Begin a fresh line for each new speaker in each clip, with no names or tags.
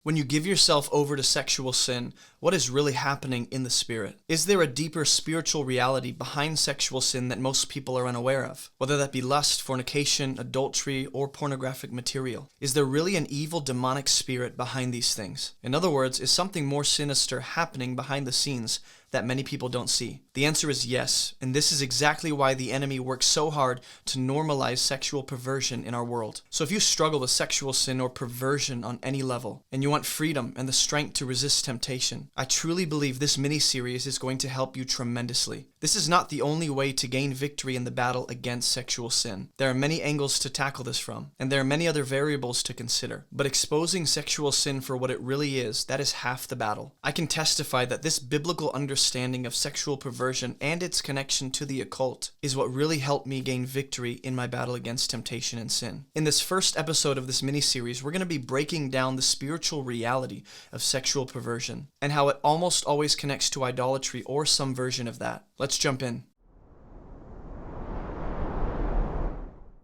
When you give yourself over to sexual sin, what is really happening in the spirit? Is there a deeper spiritual reality behind sexual sin that most people are unaware of? Whether that be lust, fornication, adultery, or pornographic material. Is there really an evil demonic spirit behind these things? In other words, is something more sinister happening behind the scenes that many people don't see? The answer is yes, and this is exactly why the enemy works so hard to normalize sexual perversion in our world. So if you struggle with sexual sin or perversion on any level, and you want freedom and the strength to resist temptation, I truly believe this mini-series is going to help you tremendously. This is not the only way to gain victory in the battle against sexual sin. There are many angles to tackle this from, and there are many other variables to consider. But exposing sexual sin for what it really is, that is half the battle. I can testify that this biblical understanding of sexual perversion and its connection to the occult is what really helped me gain victory in my battle against temptation and sin. In this first episode of this mini-series, we're going to be breaking down the spiritual reality of sexual perversion and how it almost always connects to idolatry or some version of that. Let's jump in.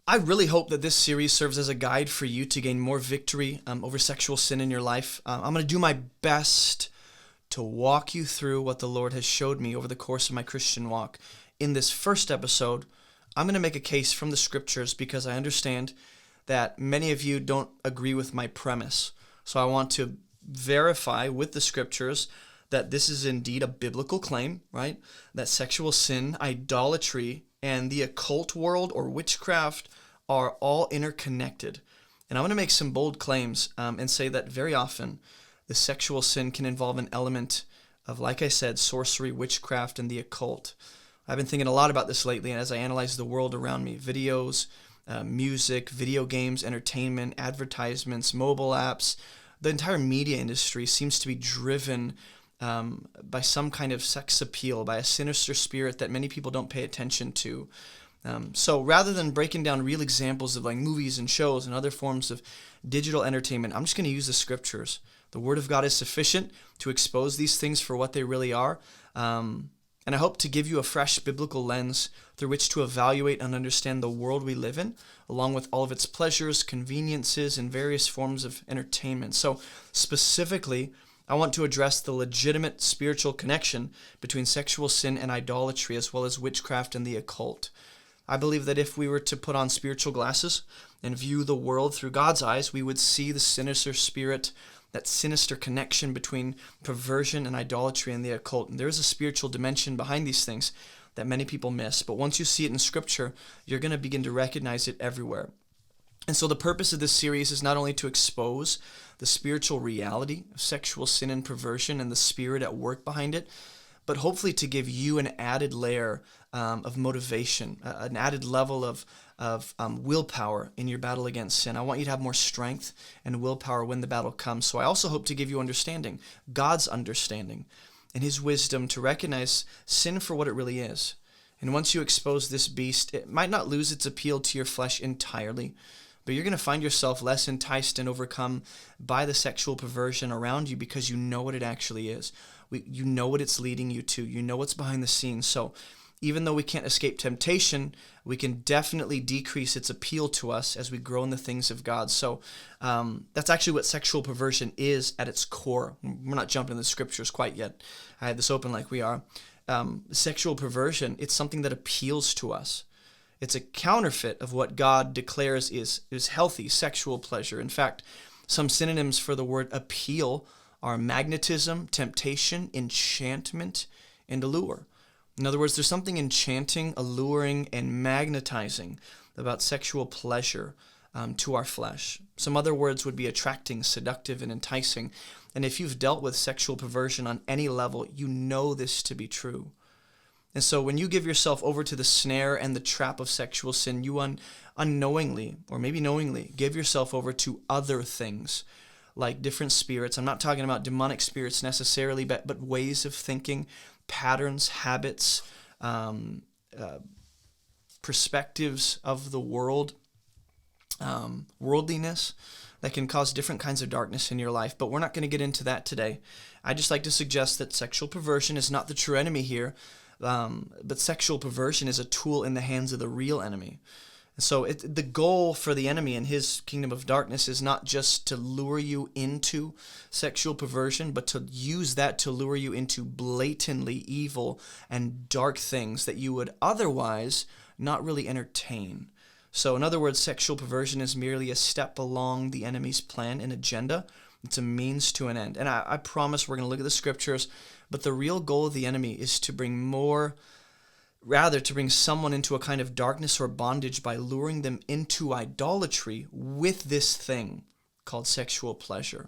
I really hope that this series serves as a guide for you to gain more victory over sexual sin in your life. I'm going to do my best to walk you through what the Lord has showed me over the course of my Christian walk. In this first episode, I'm going to make a case from the scriptures because I understand that many of you don't agree with my premise. So I want to verify with the scriptures that this is indeed a biblical claim, right? That sexual sin, idolatry, and the occult world or witchcraft are all interconnected. And I'm going to make some bold claims and say that very often the sexual sin can involve an element of, like I said, sorcery, witchcraft, and the occult. I've been thinking a lot about this lately, and as I analyze the world around me, videos, music, video games, entertainment, advertisements, mobile apps, the entire media industry seems to be driven by some kind of sex appeal, by a sinister spirit that many people don't pay attention to. So rather than breaking down real examples of like movies and shows and other forms of digital entertainment, I'm just going to use the scriptures. The Word of God is sufficient to expose these things for what they really are. And I hope to give you a fresh biblical lens through which to evaluate and understand the world we live in, along with all of its pleasures, conveniences, and various forms of entertainment. So specifically, I want to address the legitimate spiritual connection between sexual sin and idolatry, as well as witchcraft and the occult. I believe that if we were to put on spiritual glasses and view the world through God's eyes, we would see the sinister spirit, that sinister connection between perversion and idolatry and the occult. And there is a spiritual dimension behind these things that many people miss. But once you see it in Scripture, you're going to begin to recognize it everywhere. And so the purpose of this series is not only to expose the spiritual reality of sexual sin and perversion and the spirit at work behind it, but hopefully to give you an added layer of motivation, an added level of willpower in your battle against sin. I want you to have more strength and willpower when the battle comes. So I also hope to give you understanding, God's understanding, and His wisdom to recognize sin for what it really is. And once you expose this beast, it might not lose its appeal to your flesh entirely, but you're going to find yourself less enticed and overcome by the sexual perversion around you because you know what it actually is. You know what it's leading you to. You know what's behind the scenes. So even though we can't escape temptation, we can definitely decrease its appeal to us as we grow in the things of God. So that's actually what sexual perversion is at its core. We're not jumping in the scriptures quite yet. I had this open like we are. Sexual perversion, it's something that appeals to us. It's a counterfeit of what God declares is healthy sexual pleasure. In fact, some synonyms for the word appeal are magnetism, temptation, enchantment, and allure. In other words, there's something enchanting, alluring, and magnetizing about sexual pleasure to our flesh. Some other words would be attracting, seductive, and enticing. And if you've dealt with sexual perversion on any level, you know this to be true. And so when you give yourself over to the snare and the trap of sexual sin, you unknowingly, or maybe knowingly, give yourself over to other things, like different spirits. I'm not talking about demonic spirits necessarily, but ways of thinking, patterns, habits, perspectives of the world, worldliness that can cause different kinds of darkness in your life. But we're not going to get into that today. I just like to suggest that sexual perversion is not the true enemy here, but sexual perversion is a tool in the hands of the real enemy. So the goal for the enemy and his kingdom of darkness is not just to lure you into sexual perversion, but to use that to lure you into blatantly evil and dark things that you would otherwise not really entertain. So in other words, sexual perversion is merely a step along the enemy's plan and agenda. It's a means to an end. And I promise we're going to look at the scriptures, but the real goal of the enemy is to bring someone into a kind of darkness or bondage by luring them into idolatry with this thing called sexual pleasure.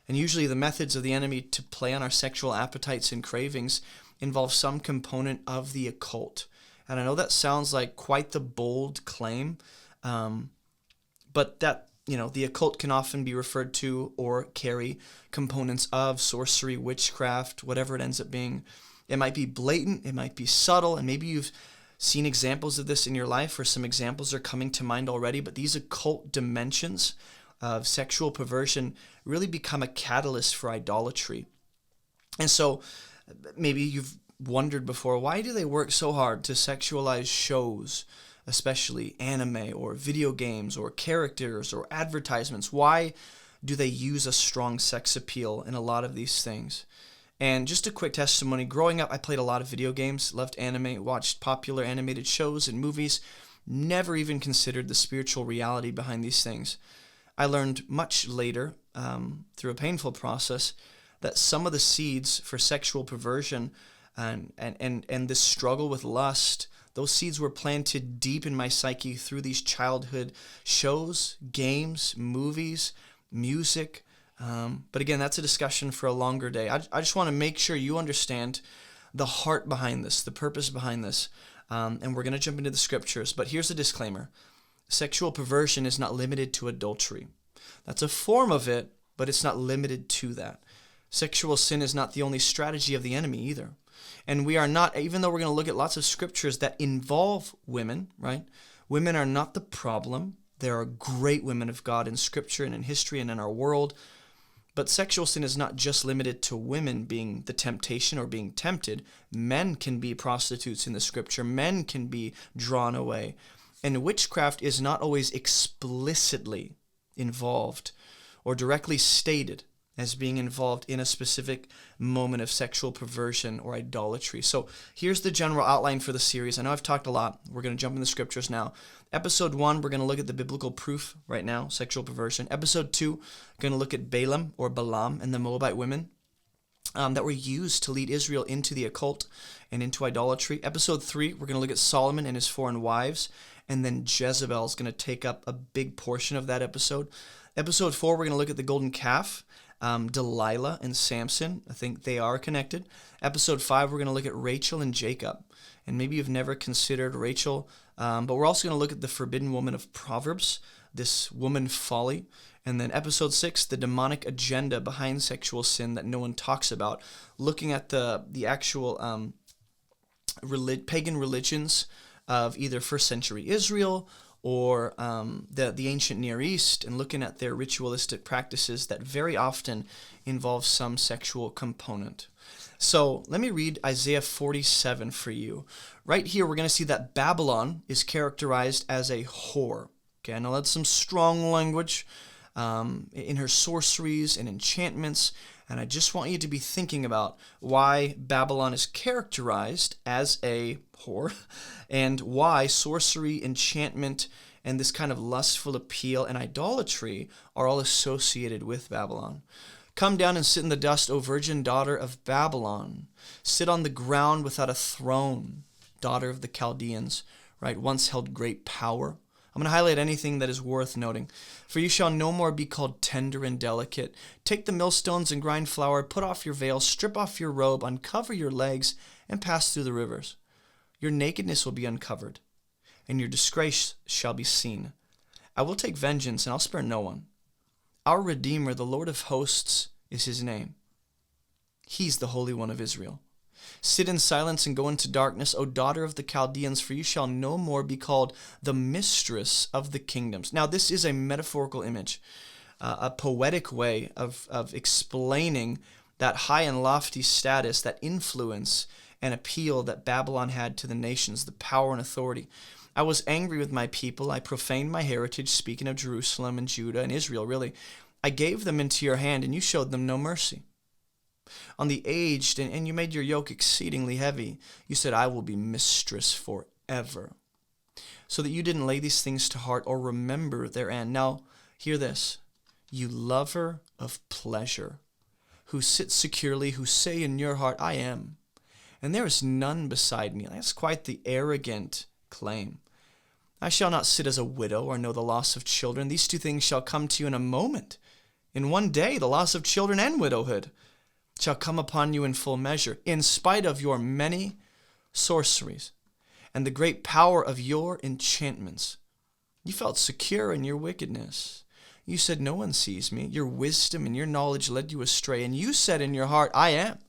And usually the methods of the enemy to play on our sexual appetites and cravings involve some component of the occult. And I know that sounds like quite the bold claim, but that, the occult can often be referred to or carry components of sorcery, witchcraft, whatever it ends up being. It might be blatant, it might be subtle, and maybe you've seen examples of this in your life, or some examples are coming to mind already, but these occult dimensions of sexual perversion really become a catalyst for idolatry. And so maybe you've wondered before, why do they work so hard to sexualize shows, especially anime or video games or characters or advertisements? Why do they use a strong sex appeal in a lot of these things? And just a quick testimony, growing up, I played a lot of video games, loved anime, watched popular animated shows and movies, never even considered the spiritual reality behind these things. I learned much later, through a painful process, that some of the seeds for sexual perversion and this struggle with lust, those seeds were planted deep in my psyche through these childhood shows, games, movies, music. But again, that's a discussion for a longer day. I just want to make sure you understand the heart behind this, the purpose behind this. And we're going to jump into the scriptures. But here's a disclaimer. Sexual perversion is not limited to adultery. That's a form of it, but it's not limited to that. Sexual sin is not the only strategy of the enemy either. And we are not, even though we're going to look at lots of scriptures that involve women, right? Women are not the problem. There are great women of God in scripture and in history and in our world. But sexual sin is not just limited to women being the temptation or being tempted. Men can be prostitutes in the scripture. Men can be drawn away. And witchcraft is not always explicitly involved or directly stated as being involved in a specific moment of sexual perversion or idolatry. So here's the general outline for the series. I know I've talked a lot. We're going to jump in the scriptures now. Episode 1, we're going to look at the biblical proof right now, sexual perversion. Episode 2, we're going to look at Balaam or Balaam and the Moabite women that were used to lead Israel into the occult and into idolatry. Episode 3, we're going to look at Solomon and his foreign wives. And then Jezebel is going to take up a big portion of that episode. Episode 4, we're going to look at the golden calf. Delilah and Sampson, I think they are connected. Episode 5, we're going to look at Rachel and Jacob. And maybe you've never considered Rachel, but we're also going to look at the forbidden woman of Proverbs, this woman folly. And then episode 6, the demonic agenda behind sexual sin that no one talks about, looking at the actual pagan religions of either first century Israel or the ancient Near East, and looking at their ritualistic practices that very often involve some sexual component. So let me read Isaiah 47 for you. Right here, we're going to see that Babylon is characterized as a whore. Okay, I know that's some strong language in her sorceries and enchantments, and I just want you to be thinking about why Babylon is characterized as a whore and why sorcery, enchantment, and this kind of lustful appeal and idolatry are all associated with Babylon. Come down and sit in the dust, O virgin daughter of Babylon. Sit on the ground without a throne, daughter of the Chaldeans, right? Once held great power. I'm going to highlight anything that is worth noting. For you shall no more be called tender and delicate. Take the millstones and grind flour, put off your veil, strip off your robe, uncover your legs, and pass through the rivers. Your nakedness will be uncovered, and your disgrace shall be seen. I will take vengeance, and I'll spare no one. Our Redeemer, the Lord of hosts, is his name. He's the Holy One of Israel. Sit in silence and go into darkness, O daughter of the Chaldeans, for you shall no more be called the mistress of the kingdoms. Now, this is a metaphorical image, a poetic way of explaining that high and lofty status, that influence and appeal that Babylon had to the nations, the power and authority. I was angry with my people. I profaned my heritage, speaking of Jerusalem and Judah and Israel, really. I gave them into your hand, and you showed them no mercy. On the aged, and you made your yoke exceedingly heavy. You said, I will be mistress forever. So that you didn't lay these things to heart or remember their end. Now, hear this. You lover of pleasure, who sit securely, who say in your heart, I am, and there is none beside me. That's quite the arrogant claim. I shall not sit as a widow or know the loss of children. These two things shall come to you in a moment. In one day, the loss of children and widowhood shall come upon you in full measure, in spite of your many sorceries and the great power of your enchantments. You felt secure in your wickedness. You said, no one sees me. Your wisdom and your knowledge led you astray. And you said in your heart, I am.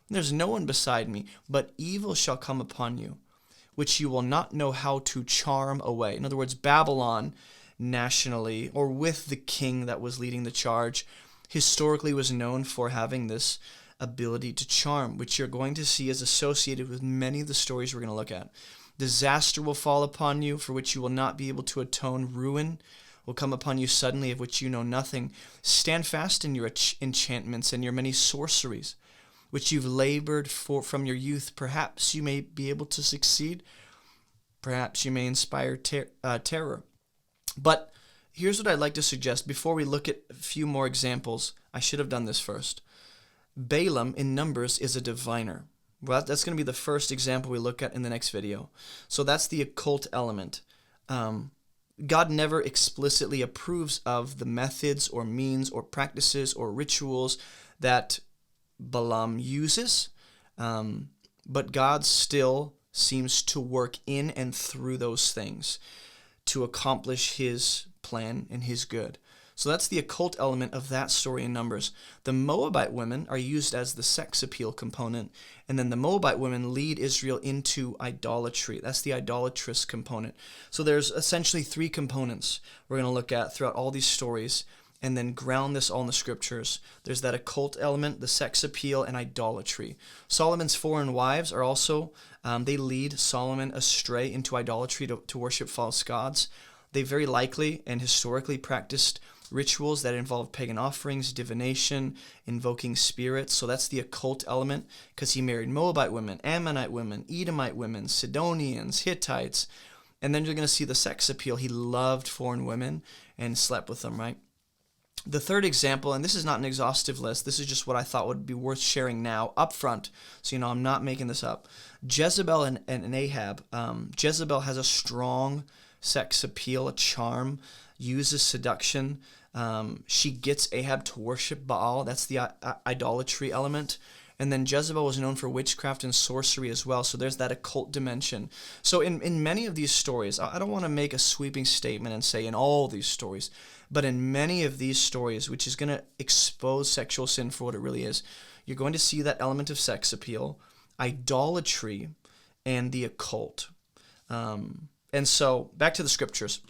There's no one beside me. But evil shall come upon you, which you will not know how to charm away. In other words, Babylon nationally, or with the king that was leading the charge, historically was known for having this ability to charm, which you're going to see is associated with many of the stories we're going to look at. Disaster will fall upon you, for which you will not be able to atone. Ruin will come upon you suddenly, of which you know nothing. Stand fast in your enchantments and your many sorceries, which you've labored for from your youth. Perhaps you may be able to succeed. Perhaps you may inspire terror. But here's what I'd like to suggest before we look at a few more examples. I should have done this first. Balaam in Numbers is a diviner. Well, that's going to be the first example we look at in the next video. So that's the occult element. God never explicitly approves of the methods or means or practices or rituals that Balaam uses, but God still seems to work in and through those things to accomplish his plan and his good. So that's the occult element of that story in Numbers. The Moabite women are used as the sex appeal component, and then the Moabite women lead Israel into idolatry. That's the idolatrous component. So there's essentially three components we're going to look at throughout all these stories, and then ground this all in the scriptures. There's that occult element, the sex appeal, and idolatry. Solomon's foreign wives are also, they lead Solomon astray into idolatry to worship false gods. They very likely and historically practiced rituals that involve pagan offerings, divination, invoking spirits. So that's the occult element, because he married Moabite women, Ammonite women, Edomite women, Sidonians, Hittites. And then you're going to see the sex appeal. He loved foreign women and slept with them, right? The third example, and this is not an exhaustive list, this is just what I thought would be worth sharing now up front, so you know I'm not making this up. Jezebel and Ahab. Jezebel has a strong sex appeal, a charm, uses seduction. She gets Ahab to worship Baal. That's the idolatry element. And then Jezebel was known for witchcraft and sorcery as well. So there's that occult dimension. So in many of these stories, I don't want to make a sweeping statement and say in all these stories, but in many of these stories, which is going to expose sexual sin for what it really is, you're going to see that element of sex appeal, idolatry, and the occult. And so back to the scriptures.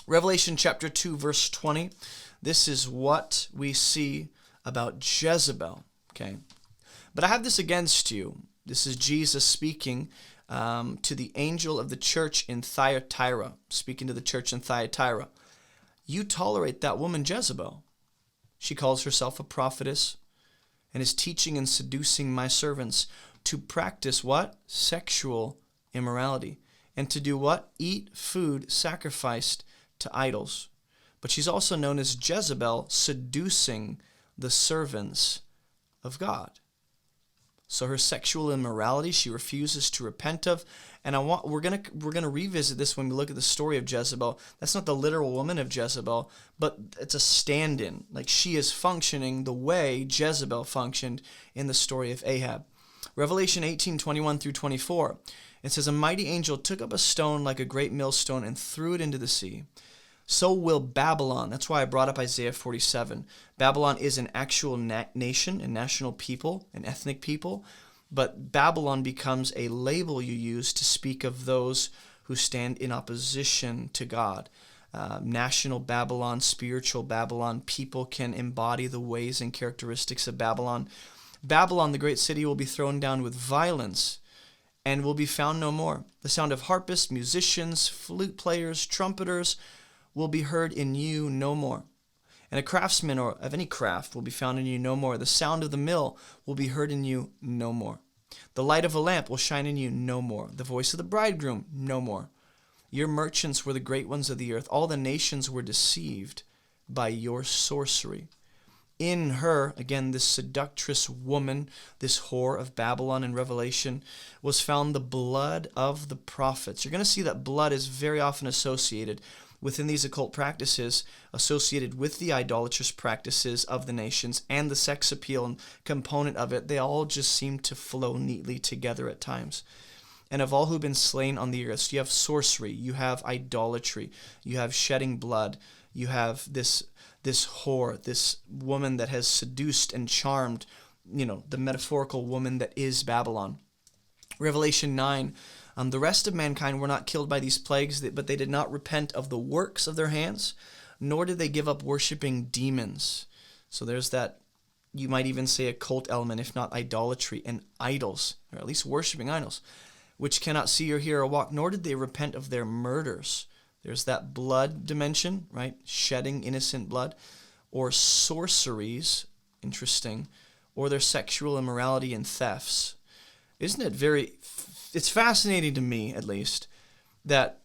Revelation chapter 2, verse 20. This is what we see about Jezebel. Okay. But I have this against you. This is Jesus speaking to the angel of the church in Thyatira, speaking to the church in Thyatira. You tolerate that woman Jezebel. She calls herself a prophetess and is teaching and seducing my servants to practice what? Sexual immorality. And to do what? Eat food sacrificed to idols. But she's also known as Jezebel, seducing the servants of God. So her sexual immorality, she refuses to repent of. And we're gonna revisit this when we look at the story of Jezebel. That's not the literal woman of Jezebel, but it's a stand-in. Like she is functioning the way Jezebel functioned in the story of Ahab. Revelation 18:21 through 24. It says, a mighty angel took up a stone like a great millstone and threw it into the sea. So will Babylon. That's why I brought up Isaiah 47. Babylon is an actual nation, a national people, an ethnic people. But Babylon becomes a label you use to speak of those who stand in opposition to God. National Babylon, spiritual Babylon. People can embody the ways and characteristics of Babylon. Babylon, the great city, will be thrown down with violence, and will be found no more. The sound of harpists, musicians, flute players, trumpeters will be heard in you no more. And a craftsman or of any craft will be found in you no more. The sound of the mill will be heard in you no more. The light of a lamp will shine in you no more. The voice of the bridegroom no more. Your merchants were the great ones of the earth. All the nations were deceived by your sorcery. In her, again, this seductress woman, this whore of Babylon in Revelation, was found the blood of the prophets. You're going to see that blood is very often associated within these occult practices, associated with the idolatrous practices of the nations and the sex appeal component of it. They all just seem to flow neatly together at times. And of all who've been slain on the earth, so you have sorcery, you have idolatry, you have shedding blood, you have this whore, this woman that has seduced and charmed, the metaphorical woman that is Babylon. Revelation 9, the rest of mankind were not killed by these plagues, but they did not repent of the works of their hands, nor did they give up worshiping demons. So there's that, you might even say, occult element, if not idolatry, and idols, or at least worshiping idols, which cannot see or hear or walk, nor did they repent of their murders. There's that blood dimension, right? Shedding innocent blood. Or sorceries, interesting. Or their sexual immorality and thefts. Isn't it it's fascinating to me, at least, that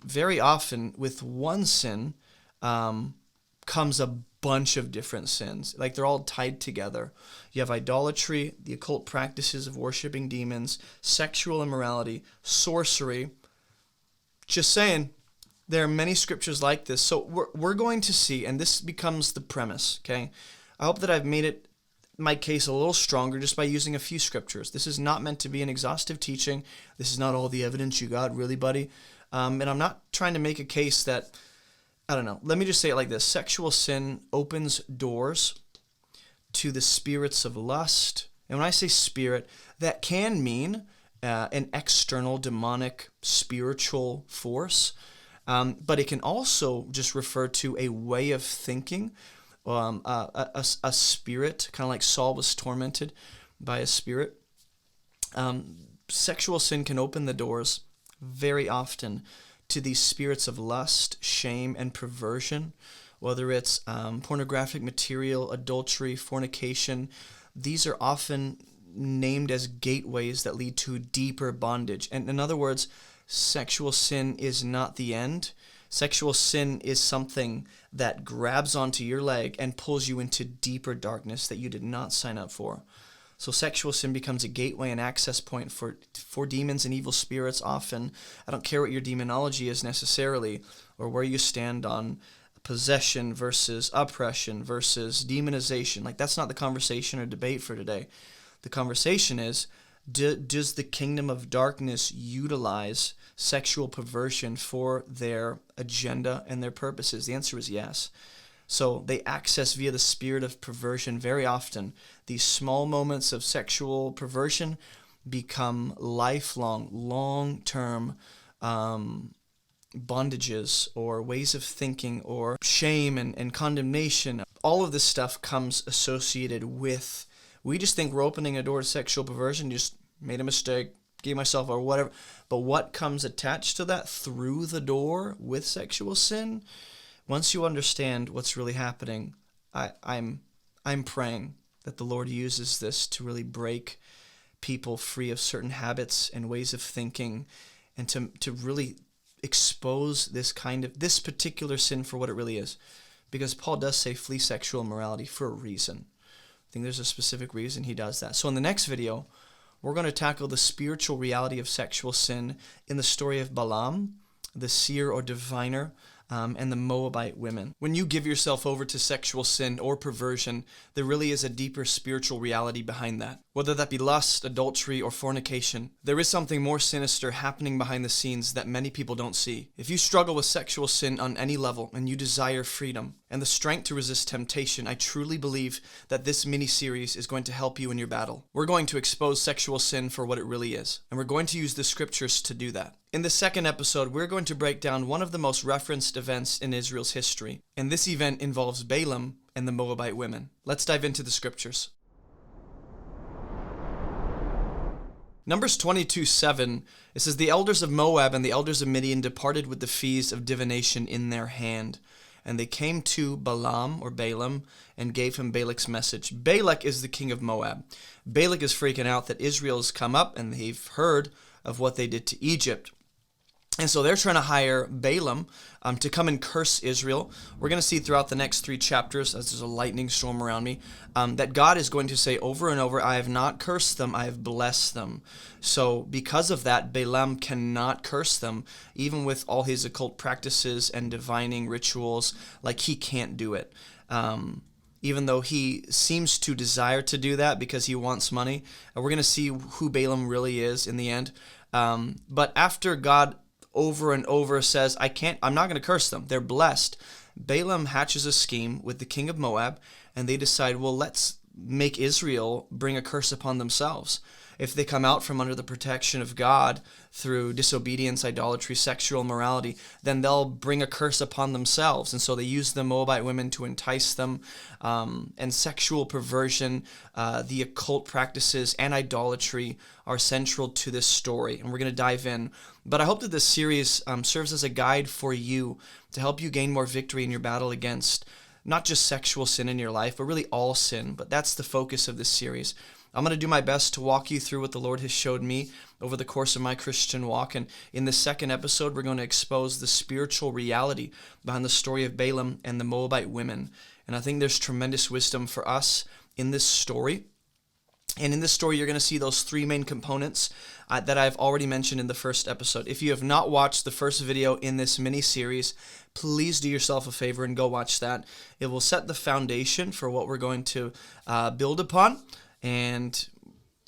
very often with one sin comes a bunch of different sins. Like they're all tied together. You have idolatry, the occult practices of worshiping demons, sexual immorality, sorcery. Just saying. There are many scriptures like this. So we're going to see, and this becomes the premise, okay? I hope that I've made my case a little stronger just by using a few scriptures. This is not meant to be an exhaustive teaching. This is not all the evidence you got, really, buddy. And I'm not trying to make a case that, I don't know. Let me just say it like this. Sexual sin opens doors to the spirits of lust. And when I say spirit, that can mean an external demonic spiritual force. But it can also just refer to a way of thinking, a spirit, kind of like Saul was tormented by a spirit. Sexual sin can open the doors very often to these spirits of lust, shame, and perversion, whether it's pornographic material, adultery, fornication. These are often named as gateways that lead to deeper bondage. And in other words, sexual sin is not the end. Sexual sin is something that grabs onto your leg and pulls you into deeper darkness that you did not sign up for. So sexual sin becomes a gateway and access point for demons and evil spirits often. I don't care what your demonology is necessarily, or where you stand on possession versus oppression versus demonization. Like, that's not the conversation or debate for today. The conversation is, does the kingdom of darkness utilize sexual perversion for their agenda and their purposes? The answer is yes. So they access via the spirit of perversion very often. These small moments of sexual perversion become lifelong, long-term bondages or ways of thinking or shame and condemnation. All of this stuff comes associated with, we just think we're opening a door to sexual perversion, just made a mistake, gave myself or whatever. But what comes attached to that through the door with sexual sin? Once you understand what's really happening, I'm praying that the Lord uses this to really break people free of certain habits and ways of thinking, and to really expose this particular sin for what it really is. Because Paul does say flee sexual immorality for a reason. I think there's a specific reason he does that. So in the next video, we're going to tackle the spiritual reality of sexual sin in the story of Balaam, the seer or diviner, and the Moabite women. When you give yourself over to sexual sin or perversion, there really is a deeper spiritual reality behind that. Whether that be lust, adultery, or fornication, there is something more sinister happening behind the scenes that many people don't see. If you struggle with sexual sin on any level and you desire freedom and the strength to resist temptation, I truly believe that this mini-series is going to help you in your battle. We're going to expose sexual sin for what it really is, and we're going to use the scriptures to do that. In the second episode, we're going to break down one of the most referenced events in Israel's history, and this event involves Balaam and the Moabite women. Let's dive into the scriptures. Numbers 22:7, it says, "The elders of Moab and the elders of Midian departed with the fees of divination in their hand. And they came to Balaam, and gave him Balak's message." Balak is the king of Moab. Balak is freaking out that Israel's come up and they've heard of what they did to Egypt. And so they're trying to hire Balaam to come and curse Israel. We're going to see throughout the next 3 chapters, as there's a lightning storm around me, that God is going to say over and over, "I have not cursed them, I have blessed them." So because of that, Balaam cannot curse them, even with all his occult practices and divining rituals. Like, he can't do it. Even though he seems to desire to do that because he wants money. We're going to see who Balaam really is in the end. But after God over and over says, I'm not going to curse them, they're blessed, Balaam hatches a scheme with the king of Moab, and they decide, well, let's make Israel bring a curse upon themselves. If they come out from under the protection of God through disobedience, idolatry, sexual immorality, then they'll bring a curse upon themselves. And so they use the Moabite women to entice them, and sexual perversion, the occult practices, and idolatry are central to this story. And we're going to dive in. But I hope that this series serves as a guide for you to help you gain more victory in your battle against not just sexual sin in your life, but really all sin. But that's the focus of this series. I'm going to do my best to walk you through what the Lord has showed me over the course of my Christian walk. And in the second episode, we're going to expose the spiritual reality behind the story of Balaam and the Moabite women. And I think there's tremendous wisdom for us in this story. And in this story, you're going to see those 3 main components that I've already mentioned in the first episode. If you have not watched the first video in this mini-series, please do yourself a favor and go watch that. It will set the foundation for what we're going to build upon. And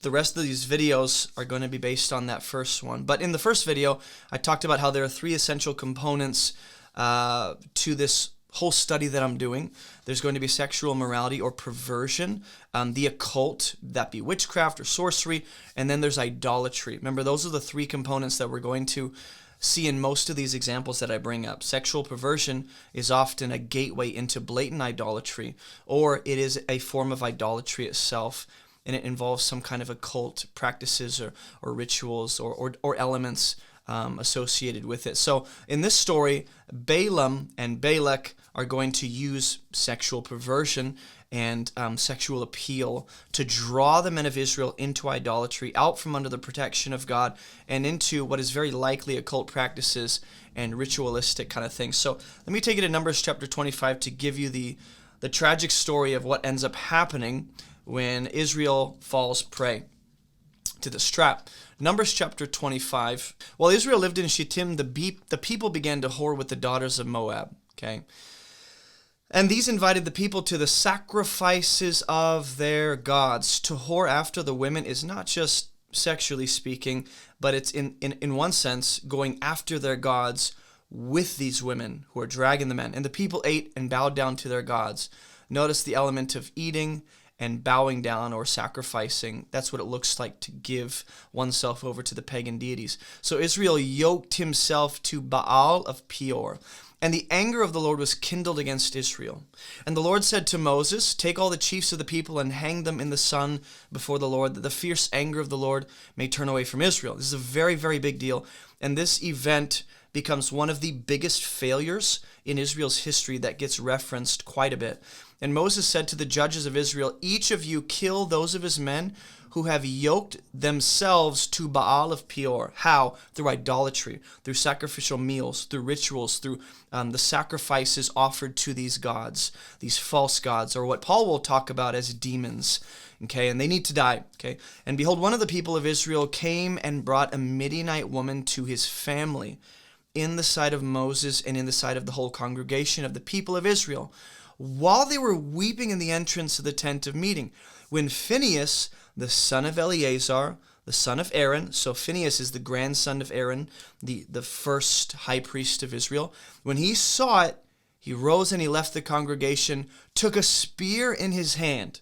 the rest of these videos are going to be based on that first one. But in the first video, I talked about how there are 3 essential components to this whole study that I'm doing. There's going to be sexual immorality or perversion, the occult, that be witchcraft or sorcery, and then there's idolatry. Remember, those are the 3 components that we're going to see in most of these examples that I bring up. Sexual perversion is often a gateway into blatant idolatry, or it is a form of idolatry itself, and it involves some kind of occult practices or rituals or elements associated with it. So in this story, Balaam and Balak are going to use sexual perversion and sexual appeal to draw the men of Israel into idolatry, out from under the protection of God, and into what is very likely occult practices and ritualistic kind of things. So let me take you to Numbers chapter 25 to give you the tragic story of what ends up happening when Israel falls prey to this trap. Numbers chapter 25. While Israel lived in Shittim, the people began to whore with the daughters of Moab. Okay. And these invited the people to the sacrifices of their gods. To whore after the women is not just sexually speaking, but it's in one sense going after their gods with these women who are dragging the men. And the people ate and bowed down to their gods. Notice the element of eating and bowing down or sacrificing. That's what it looks like to give oneself over to the pagan deities. So Israel yoked himself to Baal of Peor. And the anger of the Lord was kindled against Israel. And the Lord said to Moses, "Take all the chiefs of the people and hang them in the sun before the Lord, that the fierce anger of the Lord may turn away from Israel." This is a very, very big deal. And this event becomes one of the biggest failures in Israel's history that gets referenced quite a bit. And Moses said to the judges of Israel, "Each of you kill those of his men who have yoked themselves to Baal of Peor." How? Through idolatry, through sacrificial meals, through rituals, through the sacrifices offered to these gods, these false gods, or what Paul will talk about as demons. Okay, and they need to die. Okay, and behold, one of the people of Israel came and brought a Midianite woman to his family in the sight of Moses and in the sight of the whole congregation of the people of Israel, while they were weeping in the entrance of the tent of meeting. When Phinehas, the son of Eleazar, the son of Aaron, so Phinehas is the grandson of Aaron, the first high priest of Israel, when he saw it, he rose and he left the congregation, took a spear in his hand,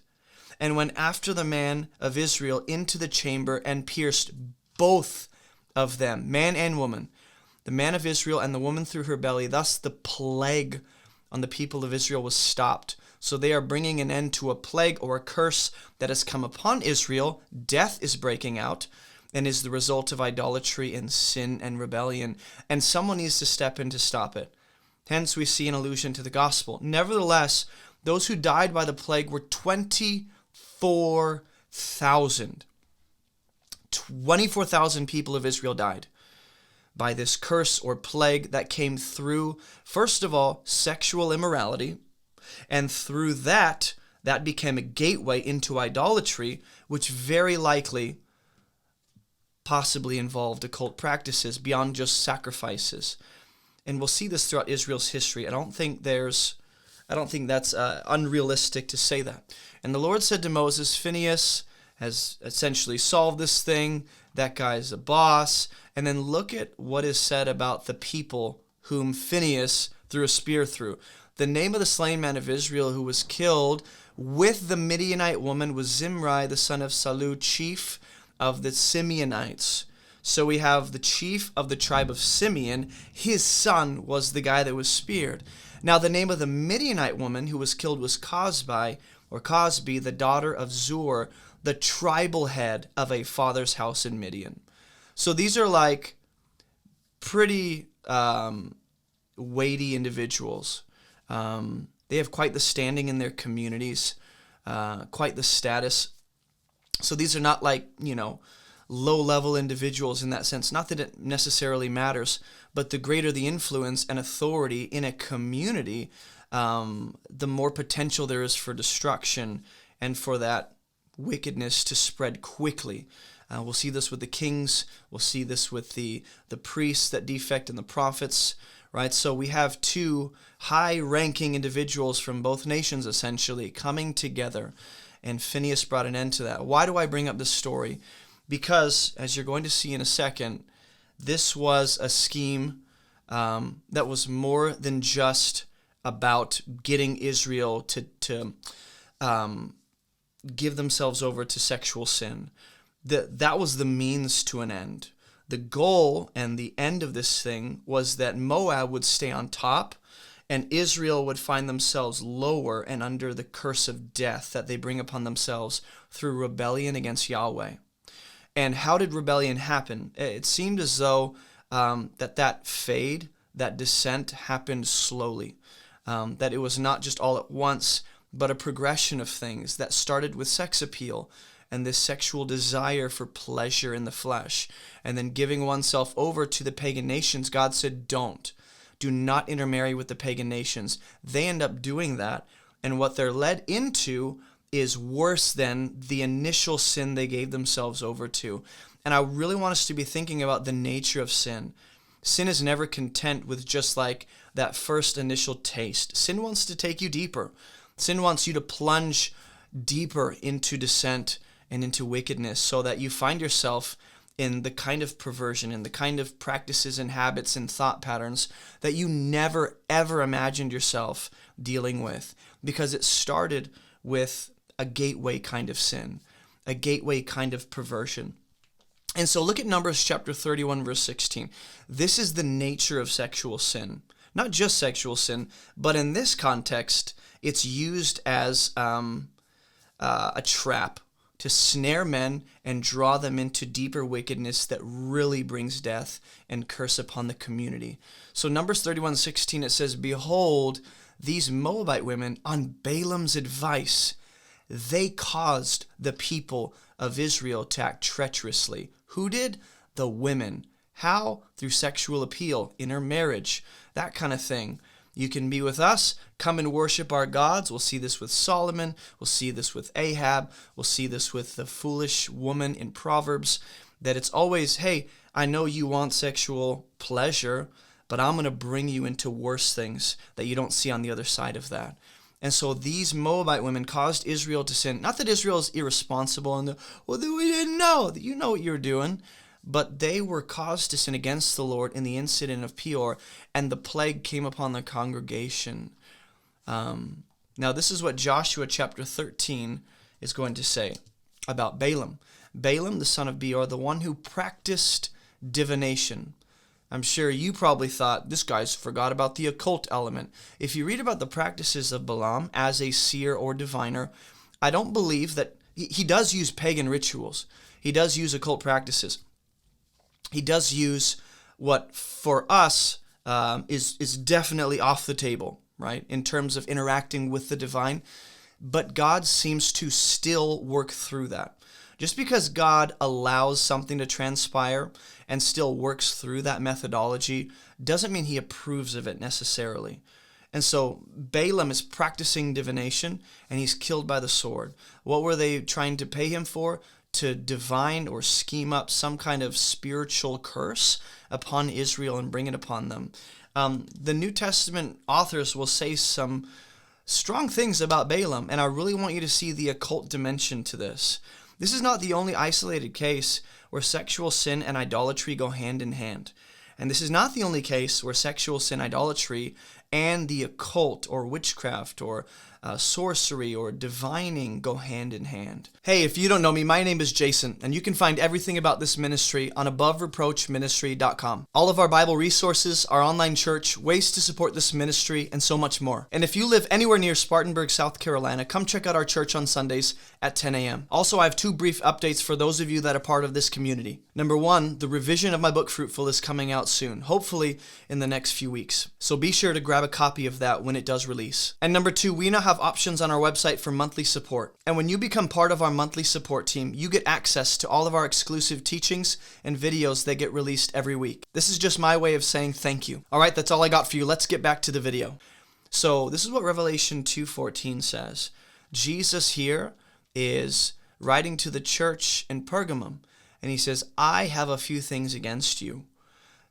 and went after the man of Israel into the chamber and pierced both of them, man and woman, the man of Israel and the woman through her belly. Thus the plague on the people of Israel was stopped. So they are bringing an end to a plague or a curse that has come upon Israel. Death is breaking out. and is the result of idolatry and sin and rebellion, and someone needs to step in to stop it. Hence, we see an allusion to the gospel. Nevertheless, those who died by the plague were 24,000. 24,000 people of Israel died by this curse or plague that came through, first of all, sexual immorality, and through that became a gateway into idolatry, which very likely possibly involved occult practices beyond just sacrifices. And we'll see this throughout Israel's history. I don't think that's unrealistic to say that. And the Lord said to Moses, Phinehas has essentially solved this thing. That guy's a boss. And then look at what is said about the people whom Phinehas threw a spear through. The name of the slain man of Israel who was killed with the Midianite woman was Zimri, the son of Salu, chief of the Simeonites. So we have the chief of the tribe of Simeon. His son was the guy that was speared. Now the name of the Midianite woman who was killed was Cosbi, the daughter of Zur, the tribal head of a father's house in Midian. So these are like pretty weighty individuals. They have quite the standing in their communities, quite the status. So these are not like, low-level individuals in that sense. Not that it necessarily matters, but the greater the influence and authority in a community, the more potential there is for destruction and for that wickedness to spread quickly. We'll see this with the kings. We'll see this with the priests that defect and the prophets, right? So we have two high-ranking individuals from both nations, essentially, coming together, and Phinehas brought an end to that. Why do I bring up this story? Because, as you're going to see in a second, this was a scheme that was more than just about getting Israel to give themselves over to sexual sin. That was the means to an end. The goal and the end of this thing was that Moab would stay on top and Israel would find themselves lower and under the curse of death that they bring upon themselves through rebellion against Yahweh. And how did rebellion happen? It seemed as though that fade, that descent happened slowly, that it was not just all at once, but a progression of things that started with sex appeal and this sexual desire for pleasure in the flesh, and then giving oneself over to the pagan nations. God said, do not intermarry with the pagan nations. They end up doing that, and what they're led into is worse than the initial sin they gave themselves over to. And I really want us to be thinking about the nature of sin. Sin is never content with just like that first initial taste. Sin wants to take you deeper. Sin wants you to plunge deeper into descent and into wickedness so that you find yourself in the kind of perversion and the kind of practices and habits and thought patterns that you never, ever imagined yourself dealing with, because it started with a gateway kind of sin, a gateway kind of perversion. And so look at Numbers chapter 31, verse 16. This is the nature of sexual sin. Not just sexual sin, but in this context, it's used as a trap to snare men and draw them into deeper wickedness that really brings death and curse upon the community. So Numbers 31:16, it says, "Behold, these Moabite women, on Balaam's advice, they caused the people of Israel to act treacherously." Who did? The women. How? Through sexual appeal, intermarriage, that kind of thing. You can be with us, come and worship our gods. We'll see this with Solomon. We'll see this with Ahab. We'll see this with the foolish woman in Proverbs, that it's always, hey, I know you want sexual pleasure, but I'm going to bring you into worse things that you don't see on the other side of that. And so these Moabite women caused Israel to sin. Not that Israel is irresponsible and, we didn't know. You know what you're doing. But they were caused to sin against the Lord in the incident of Peor, and the plague came upon the congregation. Now this is what Joshua chapter 13 is going to say about Balaam. Balaam, the son of Beor, the one who practiced divination. I'm sure you probably thought, this guy's forgot about the occult element. If you read about the practices of Balaam as a seer or diviner, I don't believe that he does use pagan rituals. He does use occult practices. He does use what for us is definitely off the table, right, in terms of interacting with the divine. But God seems to still work through that. Just because God allows something to transpire and still works through that methodology doesn't mean he approves of it necessarily. And so Balaam is practicing divination, and he's killed by the sword. What were they trying to pay him for? To divine or scheme up some kind of spiritual curse upon Israel and bring it upon them. The New Testament authors will say some strong things about Balaam, and I really want you to see the occult dimension to this. This is not the only isolated case where sexual sin and idolatry go hand in hand. And this is not the only case where sexual sin, idolatry, and the occult or witchcraft or sorcery or divining go hand in hand. Hey, if you don't know me, my name is Jason, and you can find everything about this ministry on abovereproachministry.com. All of our Bible resources, our online church, ways to support this ministry, and so much more. And if you live anywhere near Spartanburg, South Carolina, come check out our church on Sundays at 10 a.m. Also, I have 2 brief updates for those of you that are part of this community. Number 1, the revision of my book Fruitful is coming out soon, hopefully in the next few weeks. So be sure to grab a copy of that when it does release. And number 2, we now have options on our website for monthly support. And when you become part of our monthly support team, you get access to all of our exclusive teachings and videos that get released every week. This is just my way of saying thank you. All right, that's all I got for you. Let's get back to the video. So this is what Revelation 2:14 says. Jesus here is writing to the church in Pergamum, and he says, I have a few things against you.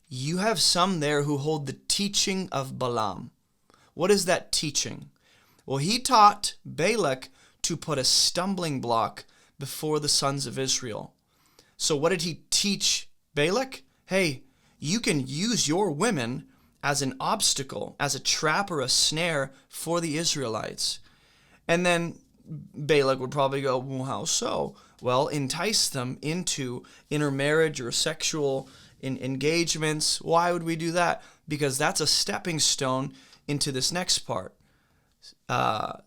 You have some there who hold the teaching of Balaam. What is that teaching? Well, he taught Balak to put a stumbling block before the sons of Israel. So what did he teach Balak? Hey, you can use your women as an obstacle, as a trap or a snare for the Israelites. And then Balak would probably go, well, how so? Well, entice them into intermarriage or sexual engagements. Why would we do that? Because that's a stepping stone into this next part.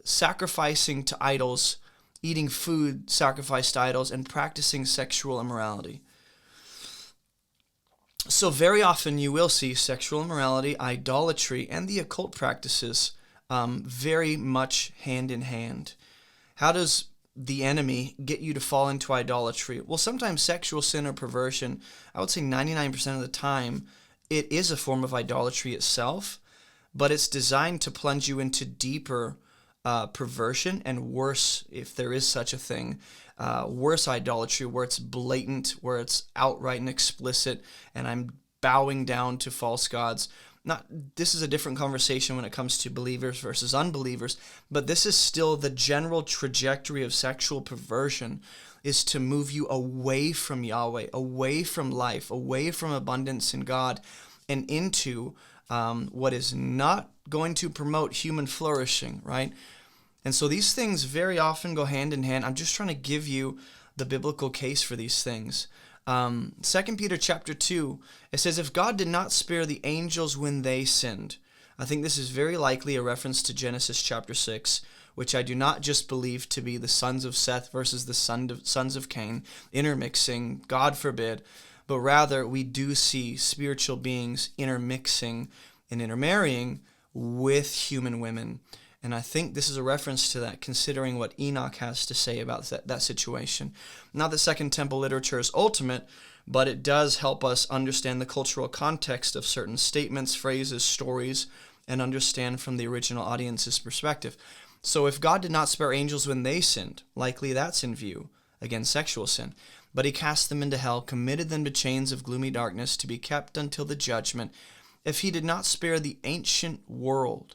Sacrificing to idols, eating food sacrificed to idols, and practicing sexual immorality. So very often you will see sexual immorality, idolatry, and the occult practices very much hand in hand. How does the enemy get you to fall into idolatry? Well, sometimes sexual sin or perversion, I would say 99% of the time, it is a form of idolatry itself, but it's designed to plunge you into deeper perversion and worse, if there is such a thing, worse idolatry where it's blatant, where it's outright and explicit, and I'm bowing down to false gods. This is a different conversation when it comes to believers versus unbelievers, but this is still the general trajectory of sexual perversion, is to move you away from Yahweh, away from life, away from abundance in God, and into what is not going to promote human flourishing, right? And so these things very often go hand in hand. I'm just trying to give you the biblical case for these things. 2 Peter chapter 2, it says, if God did not spare the angels when they sinned. I think this is very likely a reference to Genesis chapter 6, which I do not just believe to be the sons of Seth versus the sons of Cain, intermixing, God forbid, but rather we do see spiritual beings intermixing and intermarrying with human women. And I think this is a reference to that, considering what Enoch has to say about that situation. Not that Second Temple literature is ultimate, but it does help us understand the cultural context of certain statements, phrases, stories, and understand from the original audience's perspective. So if God did not spare angels when they sinned, likely that's in view, again, sexual sin, but he cast them into hell, committed them to chains of gloomy darkness to be kept until the judgment. If he did not spare the ancient world,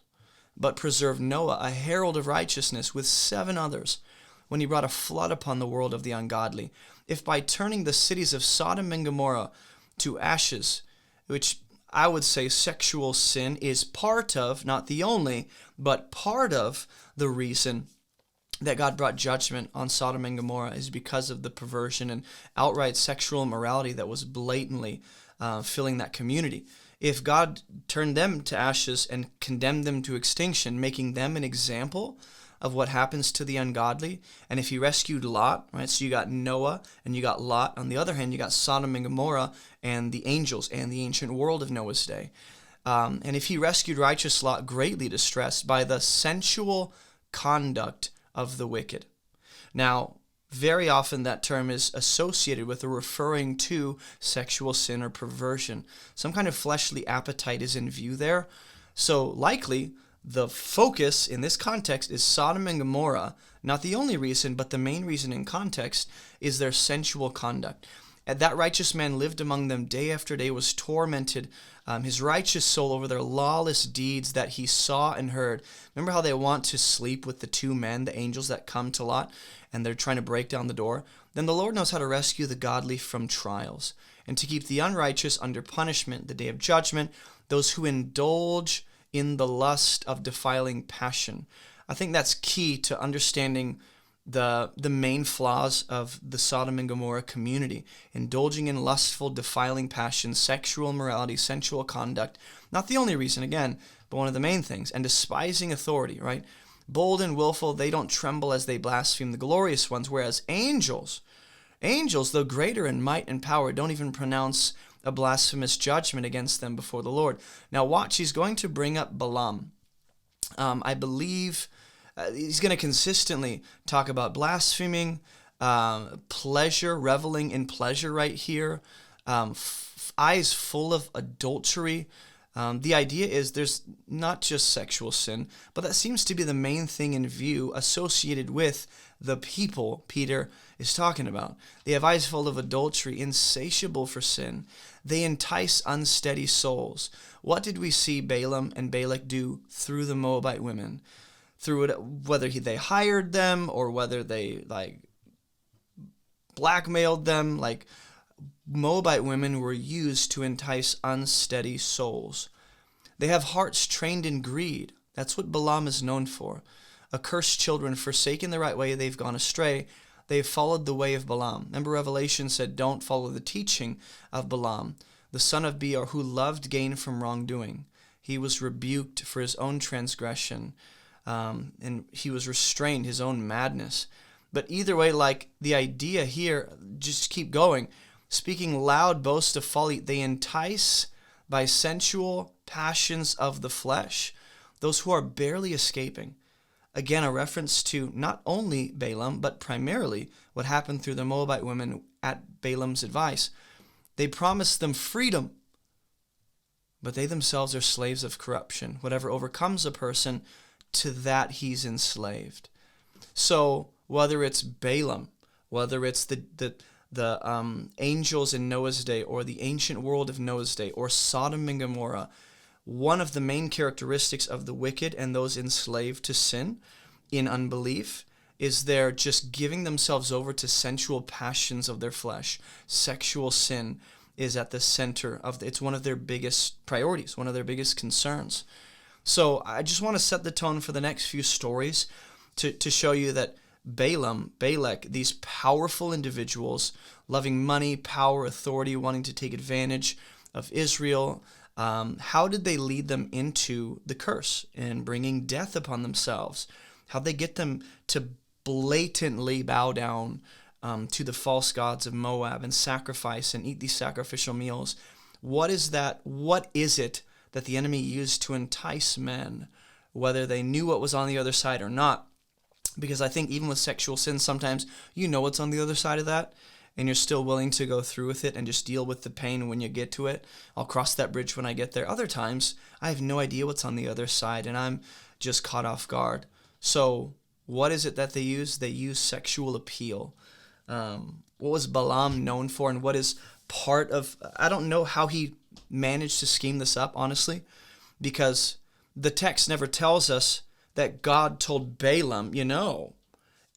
but preserved Noah, a herald of righteousness, with 7 others, when he brought a flood upon the world of the ungodly, if by turning the cities of Sodom and Gomorrah to ashes, which I would say sexual sin is part of, not the only, but part of the reason that God brought judgment on Sodom and Gomorrah is because of the perversion and outright sexual immorality that was blatantly filling that community. If God turned them to ashes and condemned them to extinction, making them an example of what happens to the ungodly. And if he rescued Lot, right, so you got Noah and you got Lot. On the other hand, you got Sodom and Gomorrah and the angels and the ancient world of Noah's day. And if he rescued righteous Lot, greatly distressed by the sensual conduct of the wicked. Now, very often that term is associated with or referring to sexual sin or perversion. Some kind of fleshly appetite is in view there. So likely the focus in this context is Sodom and Gomorrah. Not the only reason, but the main reason in context is their sensual conduct. And that righteous man lived among them day after day, was tormented, his righteous soul over their lawless deeds that he saw and heard. Remember how they want to sleep with the two men, the angels that come to Lot, and they're trying to break down the door? Then the Lord knows how to rescue the godly from trials and to keep the unrighteous under punishment, the day of judgment, those who indulge in the lust of defiling passion. I think that's key to understanding the main flaws of the Sodom and Gomorrah community. Indulging in lustful, defiling passion, sexual immorality, sensual conduct. Not the only reason, again, but one of the main things. And despising authority, right? Bold and willful, they don't tremble as they blaspheme the glorious ones, whereas angels, though greater in might and power, don't even pronounce a blasphemous judgment against them before the Lord. Now watch, he's going to bring up Balaam. I believe he's going to consistently talk about blaspheming, pleasure, reveling in pleasure right here, eyes full of adultery. The idea is there's not just sexual sin, but that seems to be the main thing in view associated with the people Peter is talking about. They have eyes full of adultery, insatiable for sin. They entice unsteady souls. What did we see Balaam and Balak do through the Moabite women? Through it, whether they hired them or whether they blackmailed them, Moabite women were used to entice unsteady souls. They have hearts trained in greed. That's what Balaam is known for. Accursed children, forsaken the right way, they've gone astray. They've followed the way of Balaam. Remember, Revelation said, don't follow the teaching of Balaam, the son of Beor, who loved gain from wrongdoing. He was rebuked for his own transgression, and he was restrained, his own madness. But either way, the idea here, just keep going. Speaking loud boast of folly, they entice by sensual passions of the flesh those who are barely escaping. Again, a reference to not only Balaam, but primarily what happened through the Moabite women at Balaam's advice. They promised them freedom, but they themselves are slaves of corruption. Whatever overcomes a person, to that he's enslaved. So whether it's Balaam, whether it's the angels in Noah's day, or the ancient world of Noah's day, or Sodom and Gomorrah, one of the main characteristics of the wicked and those enslaved to sin in unbelief is they're just giving themselves over to sensual passions of their flesh. Sexual sin is at the center of it's one of their biggest priorities, one of their biggest concerns. So I just want to set the tone for the next few stories to show you that Balaam, Balak, these powerful individuals, loving money, power, authority, wanting to take advantage of Israel, how did they lead them into the curse and bringing death upon themselves? How'd they get them to blatantly bow down to the false gods of Moab and sacrifice and eat these sacrificial meals? What is that? What is it that the enemy used to entice men, whether they knew what was on the other side or not? Because I think even with sexual sin, sometimes you know what's on the other side of that, and you're still willing to go through with it and just deal with the pain when you get to it. I'll cross that bridge when I get there. Other times, I have no idea what's on the other side, and I'm just caught off guard. So what is it that they use? They use sexual appeal. What was Balaam known for, and what is part of... I don't know how he managed to scheme this up, honestly, because the text never tells us that God told Balaam,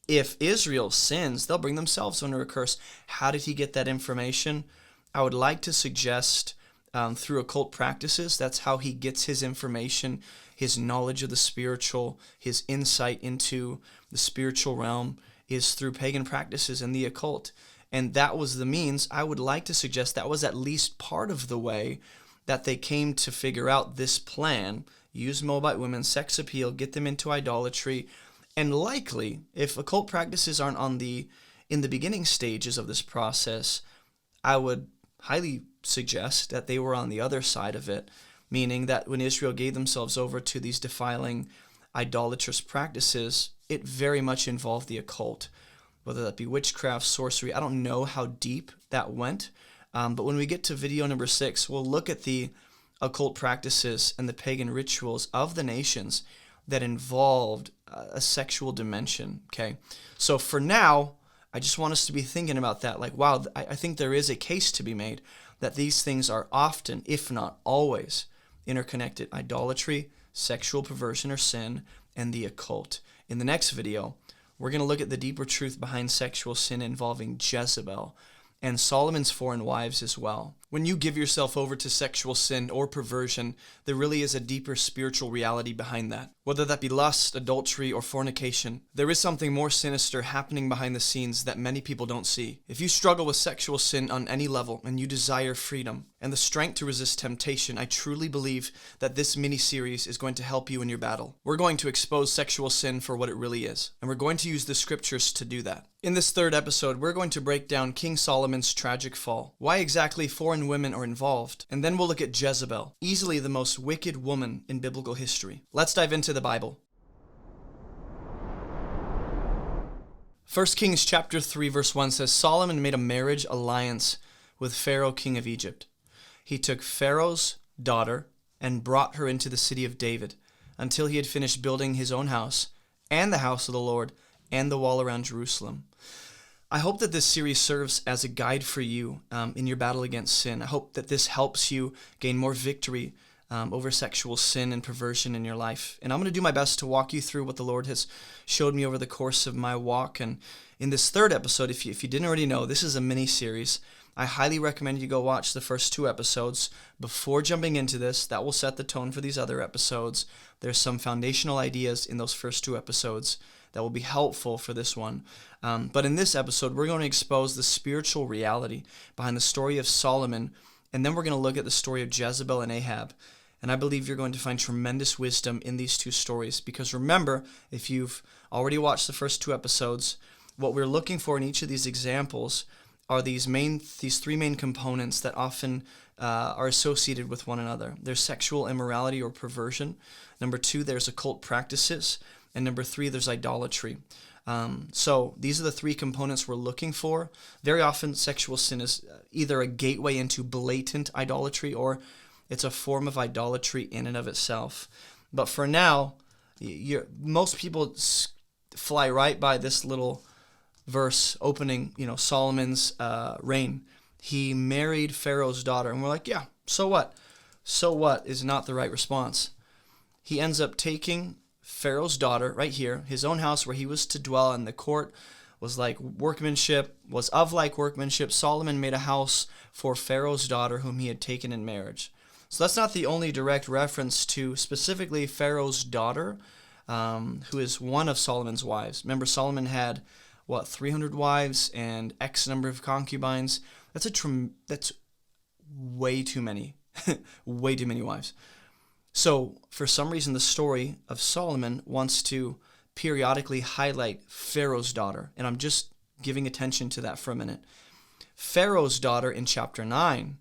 if Israel sins, they'll bring themselves under a curse. How did he get that information? I would like to suggest through occult practices. That's how he gets his information, his knowledge of the spiritual, his insight into the spiritual realm is through pagan practices and the occult. And that was the means. I would like to suggest that was at least part of the way that they came to figure out this plan. Use Moabite women, sex appeal, get them into idolatry, And likely, if occult practices aren't in the beginning stages of this process, I would highly suggest that they were on the other side of it, meaning that when Israel gave themselves over to these defiling, idolatrous practices, it very much involved the occult, whether that be witchcraft, sorcery. I don't know how deep that went, but when we get to video number 6, we'll look at the occult practices and the pagan rituals of the nations that involved a sexual dimension, okay? So for now, I just want us to be thinking about that. Like, wow, I think there is a case to be made that these things are often, if not always, interconnected. Idolatry, sexual perversion or sin, and the occult. In the next video, we're going to look at the deeper truth behind sexual sin involving Jezebel and Solomon's foreign wives as well. When you give yourself over to sexual sin or perversion, there really is a deeper spiritual reality behind that. Whether that be lust, adultery, or fornication, there is something more sinister happening behind the scenes that many people don't see. If you struggle with sexual sin on any level and you desire freedom and the strength to resist temptation, I truly believe that this mini-series is going to help you in your battle. We're going to expose sexual sin for what it really is, and we're going to use the scriptures to do that. In this third episode, we're going to break down King Solomon's tragic fall, why exactly foreign women are involved, and then we'll look at Jezebel, easily the most wicked woman in biblical history. Let's dive into the Bible. 1 Kings chapter 3 verse 1 says, Solomon made a marriage alliance with Pharaoh, king of Egypt. He took Pharaoh's daughter and brought her into the city of David until he had finished building his own house and the house of the Lord and the wall around Jerusalem. I hope that this series serves as a guide for you in your battle against sin. I hope that this helps you gain more victory over sexual sin and perversion in your life. And I'm going to do my best to walk you through what the Lord has showed me over the course of my walk. And in this third episode, if you didn't already know, this is a mini-series. I highly recommend you go watch the first 2 episodes before jumping into this. That will set the tone for these other episodes. There's some foundational ideas in those first 2 episodes that will be helpful for this one. But in this episode, we're going to expose the spiritual reality behind the story of Solomon, and then we're going to look at the story of Jezebel and Ahab. And I believe you're going to find tremendous wisdom in these 2 stories, because remember, if you've already watched the first 2 episodes, what we're looking for in each of these examples are these 3 main components that often are associated with one another. There's sexual immorality or perversion. Number 2, there's occult practices. And number 3, there's idolatry. So these are the 3 components we're looking for. Very often, sexual sin is either a gateway into blatant idolatry or it's a form of idolatry in and of itself. But for now, most people fly right by this little verse opening, Solomon's reign. He married Pharaoh's daughter, and we're like, yeah, so what? So what is not the right response. He ends up taking Pharaoh's daughter right here, his own house where he was to dwell, and the court was like workmanship, was of like workmanship. Solomon made a house for Pharaoh's daughter whom he had taken in marriage. So that's not the only direct reference to specifically Pharaoh's daughter, who is one of Solomon's wives. Remember, Solomon had, 300 wives and X number of concubines. That's way too many, way too many wives. So, for some reason, the story of Solomon wants to periodically highlight Pharaoh's daughter, and I'm just giving attention to that for a minute. Pharaoh's daughter in chapter 9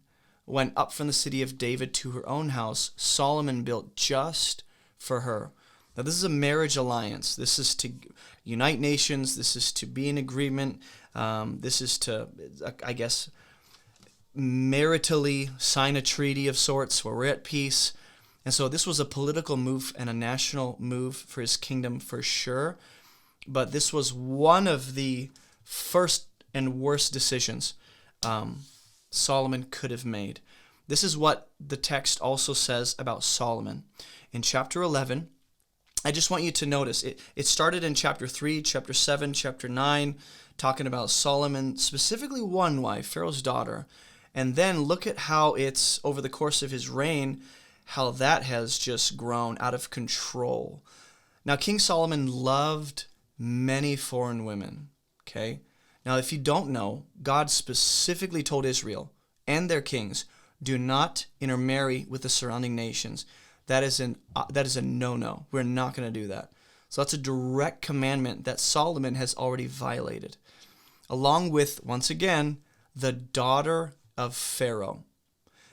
went up from the city of David to her own house, Solomon built just for her. Now, this is a marriage alliance. This is to unite nations. This is to be in agreement. This is to, I guess, maritally sign a treaty of sorts where we're at peace. And so this was a political move and a national move for his kingdom for sure. But this was one of the first and worst decisions Solomon could have made. This is what the text also says about Solomon. In chapter 11, I just want you to notice, it started in chapter 3, chapter 7, chapter 9, talking about Solomon, specifically one wife, Pharaoh's daughter. And then look at how it's, over the course of his reign, how that has just grown out of control. Now, King Solomon loved many foreign women, okay? Now, if you don't know, God specifically told Israel and their kings, do not intermarry with the surrounding nations. That is a no-no. We're not going to do that. So that's a direct commandment that Solomon has already violated. Along with, once again, the daughter of Pharaoh.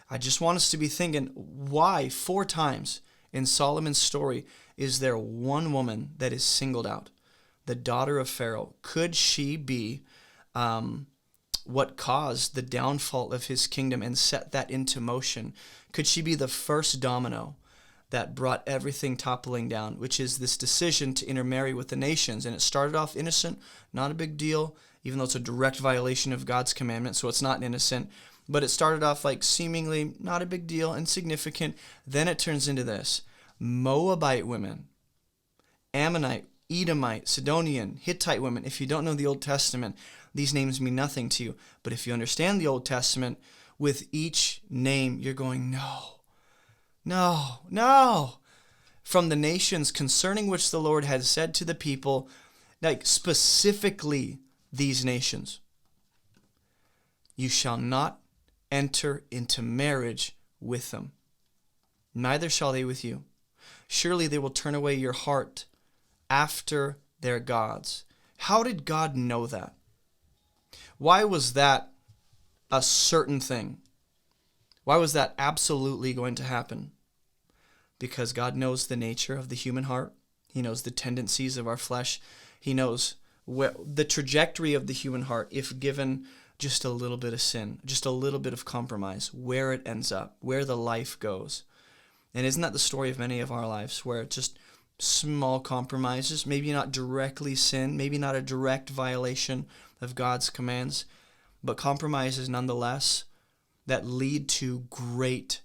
I just want us to be thinking, why 4 times in Solomon's story is there one woman that is singled out? The daughter of Pharaoh. Could she be what caused the downfall of his kingdom and set that into motion? Could she be the first domino that brought everything toppling down, which is this decision to intermarry with the nations? And it started off innocent, not a big deal, even though it's a direct violation of God's commandment, so it's not innocent. But it started off like seemingly not a big deal, insignificant. Then it turns into this. Moabite women, Ammonite, Edomite, Sidonian, Hittite women. If you don't know the Old Testament, these names mean nothing to you. But if you understand the Old Testament, with each name, you're going, no. From the nations concerning which the Lord had said to the people, like specifically these nations, you shall not enter into marriage with them, neither shall they with you. Surely they will turn away your heart after their gods. How did God know that? Why was that a certain thing? Why was that absolutely going to happen? Because God knows the nature of the human heart. He knows the tendencies of our flesh. He knows the trajectory of the human heart, if given just a little bit of sin, just a little bit of compromise, where it ends up, where the life goes. And isn't that the story of many of our lives, where it's just small compromises, maybe not directly sin, maybe not a direct violation of God's commands, but compromises nonetheless that lead to great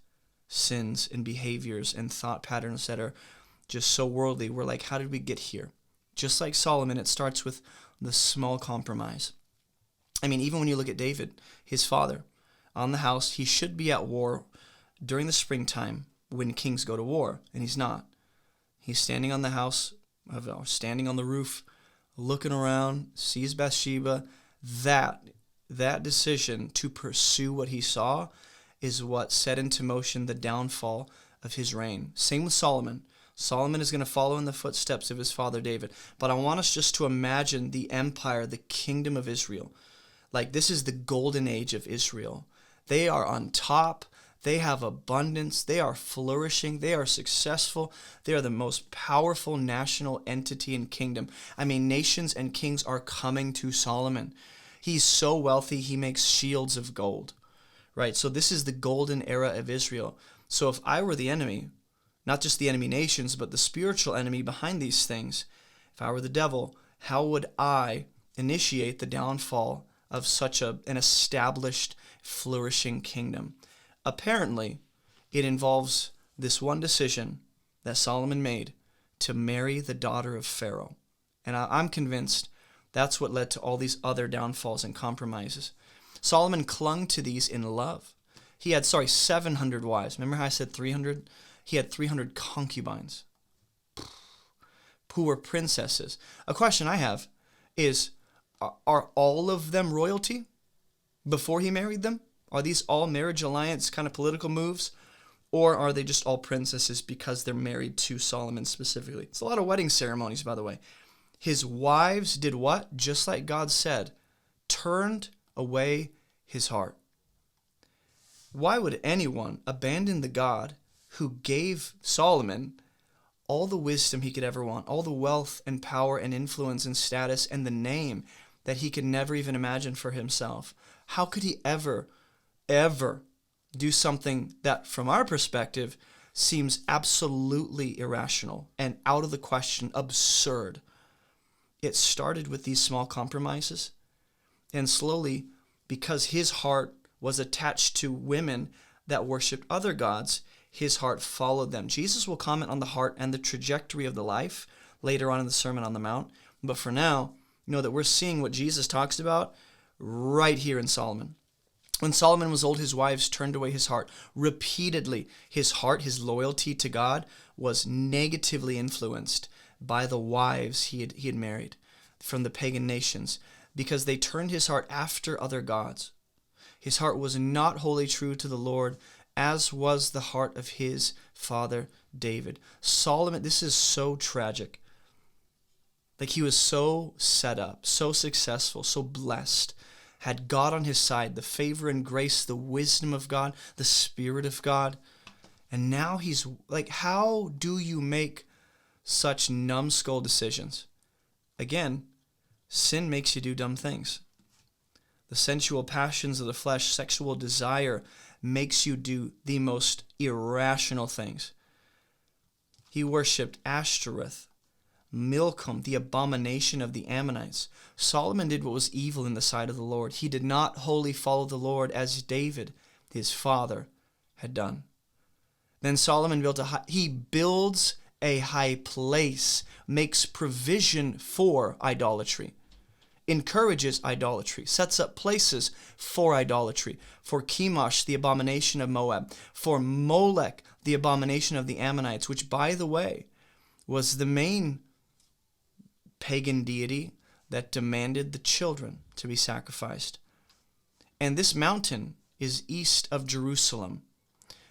sins and behaviors and thought patterns that are just so worldly. We're like, how did we get here? Just like Solomon, it starts with the small compromise. I mean, even when you look at David, his father, on the house, he should be at war during the springtime when kings go to war, and he's not. He's standing on the house, standing on the roof, looking around, sees Bathsheba. That decision to pursue what he saw is what set into motion the downfall of his reign. Same with Solomon. Solomon is going to follow in the footsteps of his father David. But I want us just to imagine the empire, the kingdom of Israel. Like, this is the golden age of Israel. They are on top. They have abundance. They are flourishing. They are successful. They are the most powerful national entity and kingdom. I mean, nations and kings are coming to Solomon. He's so wealthy, he makes shields of gold, right? So this is the golden era of Israel. So if I were the enemy, not just the enemy nations, but the spiritual enemy behind these things, if I were the devil, how would I initiate the downfall of such an established, flourishing kingdom? Apparently, it involves this one decision that Solomon made to marry the daughter of Pharaoh. And I'm convinced that's what led to all these other downfalls and compromises. Solomon clung to these in love. He had, 700 wives. Remember how I said 300? He had 300 concubines who were princesses. A question I have is, are all of them royalty before he married them? Are these all marriage alliance kind of political moves? Or are they just all princesses because they're married to Solomon specifically? It's a lot of wedding ceremonies, by the way. His wives did what? Just like God said, turned away his heart. Why would anyone abandon the God who gave Solomon all the wisdom he could ever want, all the wealth and power and influence and status and the name that he could never even imagine for himself? How could he ever do something that, from our perspective, seems absolutely irrational and out of the question, absurd? It started with these small compromises, and slowly, because his heart was attached to women that worshiped other gods, his heart followed them. Jesus will comment on the heart and the trajectory of the life later on in the Sermon on the Mount, but for now, know that we're seeing what Jesus talks about right here in Solomon. When Solomon was old, his wives turned away his heart. Repeatedly, his heart, his loyalty to God, was negatively influenced by the wives he had married from the pagan nations, because they turned his heart after other gods. His heart was not wholly true to the Lord, as was the heart of his father David. Solomon, this is so tragic. Like he was so set up, so successful, so blessed, had God on his side, the favor and grace, the wisdom of God, the Spirit of God. And now he's like, how do you make such numbskull decisions? Again, sin makes you do dumb things. The sensual passions of the flesh, sexual desire, makes you do the most irrational things. He worshipped Ashtoreth, Milcom, the abomination of the Ammonites. Solomon did what was evil in the sight of the Lord. He did not wholly follow the Lord as David, his father, had done. Then Solomon builds a high place, makes provision for idolatry, encourages idolatry, sets up places for idolatry, for Chemosh, the abomination of Moab, for Molech, the abomination of the Ammonites, which, by the way, was the main pagan deity that demanded the children to be sacrificed. And this mountain is east of Jerusalem.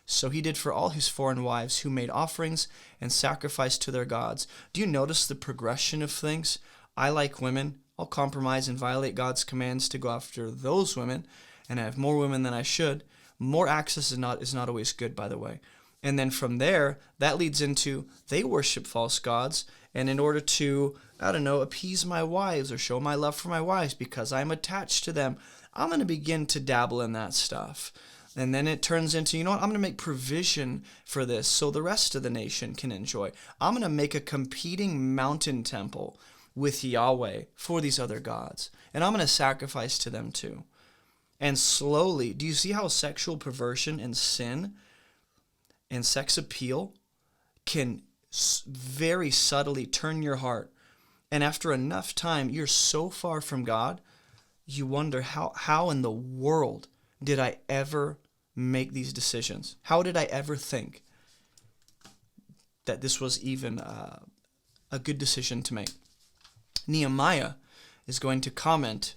So he did for all his foreign wives who made offerings and sacrificed to their gods. Do you notice the progression of things? I like women. I'll compromise and violate God's commands to go after those women, and I have more women than I should. More access is not always good, by the way. And then from there, that leads into they worship false gods, and in order to, appease my wives or show my love for my wives because I'm attached to them, I'm going to begin to dabble in that stuff. And then it turns into, I'm going to make provision for this so the rest of the nation can enjoy. I'm going to make a competing mountain temple with Yahweh for these other gods. And I'm going to sacrifice to them too. And slowly, do you see how sexual perversion and sin and sex appeal can very subtly turn your heart? And after enough time, you're so far from God, you wonder how in the world did I ever make these decisions? How did I ever think that this was even a good decision to make? Nehemiah is going to comment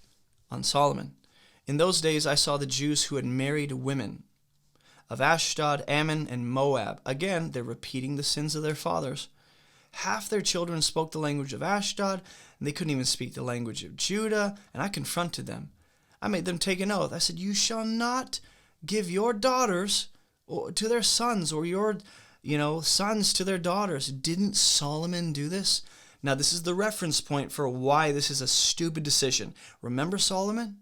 on Solomon. In those days I saw the Jews who had married women of Ashdod, Ammon, and Moab. Again, they're repeating the sins of their fathers. Half their children spoke the language of Ashdod, and they couldn't even speak the language of Judah, and I confronted them. I made them take an oath. I said, you shall not give your daughters to their sons, or your sons to their daughters. Didn't Solomon do this? Now, this is the reference point for why this is a stupid decision. Remember Solomon?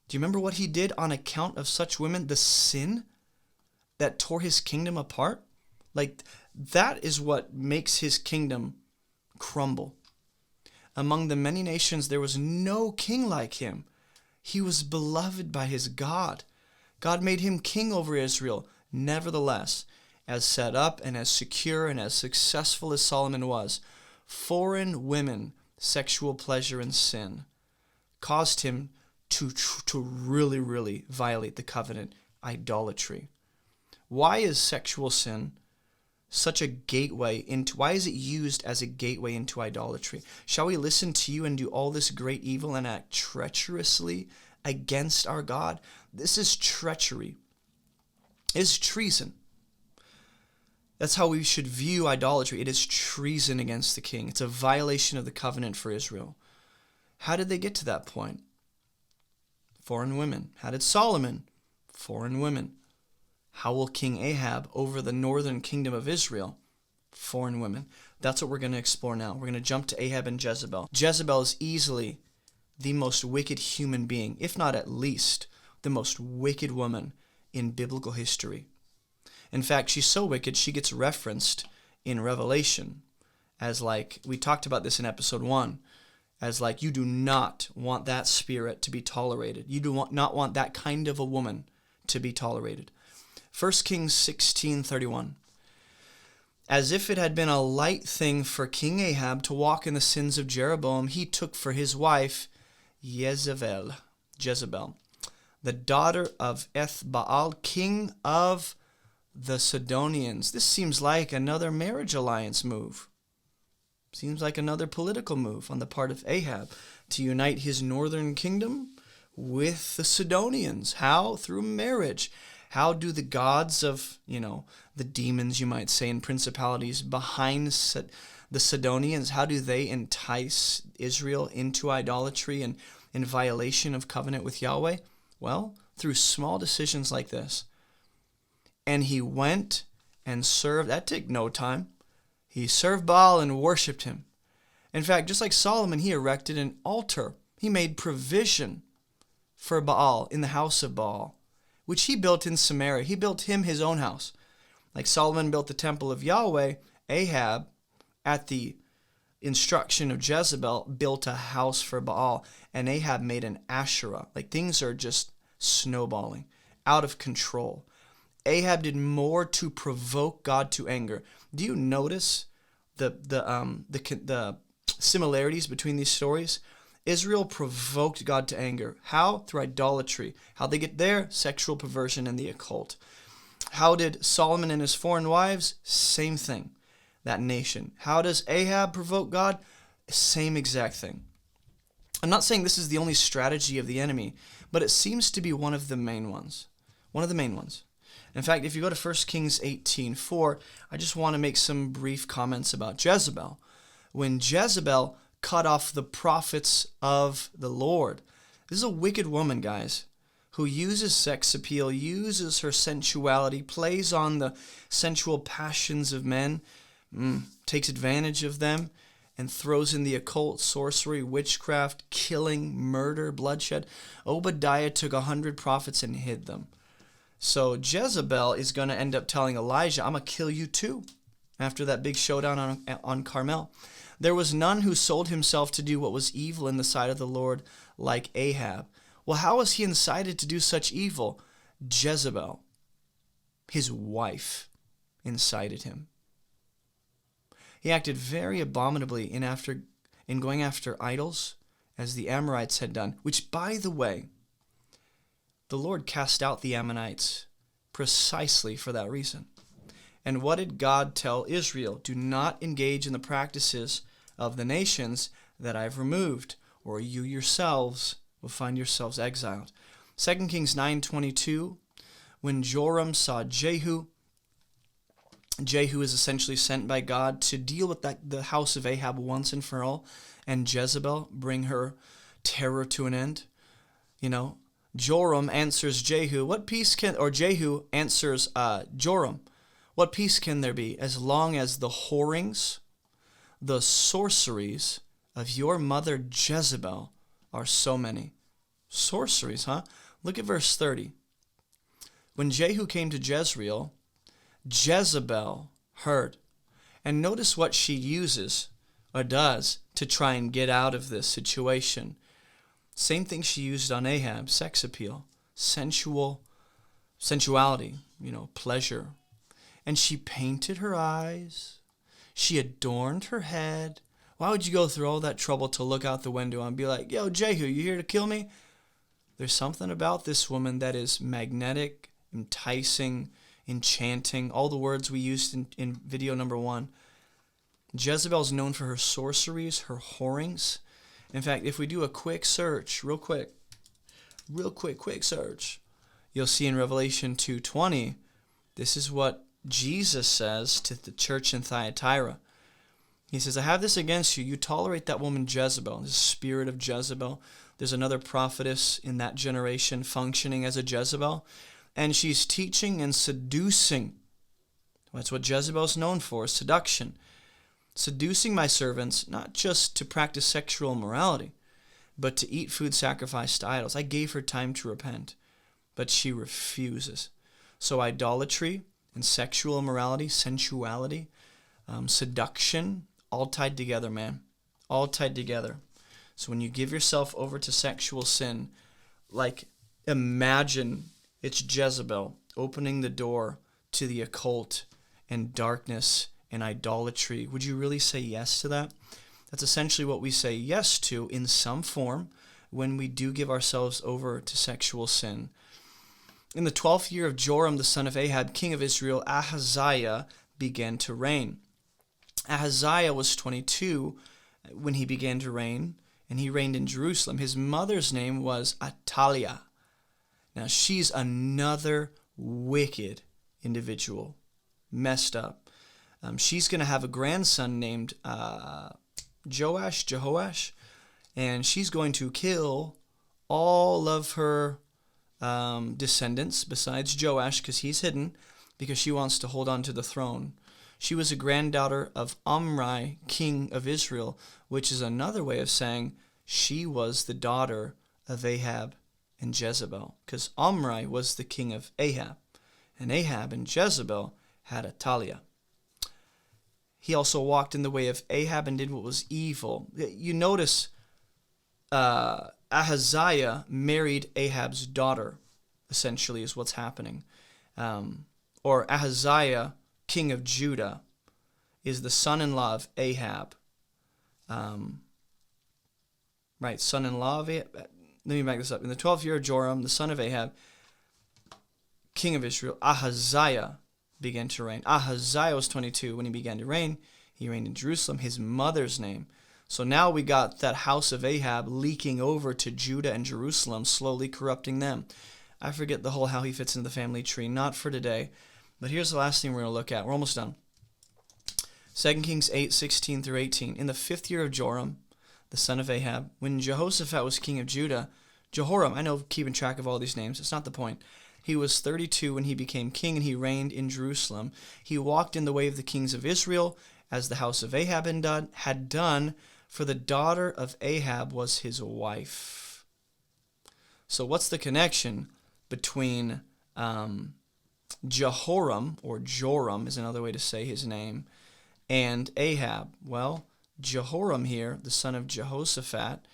Do you remember what he did on account of such women? The sin that tore his kingdom apart? Like, that is what makes his kingdom crumble. Among the many nations, there was no king like him. He was beloved by his God. God made him king over Israel. Nevertheless, as set up and as secure and as successful as Solomon was, foreign women, sexual pleasure, and sin caused him to really, really violate the covenant, idolatry. Why is sexual sin such a gateway into, why is it used as a gateway into idolatry? Shall we listen to you and do all this great evil and act treacherously against our God? This is treachery. It is treason. That's how we should view idolatry. It is treason against the king. It's a violation of the covenant for Israel. How did they get to that point? Foreign women. How did Solomon? Foreign women. How will King Ahab over the northern kingdom of Israel? Foreign women. That's what we're going to explore now. We're going to jump to Ahab and Jezebel. Jezebel is easily the most wicked human being, if not at least the most wicked woman in biblical history. In fact, she's so wicked, she gets referenced in Revelation as we talked about this in episode 1, as you do not want that spirit to be tolerated. You do not want that kind of a woman to be tolerated. 1 Kings 16:31. As if it had been a light thing for King Ahab to walk in the sins of Jeroboam, he took for his wife Jezebel, the daughter of Ethbaal, king of the Sidonians. This seems like another marriage alliance move. Seems like another political move on the part of Ahab to unite his northern kingdom with the Sidonians. How? Through marriage. How do the gods of, the demons, you might say, and principalities behind The Sidonians, how do they entice Israel into idolatry and in violation of covenant with Yahweh? Well, through small decisions like this. And he went and served. That took no time. He served Baal and worshipped him. In fact, just like Solomon, he erected an altar. He made provision for Baal in the house of Baal, which he built in Samaria. He built him his own house. Like Solomon built the temple of Yahweh, Ahab, at the instruction of Jezebel, built a house for Baal, and Ahab made an Asherah. Like, things are just snowballing, out of control. Ahab did more to provoke God to anger. Do you notice the similarities between these stories? Israel provoked God to anger. How? Through idolatry. How'd they get there? Sexual perversion and the occult. How did Solomon and his foreign wives? Same thing. That nation. How does Ahab provoke God? Same exact thing. I'm not saying this is the only strategy of the enemy, but it seems to be one of the main ones. One of the main ones. In fact, if you go to 1 Kings 18:4, I just want to make some brief comments about Jezebel. When Jezebel cut off the prophets of the Lord, this is a wicked woman, guys, who uses sex appeal, uses her sensuality, plays on the sensual passions of men, takes advantage of them, and throws in the occult, sorcery, witchcraft, killing, murder, bloodshed. Obadiah took 100 prophets and hid them. So Jezebel is going to end up telling Elijah, I'm going to kill you too, after that big showdown on Carmel. There was none who sold himself to do what was evil in the sight of the Lord like Ahab. Well, how was he incited to do such evil? Jezebel, his wife, incited him. He acted very abominably in going after idols, as the Amorites had done, which, by the way, the Lord cast out the Ammonites precisely for that reason. And what did God tell Israel? Do not engage in the practices of the nations that I've removed, or you yourselves will find yourselves exiled. 2 Kings 9:22, when Joram saw Jehu is essentially sent by God to deal with the house of Ahab once and for all, and Jezebel, bring her terror to an end. Joram answers Jehu, Jehu answers Joram, what peace can there be as long as the whorings, the sorceries of your mother Jezebel are so many? Sorceries, huh? Look at verse 30. When Jehu came to Jezreel, Jezebel heard. And notice what she uses or does to try and get out of this situation. Same thing she used on Ahab, sex appeal, sensuality, pleasure. And she painted her eyes. She adorned her head. Why would you go through all that trouble to look out the window and be like, yo, Jehu, you here to kill me? There's something about this woman that is magnetic, enticing, enchanting, all the words we used in video number 1. Jezebel's known for her sorceries, her whorings. In fact, if we do a quick search, real quick search, you'll see in Revelation 2:20, this is what Jesus says to the church in Thyatira. He says, I have this against you. You tolerate that woman Jezebel, the spirit of Jezebel. There's another prophetess in that generation functioning as a Jezebel, and she's teaching and seducing. That's what Jezebel's known for, seduction. Seducing my servants, not just to practice sexual immorality, but to eat food sacrificed to idols. I gave her time to repent, but she refuses. So idolatry and sexual immorality, sensuality, seduction, all tied together, man. All tied together. So when you give yourself over to sexual sin, imagine it's Jezebel opening the door to the occult and darkness and idolatry. Would you really say yes to that? That's essentially what we say yes to in some form when we do give ourselves over to sexual sin. In the 12th year of Joram, the son of Ahab, king of Israel, Ahaziah began to reign. Ahaziah was 22 when he began to reign, and he reigned in Jerusalem. His mother's name was Athaliah. Now, she's another wicked individual, messed up. She's going to have a grandson named Jehoash, and she's going to kill all of her descendants besides Joash, because he's hidden, because she wants to hold on to the throne. She was a granddaughter of Omri, king of Israel, which is another way of saying she was the daughter of Ahab and Jezebel, because Omri was the king of Ahab, and Ahab and Jezebel had Athaliah. He also walked in the way of Ahab and did what was evil. You notice Ahaziah married Ahab's daughter, essentially, is what's happening. Or Ahaziah, king of Judah, is the son-in-law of Ahab. Right, son-in-law of Ahab. Let me back this up. In the 12th year of Joram, the son of Ahab, king of Israel, Ahaziah began to reign. Ahaziah was 22 when he began to reign. He reigned in Jerusalem, his mother's name. So now we got that house of Ahab leaking over to Judah and Jerusalem, slowly corrupting them. I forget the whole how he fits into the family tree, not for today. But here's the last thing we're going to look at. We're almost done. 2 Kings 8:16 through 18. In the 5th year of Joram, the son of Ahab, when Jehoshaphat was king of Judah, Jehoram, I know keeping track of all these names, it's not the point. He was 32 when he became king, and he reigned in Jerusalem. He walked in the way of the kings of Israel, as the house of Ahab had done, for the daughter of Ahab was his wife. So what's the connection between Jehoram, or Joram is another way to say his name, and Ahab? Well, Jehoram here, the son of Jehoshaphat,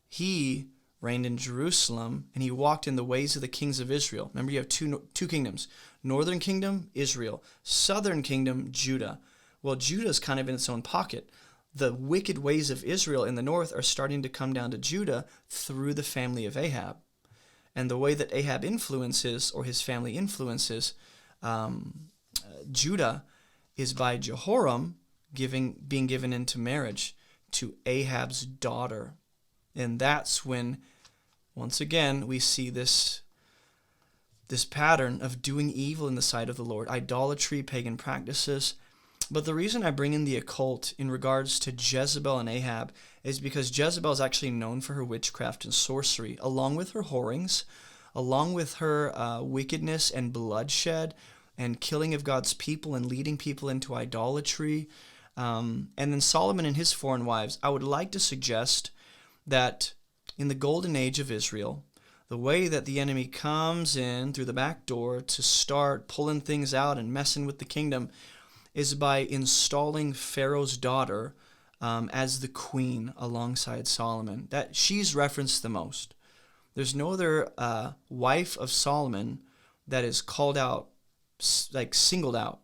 he reigned in Jerusalem, and he walked in the ways of the kings of Israel. Remember, you have two kingdoms. Northern kingdom, Israel. Southern kingdom, Judah. Well, Judah's kind of in its own pocket. The wicked ways of Israel in the north are starting to come down to Judah through the family of Ahab. And the way that Ahab influences, or his family influences, Judah is by Jehoram being given into marriage to Ahab's daughter. And that's when, once again, we see this pattern of doing evil in the sight of the Lord, idolatry, pagan practices. But the reason I bring in the occult in regards to Jezebel and Ahab is because Jezebel is actually known for her witchcraft and sorcery, along with her whorings, along with her wickedness and bloodshed and killing of God's people and leading people into idolatry. And then Solomon and his foreign wives. I would like to suggest that in the golden age of Israel, the way that the enemy comes in through the back door to start pulling things out and messing with the kingdom is by installing Pharaoh's daughter as the queen alongside Solomon. That she's referenced the most. There's no other wife of Solomon that is called out, like singled out.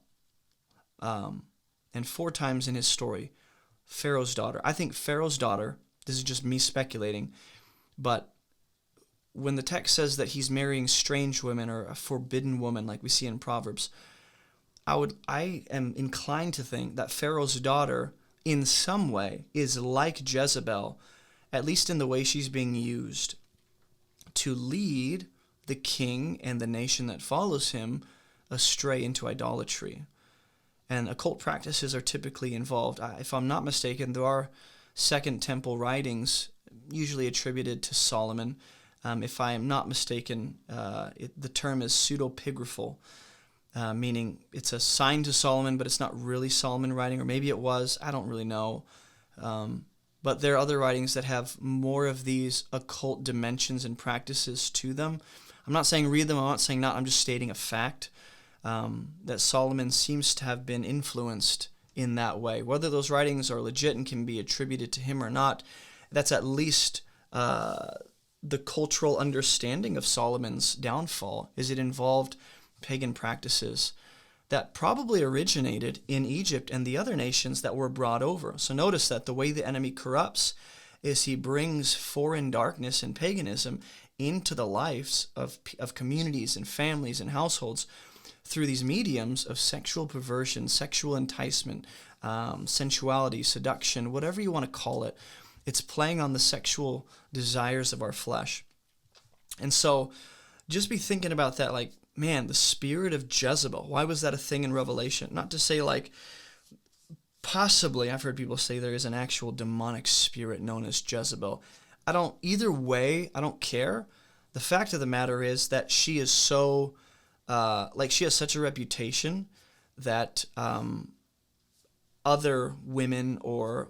And 4 times in his story, Pharaoh's daughter. I think Pharaoh's daughter, this is just me speculating, but when the text says that he's marrying strange women or a forbidden woman like we see in Proverbs, I am inclined to think that Pharaoh's daughter in some way is like Jezebel, at least in the way she's being used to lead the king and the nation that follows him astray into idolatry. And occult practices are typically involved. If I'm not mistaken, there are Second Temple writings usually attributed to Solomon. If I am not mistaken, the term is pseudepigraphal, meaning it's a sign to Solomon, but it's not really Solomon writing, or maybe it was. I don't really know. But there are other writings that have more of these occult dimensions and practices to them. I'm not saying read them. I'm not saying not. I'm just stating a fact. That Solomon seems to have been influenced in that way. Whether those writings are legit and can be attributed to him or not, that's at least the cultural understanding of Solomon's downfall, is it involved pagan practices that probably originated in Egypt and the other nations that were brought over. So notice that the way the enemy corrupts is he brings foreign darkness and paganism into the lives of communities and families and households through these mediums of sexual perversion, sexual enticement, sensuality, seduction, whatever you want to call it. It's playing on the sexual desires of our flesh. And so just be thinking about that, like, man, the spirit of Jezebel, why was that a thing in Revelation? Not to say like Possibly, I've heard people say there is an actual demonic spirit known as Jezebel. Either way, I don't care. The fact of the matter is that she is so, she has such a reputation that other women or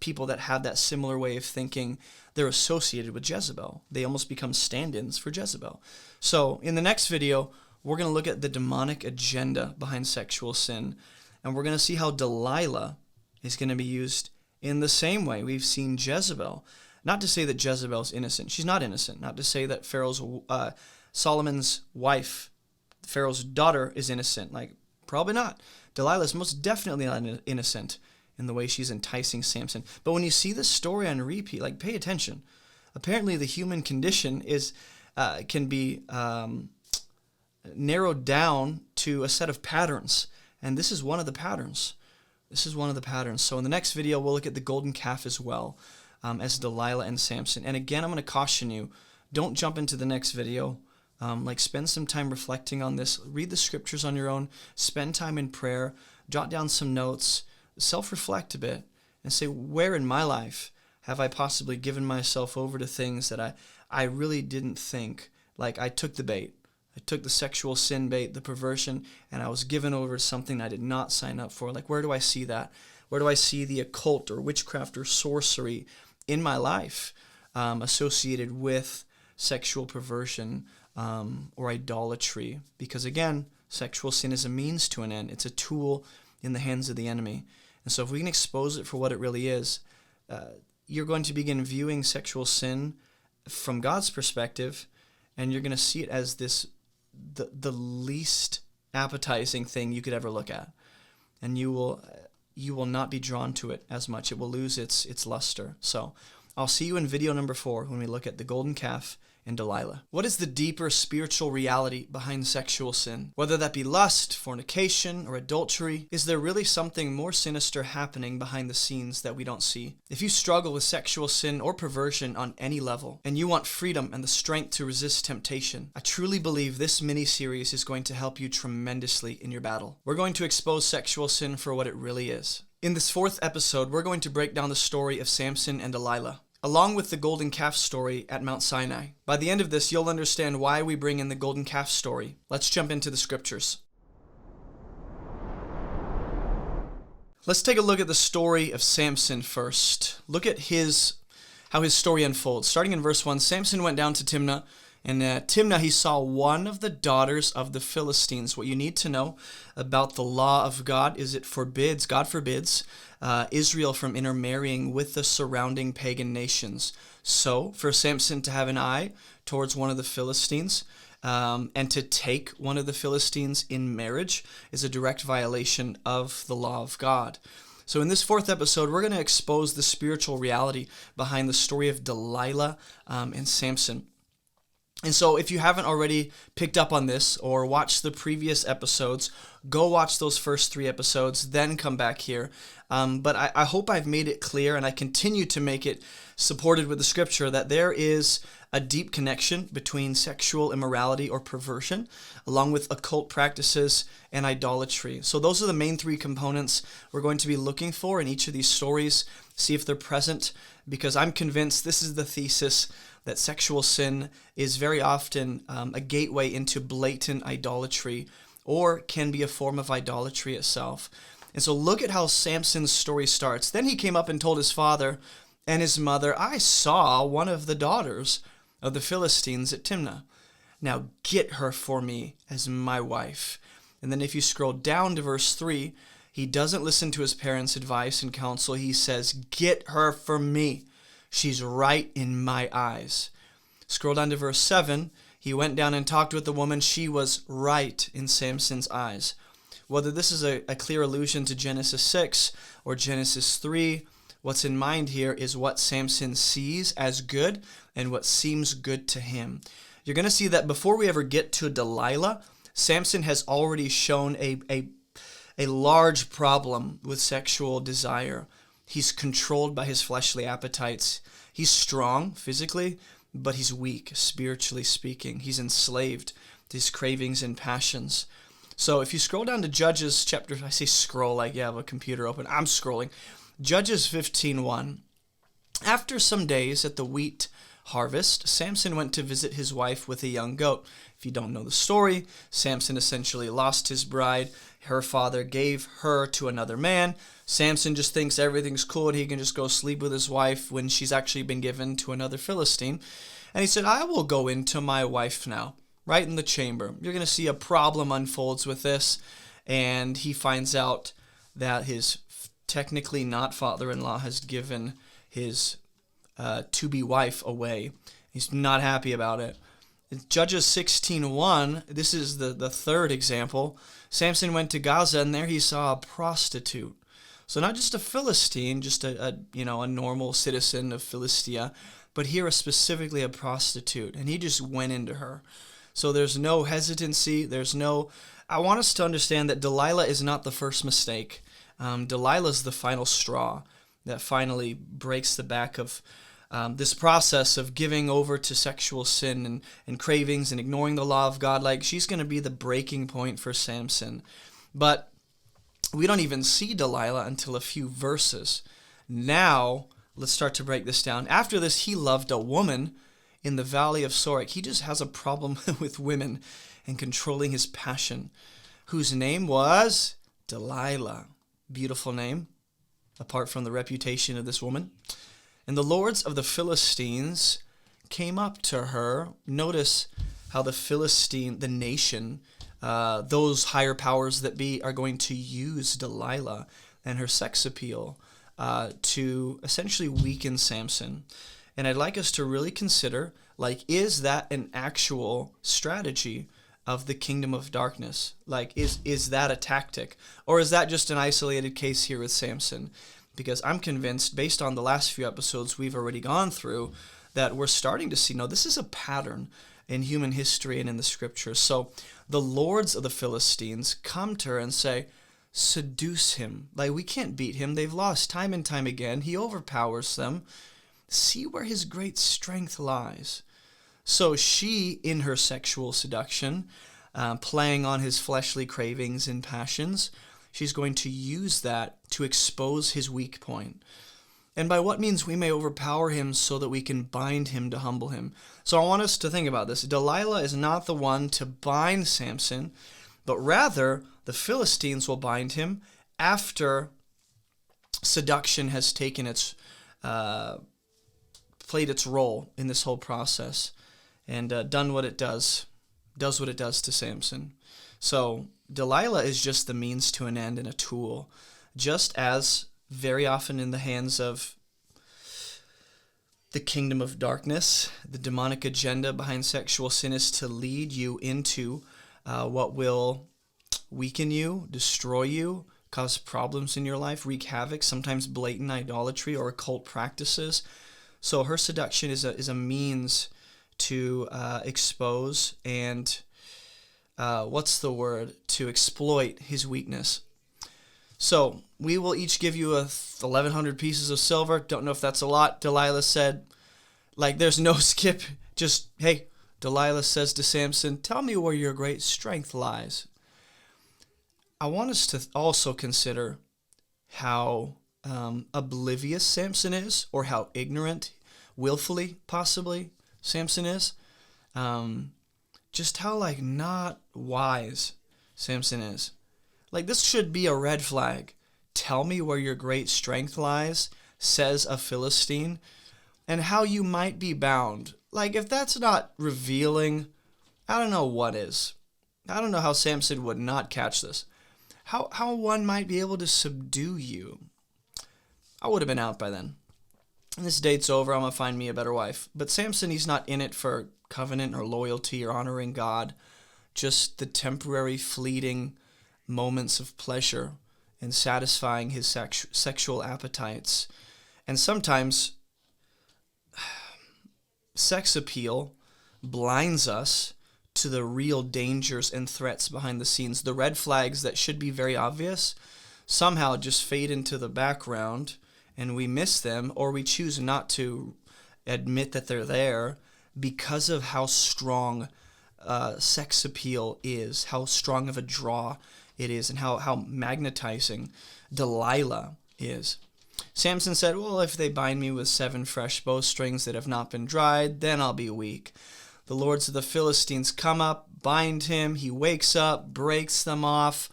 people that have that similar way of thinking, they're associated with Jezebel. They almost become stand-ins for Jezebel. So in the next video, we're going to look at the demonic agenda behind sexual sin, and we're going to see how Delilah is going to be used in the same way we've seen Jezebel. Not to say that Jezebel's innocent. She's not innocent. Not to say that Solomon's wife, Pharaoh's daughter, is innocent. Probably not. Delilah's most definitely not innocent in the way she's enticing Samson. But when you see this story on repeat, pay attention. Apparently, the human condition can be narrowed down to a set of patterns, and this is one of the patterns. So in the next video, we'll look at the golden calf as well as Delilah and Samson. And again, I'm going to caution you, don't jump into the next video. Spend some time reflecting on this. Read the scriptures on your own. Spend time in prayer. Jot down some notes. Self-reflect a bit and say, where in my life have I possibly given myself over to things that I really didn't think? I took the bait. I took the sexual sin bait, the perversion, and I was given over to something I did not sign up for. Where do I see that? Where do I see the occult or witchcraft or sorcery in my life associated with sexual perversion or idolatry? Because again, sexual sin is a means to an end. It's a tool in the hands of the enemy. And so if we can expose it for what it really is, you're going to begin viewing sexual sin from God's perspective, and you're going to see it as the least appetizing thing you could ever look at. And you will not be drawn to it as much. It will lose its luster. So I'll see you in video number 4 when we look at the golden calf and Delilah. What is the deeper spiritual reality behind sexual sin? Whether that be lust, fornication, or adultery, is there really something more sinister happening behind the scenes that we don't see? If you struggle with sexual sin or perversion on any level, and you want freedom and the strength to resist temptation, I truly believe this mini-series is going to help you tremendously in your battle. We're going to expose sexual sin for what it really is. In this 4th episode, we're going to break down the story of Samson and Delilah, along with the golden calf story at Mount Sinai. By the end of this, you'll understand why we bring in the golden calf story. Let's jump into the scriptures. Let's take a look at the story of Samson first. Look at how his story unfolds. Starting in verse 1, Samson went down to Timnah, and at Timnah he saw one of the daughters of the Philistines. What you need to know about the law of God is God forbids Israel from intermarrying with the surrounding pagan nations. So for Samson to have an eye towards one of the Philistines and to take one of the Philistines in marriage is a direct violation of the law of God. So in this 4th episode, we're going to expose the spiritual reality behind the story of Delilah and Samson. And so if you haven't already picked up on this or watched the previous episodes, go watch those first 3 episodes, then come back here. But I hope I've made it clear, and I continue to make it supported with the scripture, that there is a deep connection between sexual immorality or perversion, along with occult practices and idolatry. So those are the main 3 components we're going to be looking for in each of these stories, see if they're present, because I'm convinced this is the thesis that sexual sin is very often a gateway into blatant idolatry, or can be a form of idolatry itself. And so look at how Samson's story starts. Then he came up and told his father and his mother, I saw one of the daughters of the Philistines at Timnah. Now get her for me as my wife. And then if you scroll down to verse 3, he doesn't listen to his parents' advice and counsel. He says, get her for me. She's right in my eyes. Scroll down to verse 7. He went down and talked with the woman. She was right in Samson's eyes. Whether this is a clear allusion to Genesis 6 or Genesis 3, what's in mind here is what Samson sees as good and what seems good to him. You're going to see that before we ever get to Delilah, Samson has already shown a large problem with sexual desire. He's controlled by his fleshly appetites. He's strong physically, but he's weak spiritually speaking. He's enslaved to his cravings and passions. So if you scroll down to Judges chapter, I say scroll like you have a computer open. I'm scrolling. Judges 15:1. After some days at the wheat harvest, Samson went to visit his wife with a young goat. If you don't know the story, Samson essentially lost his bride. Her father gave her to another man. Samson just thinks everything's cool and he can just go sleep with his wife when she's actually been given to another Philistine. And he said, I will go into my wife now, right in the chamber. You're going to see a problem unfolds with this. And he finds out that his technically not father-in-law has given his to-be wife away. He's not happy about it. In Judges 16:1, this is the third example. Samson went to Gaza, and there he saw a prostitute. So not just a Philistine, just a normal citizen of Philistia, but here specifically a prostitute, and he just went into her. So there's no hesitancy. I want us to understand that Delilah is not the first mistake. Delilah's the final straw that finally breaks the back of this process of giving over to sexual sin and cravings and ignoring the law of God. Like, she's going to be the breaking point for Samson. But we don't even see Delilah until a few verses. Now, let's start to break this down. After this, he loved a woman in the valley of Sorek. He just has a problem with women and controlling his passion, whose name was Delilah. Beautiful name, apart from the reputation of this woman. And the lords of the Philistines came up to her. Notice how the nation, those higher powers that be, are going to use Delilah and her sex appeal to essentially weaken Samson. And I'd like us to really consider, is that an actual strategy of the kingdom of darkness? Is that a tactic? Or is that just an isolated case here with Samson? Because I'm convinced, based on the last few episodes we've already gone through, that we're starting to see, no, this is a pattern in human history and in the scriptures. So the lords of the Philistines come to her and say, seduce him. We can't beat him. They've lost time and time again. He overpowers them. See where his great strength lies. So she, in her sexual seduction, playing on his fleshly cravings and passions, she's going to use that to expose his weak point. And by what means we may overpower him so that we can bind him to humble him. So I want us to think about this. Delilah is not the one to bind Samson, but rather the Philistines will bind him after seduction has taken played its role in this whole process and done what it does what it does to Samson. So Delilah is just the means to an end and a tool, just as very often in the hands of the kingdom of darkness, the demonic agenda behind sexual sin is to lead you into what will weaken you, destroy you, cause problems in your life, wreak havoc, sometimes blatant idolatry or occult practices. So her seduction is a means to expose and to exploit his weakness. So we will each give you 1,100 pieces of silver. Don't know if that's a lot. Delilah said, there's no skip. Just, hey, Delilah says to Samson, tell me where your great strength lies. I want us to also consider how oblivious Samson is, or how ignorant, willfully, possibly, Samson is. Just how, not wise Samson is. This should be a red flag. Tell me where your great strength lies, says a Philistine, and how you might be bound. If that's not revealing, I don't know what is. I don't know how Samson would not catch this. How one might be able to subdue you. I would have been out by then. This date's over, I'm going to find me a better wife. But Samson, he's not in it for covenant or loyalty or honoring God. Just the temporary, fleeting moments of pleasure and satisfying his sexual appetites. And sometimes sex appeal blinds us to the real dangers and threats behind the scenes. The red flags that should be very obvious somehow just fade into the background and we miss them, or we choose not to admit that they're there because of how strong sex appeal is, how strong of a draw it is, and how magnetizing Delilah is. Samson said, well, if they bind me with 7 fresh bowstrings that have not been dried, then I'll be weak. The lords of the Philistines come up, bind him, he wakes up, breaks them off.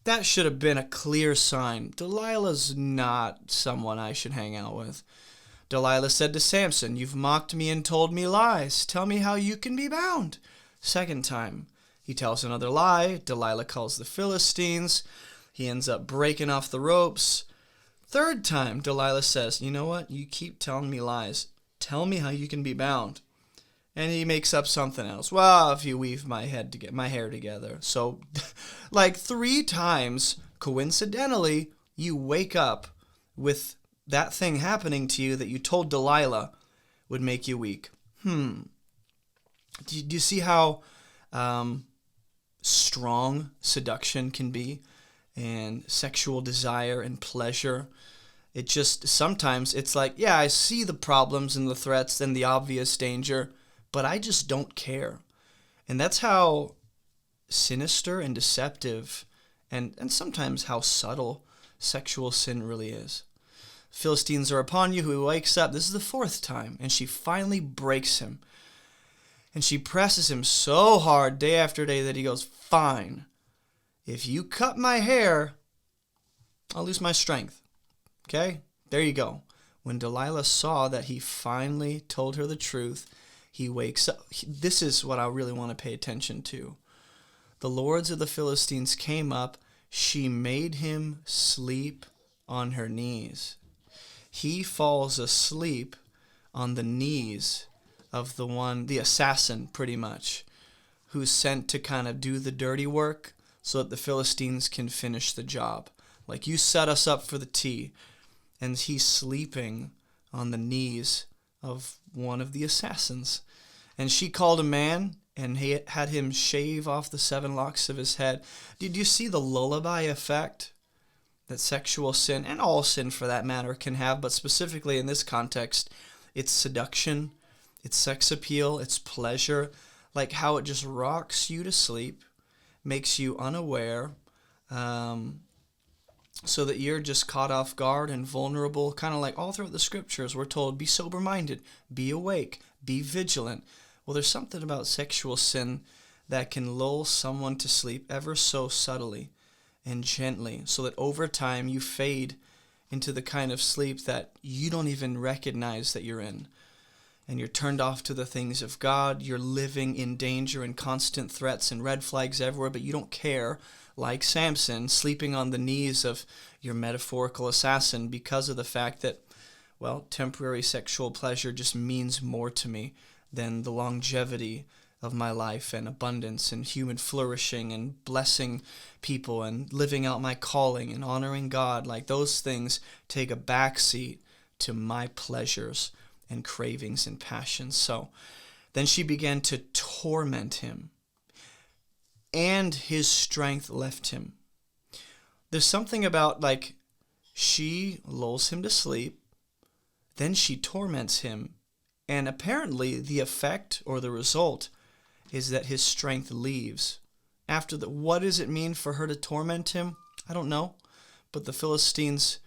That should have been a clear sign. Delilah's not someone I should hang out with. Delilah said to Samson, you've mocked me and told me lies. Tell me how you can be bound. Second time, he tells another lie. Delilah calls the Philistines. He ends up breaking off the ropes. Third time, Delilah says, you know what? You keep telling me lies. Tell me how you can be bound. And he makes up something else. Well, if you weave my hair together. So, like 3 times, coincidentally, you wake up with that thing happening to you that you told Delilah would make you weak. Do you see how strong seduction can be? And sexual desire and pleasure. It just, sometimes it's like, yeah, I see the problems and the threats and the obvious danger, but I just don't care. And that's how sinister and deceptive and sometimes how subtle sexual sin really is. Philistines are upon you, who wakes up. This is the 4th time, and she finally breaks him. And she presses him so hard day after day that he goes, fine. If you cut my hair, I'll lose my strength. Okay? There you go. When Delilah saw that he finally told her the truth, he wakes up. This is what I really want to pay attention to. The lords of the Philistines came up. She made him sleep on her knees. He falls asleep on the knees of the assassin, pretty much, who's sent to kind of do the dirty work, so that the Philistines can finish the job. Like, you set us up for the tea. And he's sleeping on the knees of one of the assassins. And she called a man, and he had him shave off the 7 locks of his head. Did you see the lullaby effect that sexual sin, and all sin for that matter, can have? But specifically in this context, it's seduction, it's sex appeal, it's pleasure. Like how it just rocks you to sleep, makes you unaware, so that you're just caught off guard and vulnerable. Kind of like all throughout the scriptures, we're told, be sober-minded, be awake, be vigilant. Well, there's something about sexual sin that can lull someone to sleep ever so subtly and gently, so that over time you fade into the kind of sleep that you don't even recognize that you're in. And you're turned off to the things of God. You're living in danger and constant threats and red flags everywhere, but you don't care, like Samson, sleeping on the knees of your metaphorical assassin because of the fact that, well, temporary sexual pleasure just means more to me than the longevity of my life and abundance and human flourishing and blessing people and living out my calling and honoring God. Like, those things take a backseat to my pleasures and cravings and passions. So then she began to torment him, and his strength left him. There's something about, like, she lulls him to sleep, then she torments him, and apparently the effect or the result is that his strength leaves. After that, what does it mean for her to torment him? I don't know, but the Philistines,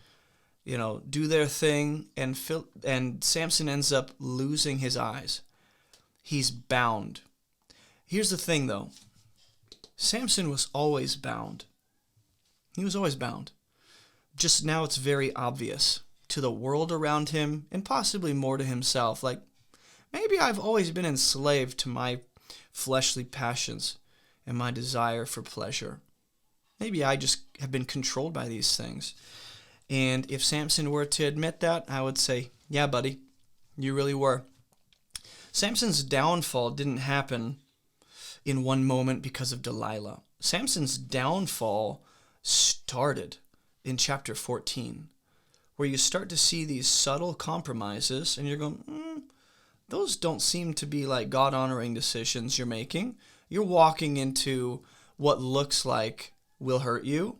do their thing, and Samson ends up losing his eyes. He's bound. Here's the thing, though. Samson was always bound. He was always bound. Just now it's very obvious to the world around him, and possibly more to himself. Like, maybe I've always been enslaved to my fleshly passions and my desire for pleasure. Maybe I just have been controlled by these things. And if Samson were to admit that, I would say, yeah, buddy, you really were. Samson's downfall didn't happen in one moment because of Delilah. Samson's downfall started in chapter 14, where you start to see these subtle compromises, and you're going, those don't seem to be like God-honoring decisions you're making. You're walking into what looks like will hurt you.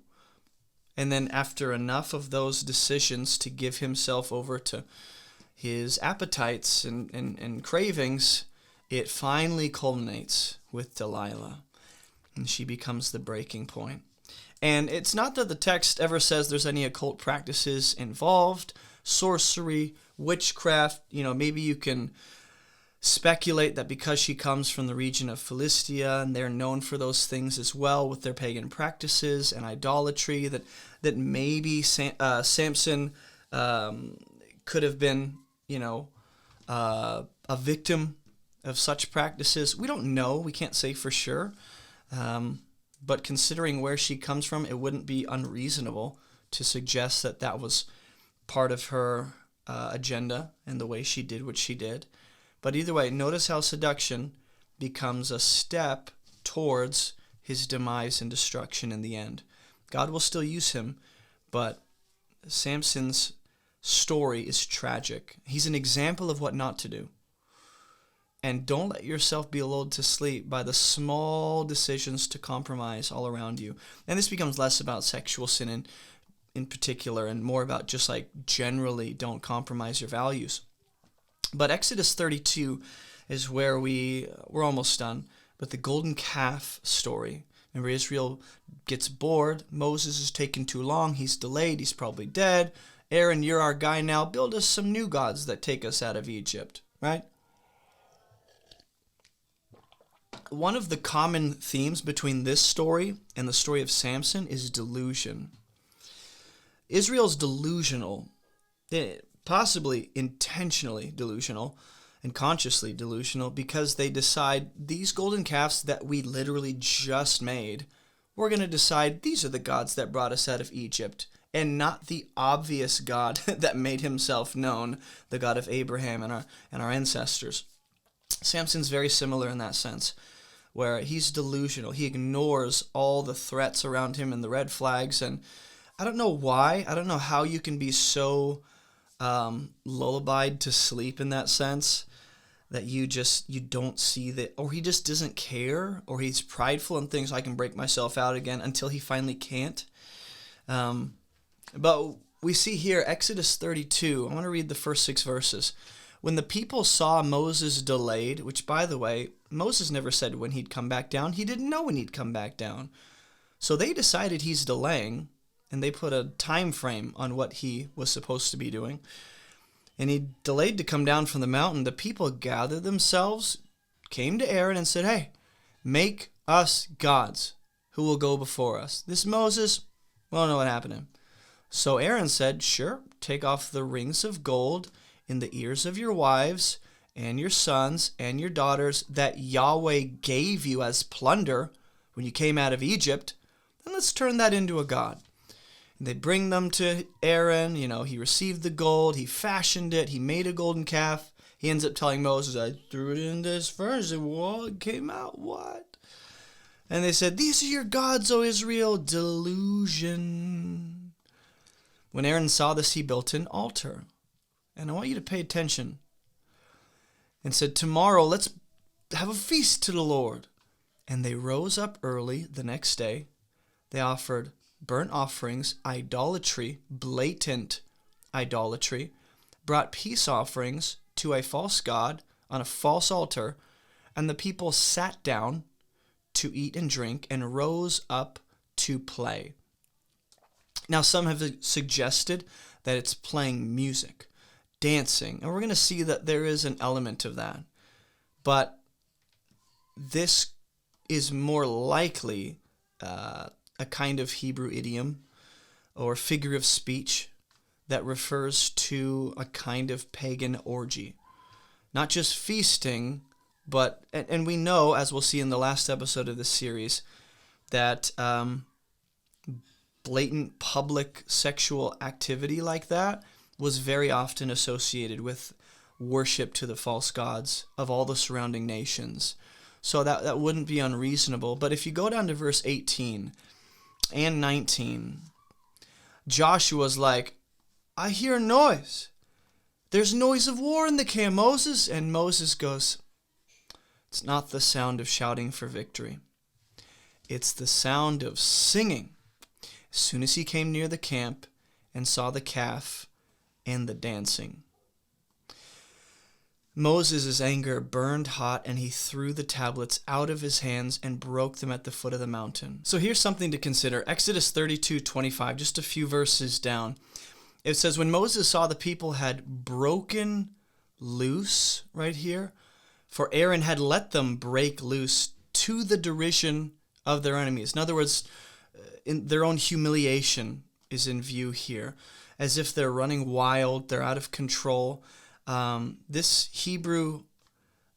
And then after enough of those decisions to give himself over to his appetites and cravings, it finally culminates with Delilah, and she becomes the breaking point. And it's not that the text ever says there's any occult practices involved, sorcery, witchcraft. Maybe you can speculate that because she comes from the region of Philistia and they're known for those things as well with their pagan practices and idolatry, that maybe Samson could have been, a victim of such practices. We don't know. We can't say for sure. But considering where she comes from, it wouldn't be unreasonable to suggest that that was part of her agenda and the way she did what she did. But either way, notice how seduction becomes a step towards his demise and destruction in the end. God will still use him, but Samson's story is tragic. He's an example of what not to do. And don't let yourself be lulled to sleep by the small decisions to compromise all around you. And this becomes less about sexual sin in particular and more about just like generally don't compromise your values. But Exodus 32 is where we're almost done with the golden calf story. Remember, Israel gets bored. Moses is taking too long. He's delayed. He's probably dead. Aaron, you're our guy now. Build us some new gods that take us out of Egypt, right? One of the common themes between this story and the story of Samson is delusion. Israel's delusional, possibly intentionally delusional and consciously delusional, because they decide these golden calves that we literally just made, we're going to decide these are the gods that brought us out of Egypt and not the obvious God that made himself known, the God of Abraham and our ancestors. Samson's very similar in that sense, where he's delusional. He ignores all the threats around him and the red flags, and I don't know why. I don't know how you can be so lullabied to sleep in that sense that you don't see that, or he just doesn't care, or he's prideful and thinks I can break myself out again until he finally can't. But we see here, Exodus 32, I want to read the first 6 verses. When the people saw Moses delayed, which by the way, Moses never said when he'd come back down. He didn't know when he'd come back down. So they decided he's delaying, and they put a time frame on what he was supposed to be doing. And he delayed to come down from the mountain. The people gathered themselves, came to Aaron and said, hey, make us gods who will go before us. This Moses, we don't know what happened to him. So Aaron said, sure, take off the rings of gold in the ears of your wives and your sons and your daughters that Yahweh gave you as plunder when you came out of Egypt, and let's turn that into a god. And they bring them to Aaron. He received the gold, he fashioned it, he made a golden calf. He ends up telling Moses, I threw it in this furnace, it came out, what? And they said, these are your gods, O Israel. Delusion. When Aaron saw this, he built an altar. And I want you to pay attention. And said, tomorrow let's have a feast to the Lord. And they rose up early the next day. They offered burnt offerings, idolatry, blatant idolatry, brought peace offerings to a false god on a false altar, and the people sat down to eat and drink and rose up to play. Now, some have suggested that it's playing music, dancing, and we're going to see that there is an element of that. But this is more likely a kind of Hebrew idiom or figure of speech that refers to a kind of pagan orgy. Not just feasting, but, and we know, as we'll see in the last episode of this series, that blatant public sexual activity like that was very often associated with worship to the false gods of all the surrounding nations. So that wouldn't be unreasonable. But if you go down to verse 18 and 19, Joshua's like, I hear noise. There's noise of war in the camp, Moses. And Moses goes, it's not the sound of shouting for victory. It's the sound of singing. As soon as he came near the camp and saw the calf and the dancing. Moses' anger burned hot, and he threw the tablets out of his hands and broke them at the foot of the mountain. So here's something to consider. Exodus 32:25, just a few verses down. It says, when Moses saw the people had broken loose, right here, for Aaron had let them break loose to the derision of their enemies. In other words, in their own humiliation is in view here, as if they're running wild, they're out of control. This Hebrew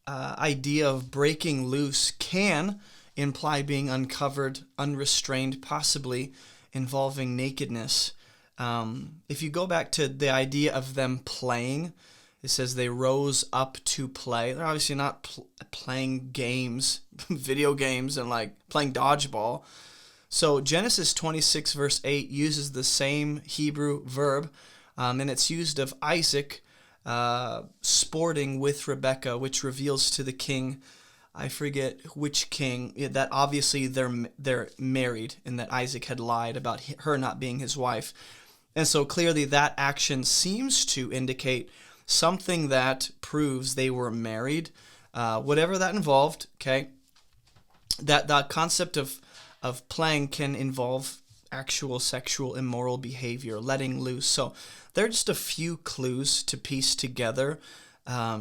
idea of breaking loose can imply being uncovered, unrestrained, possibly involving nakedness. If you go back to the idea of them playing, it says they rose up to play. They're obviously not playing games, video games, and like playing dodgeball. So Genesis 26 verse 8 uses the same Hebrew verb, and it's used of Isaac sporting with Rebekah, which reveals to the king, I forget which king, that obviously they're married and that Isaac had lied about her not being his wife. And so clearly that action seems to indicate something that proves they were married, whatever that involved, okay? That concept of playing can involve actual sexual immoral behavior, letting loose. So there are just a few clues to piece together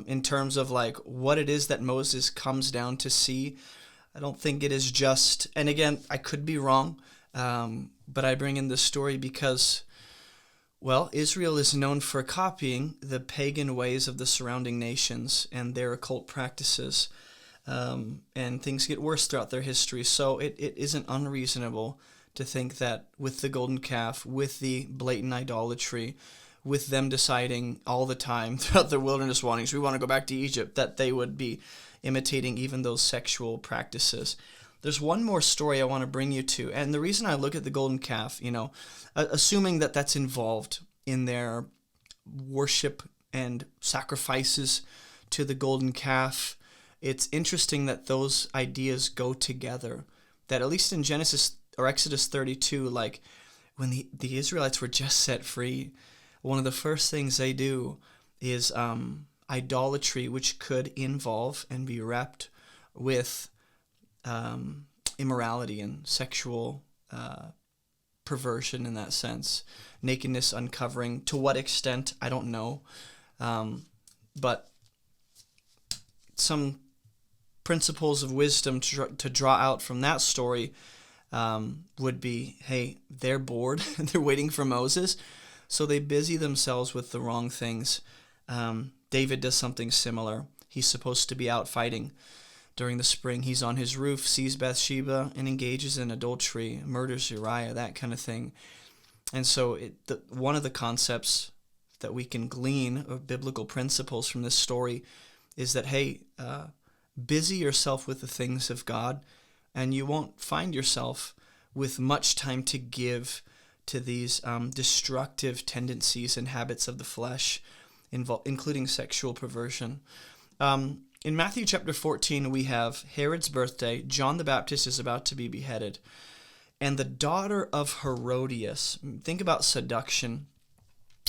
in terms of like what it is that Moses comes down to see. I don't think it is just, and again, I could be wrong, but I bring in this story because, well, Israel is known for copying the pagan ways of the surrounding nations and their occult practices, and things get worse throughout their history. So it isn't unreasonable to think that with the golden calf, with the blatant idolatry, with them deciding all the time throughout their wilderness wanderings, we want to go back to Egypt, that they would be imitating even those sexual practices. There's one more story I want to bring you to, and the reason I look at the golden calf, assuming that that's involved in their worship and sacrifices to the golden calf, it's interesting that those ideas go together, that at least in Genesis or Exodus 32, like when the Israelites were just set free, one of the first things they do is idolatry, which could involve and be wrapped with immorality and sexual perversion in that sense. Nakedness, uncovering. To what extent, I don't know. But some principles of wisdom to draw out from that story would be, hey, they're bored. They're waiting for Moses. So they busy themselves with the wrong things. David does something similar. He's supposed to be out fighting during the spring. He's on his roof, sees Bathsheba, and engages in adultery, murders Uriah, that kind of thing. And so one of the concepts that we can glean of biblical principles from this story is that, hey, busy yourself with the things of God, and you won't find yourself with much time to give to these destructive tendencies and habits of the flesh, including sexual perversion. In Matthew chapter 14, we have Herod's birthday. John the Baptist is about to be beheaded. And the daughter of Herodias, think about seduction.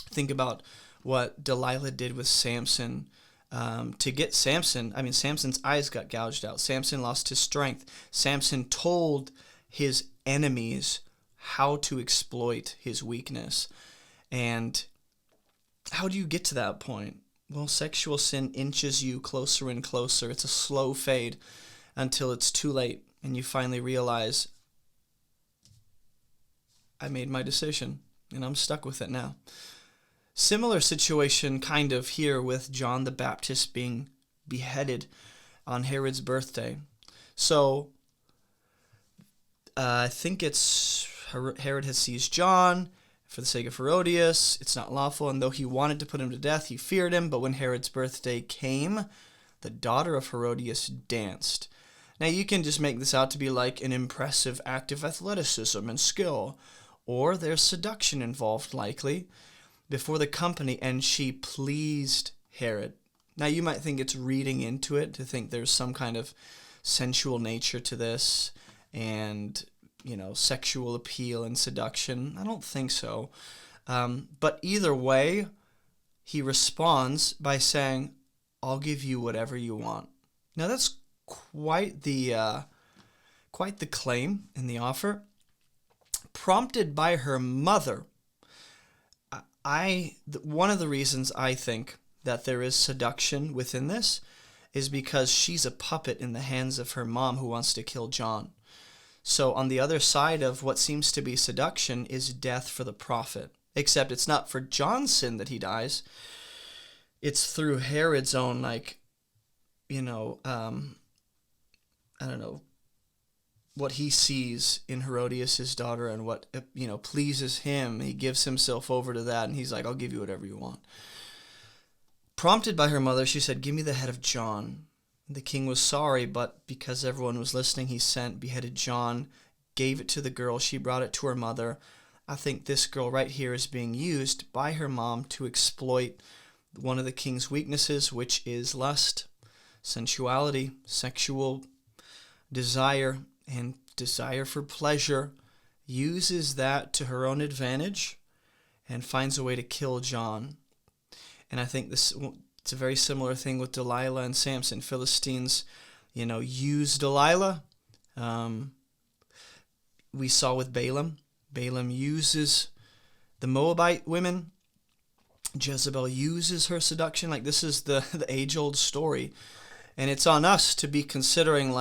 Think about what Delilah did with Samson. To get Samson's eyes got gouged out. Samson lost his strength. Samson told his enemies how to exploit his weakness. And how do you get to that point? Well, sexual sin inches you closer and closer. It's a slow fade until it's too late and you finally realize, I made my decision and I'm stuck with it now. Similar situation kind of here with John the Baptist being beheaded on Herod's birthday. So I think it's Herod has seized John for the sake of Herodias. It's not lawful, and though he wanted to put him to death, he feared him. But when Herod's birthday came, the daughter of Herodias danced. Now you can just make this out to be like an impressive act of athleticism and skill, or there's seduction involved likely, before the company, and she pleased Herod. Now you might think it's reading into it to think there's some kind of sensual nature to this and, sexual appeal and seduction. I don't think so. But either way, he responds by saying, I'll give you whatever you want. Now that's quite the claim in the offer. Prompted by her mother, one of the reasons I think that there is seduction within this is because she's a puppet in the hands of her mom who wants to kill John. So on the other side of what seems to be seduction is death for the prophet. Except it's not for John's sin that he dies. It's through Herod's own, I don't know, what he sees in Herodias' daughter and what, pleases him. He gives himself over to that, and he's like, I'll give you whatever you want. Prompted by her mother, she said, give me the head of John. The king was sorry, but because everyone was listening, he sent, beheaded John, gave it to the girl. She brought it to her mother. I think this girl right here is being used by her mom to exploit one of the king's weaknesses, which is lust, sensuality, sexual desire, and desire for pleasure, uses that to her own advantage and finds a way to kill John. And I think it's a very similar thing with Delilah and Sampson. Philistines, use Delilah. We saw with Balaam. Balaam uses the Moabite women. Jezebel uses her seduction. This is the age-old story. And it's on us to be considering,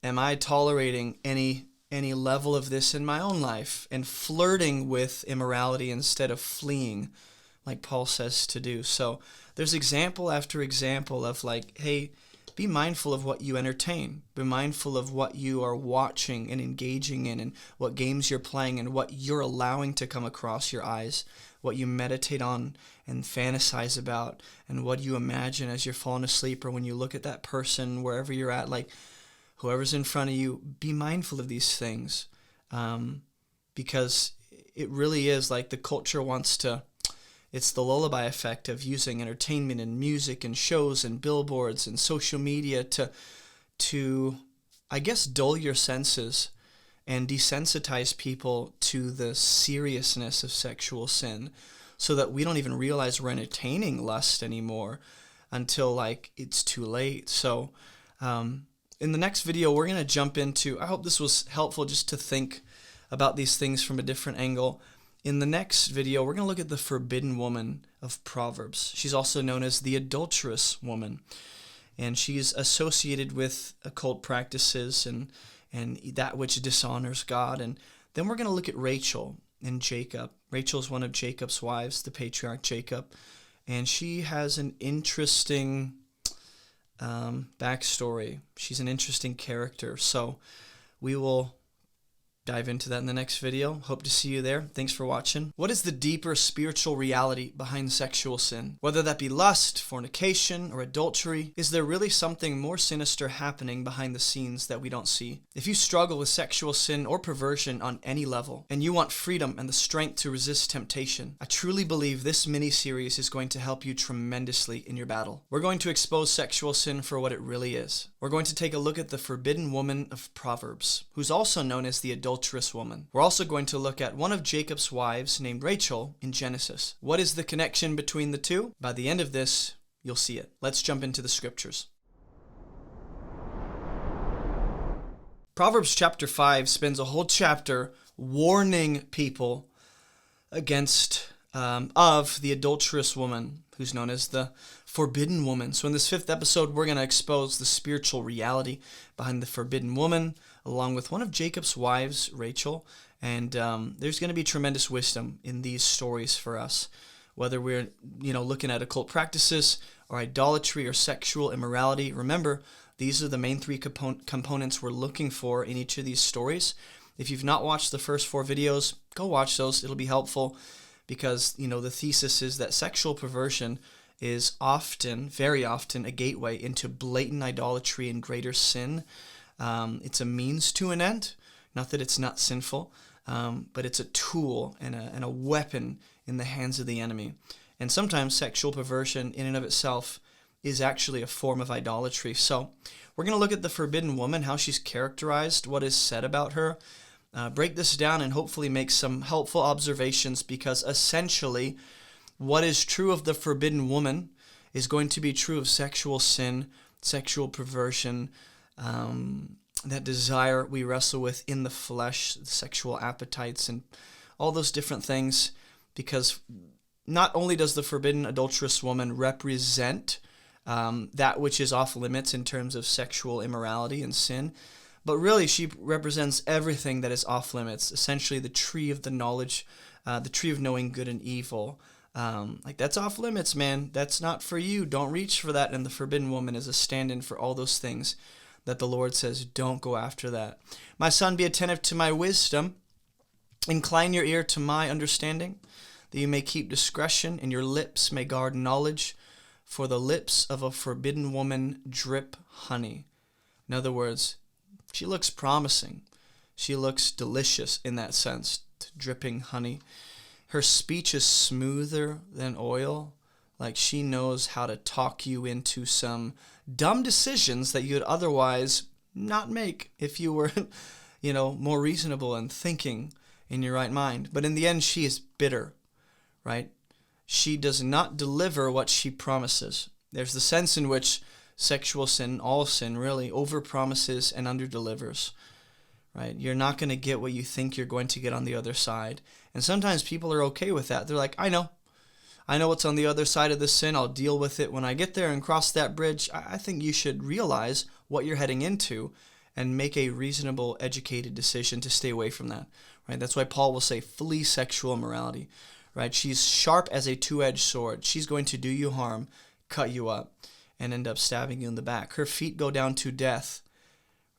am I tolerating any level of this in my own life and flirting with immorality instead of fleeing, like Paul says to do. So there's example after example of hey, be mindful of what you entertain. Be mindful of what you are watching and engaging in and what games you're playing and what you're allowing to come across your eyes, what you meditate on and fantasize about, and what you imagine as you're falling asleep or when you look at that person, wherever you're at, whoever's in front of you. Be mindful of these things because it really is the culture wants to. It's the lullaby effect of using entertainment and music and shows and billboards and social media to I guess, dull your senses and desensitize people to the seriousness of sexual sin so that we don't even realize we're entertaining lust anymore until it's too late. So in the next video, we're going to jump into, I hope this was helpful just to think about these things from a different angle. In the next video, we're going to look at the forbidden woman of Proverbs. She's also known as the adulterous woman, and she's associated with occult practices and that which dishonors God. And then we're going to look at Rachel and Jacob. Rachel's one of Jacob's wives, the patriarch Jacob, and she has an interesting backstory. She's an interesting character. So we will dive into that in the next video. Hope to see you there. Thanks for watching. What is the deeper spiritual reality behind sexual sin? Whether that be lust, fornication, or adultery, is there really something more sinister happening behind the scenes that we don't see? If you struggle with sexual sin or perversion on any level, and you want freedom and the strength to resist temptation, I truly believe this mini-series is going to help you tremendously in your battle. We're going to expose sexual sin for what it really is. We're going to take a look at the forbidden woman of Proverbs, who's also known as the adulterous woman. We're also going to look at one of Jacob's wives named Rachel in Genesis. What is the connection between the two? By the end of this, you'll see it. Let's jump into the scriptures. Proverbs chapter 5 spends a whole chapter warning people against of the adulterous woman, who's known as the forbidden woman. So in this 5th episode, we're going to expose the spiritual reality behind the forbidden woman, along with one of Jacob's wives, Rachel. And there's going to be tremendous wisdom in these stories for us, whether we're looking at occult practices or idolatry or sexual immorality. Remember, these are the main 3 components we're looking for in each of these stories. If you've not watched the first 4 videos, go watch those. It'll be helpful because, the thesis is that sexual perversion is often, very often, a gateway into blatant idolatry and greater sin. It's a means to an end. Not that it's not sinful, but it's a tool and a weapon in the hands of the enemy. And sometimes sexual perversion in and of itself is actually a form of idolatry. So we're going to look at the forbidden woman, how she's characterized, what is said about her, break this down, and hopefully make some helpful observations, because essentially what is true of the forbidden woman is going to be true of sexual sin, sexual perversion, that desire we wrestle with in the flesh, sexual appetites, and all those different things, because not only does the forbidden adulterous woman represent that which is off limits in terms of sexual immorality and sin, but really she represents everything that is off limits, essentially the tree of the knowledge, the tree of knowing good and evil. Like, that's off limits, man. That's not for you. Don't reach for that. And the forbidden woman is a stand-in for all those things that the Lord says, don't go after that. My son, be attentive to my wisdom. Incline your ear to my understanding, that you may keep discretion, and your lips may guard knowledge. For the lips of a forbidden woman drip honey. In other words, she looks promising. She looks delicious in that sense, dripping honey. Her speech is smoother than oil. Like, she knows how to talk you into some dumb decisions that you'd otherwise not make if you were, more reasonable and thinking in your right mind. But in the end, she is bitter, right? She does not deliver what she promises. There's the sense in which sexual sin, all sin really, overpromises and underdelivers, right? You're not going to get what you think you're going to get on the other side. And sometimes people are okay with that. They're like, I know what's on the other side of this sin. I'll deal with it when I get there and cross that bridge. I think you should realize what you're heading into and make a reasonable, educated decision to stay away from that, right? That's why Paul will say, flee sexual immorality, right? She's sharp as a two-edged sword. She's going to do you harm, cut you up, and end up stabbing you in the back. Her feet go down to death,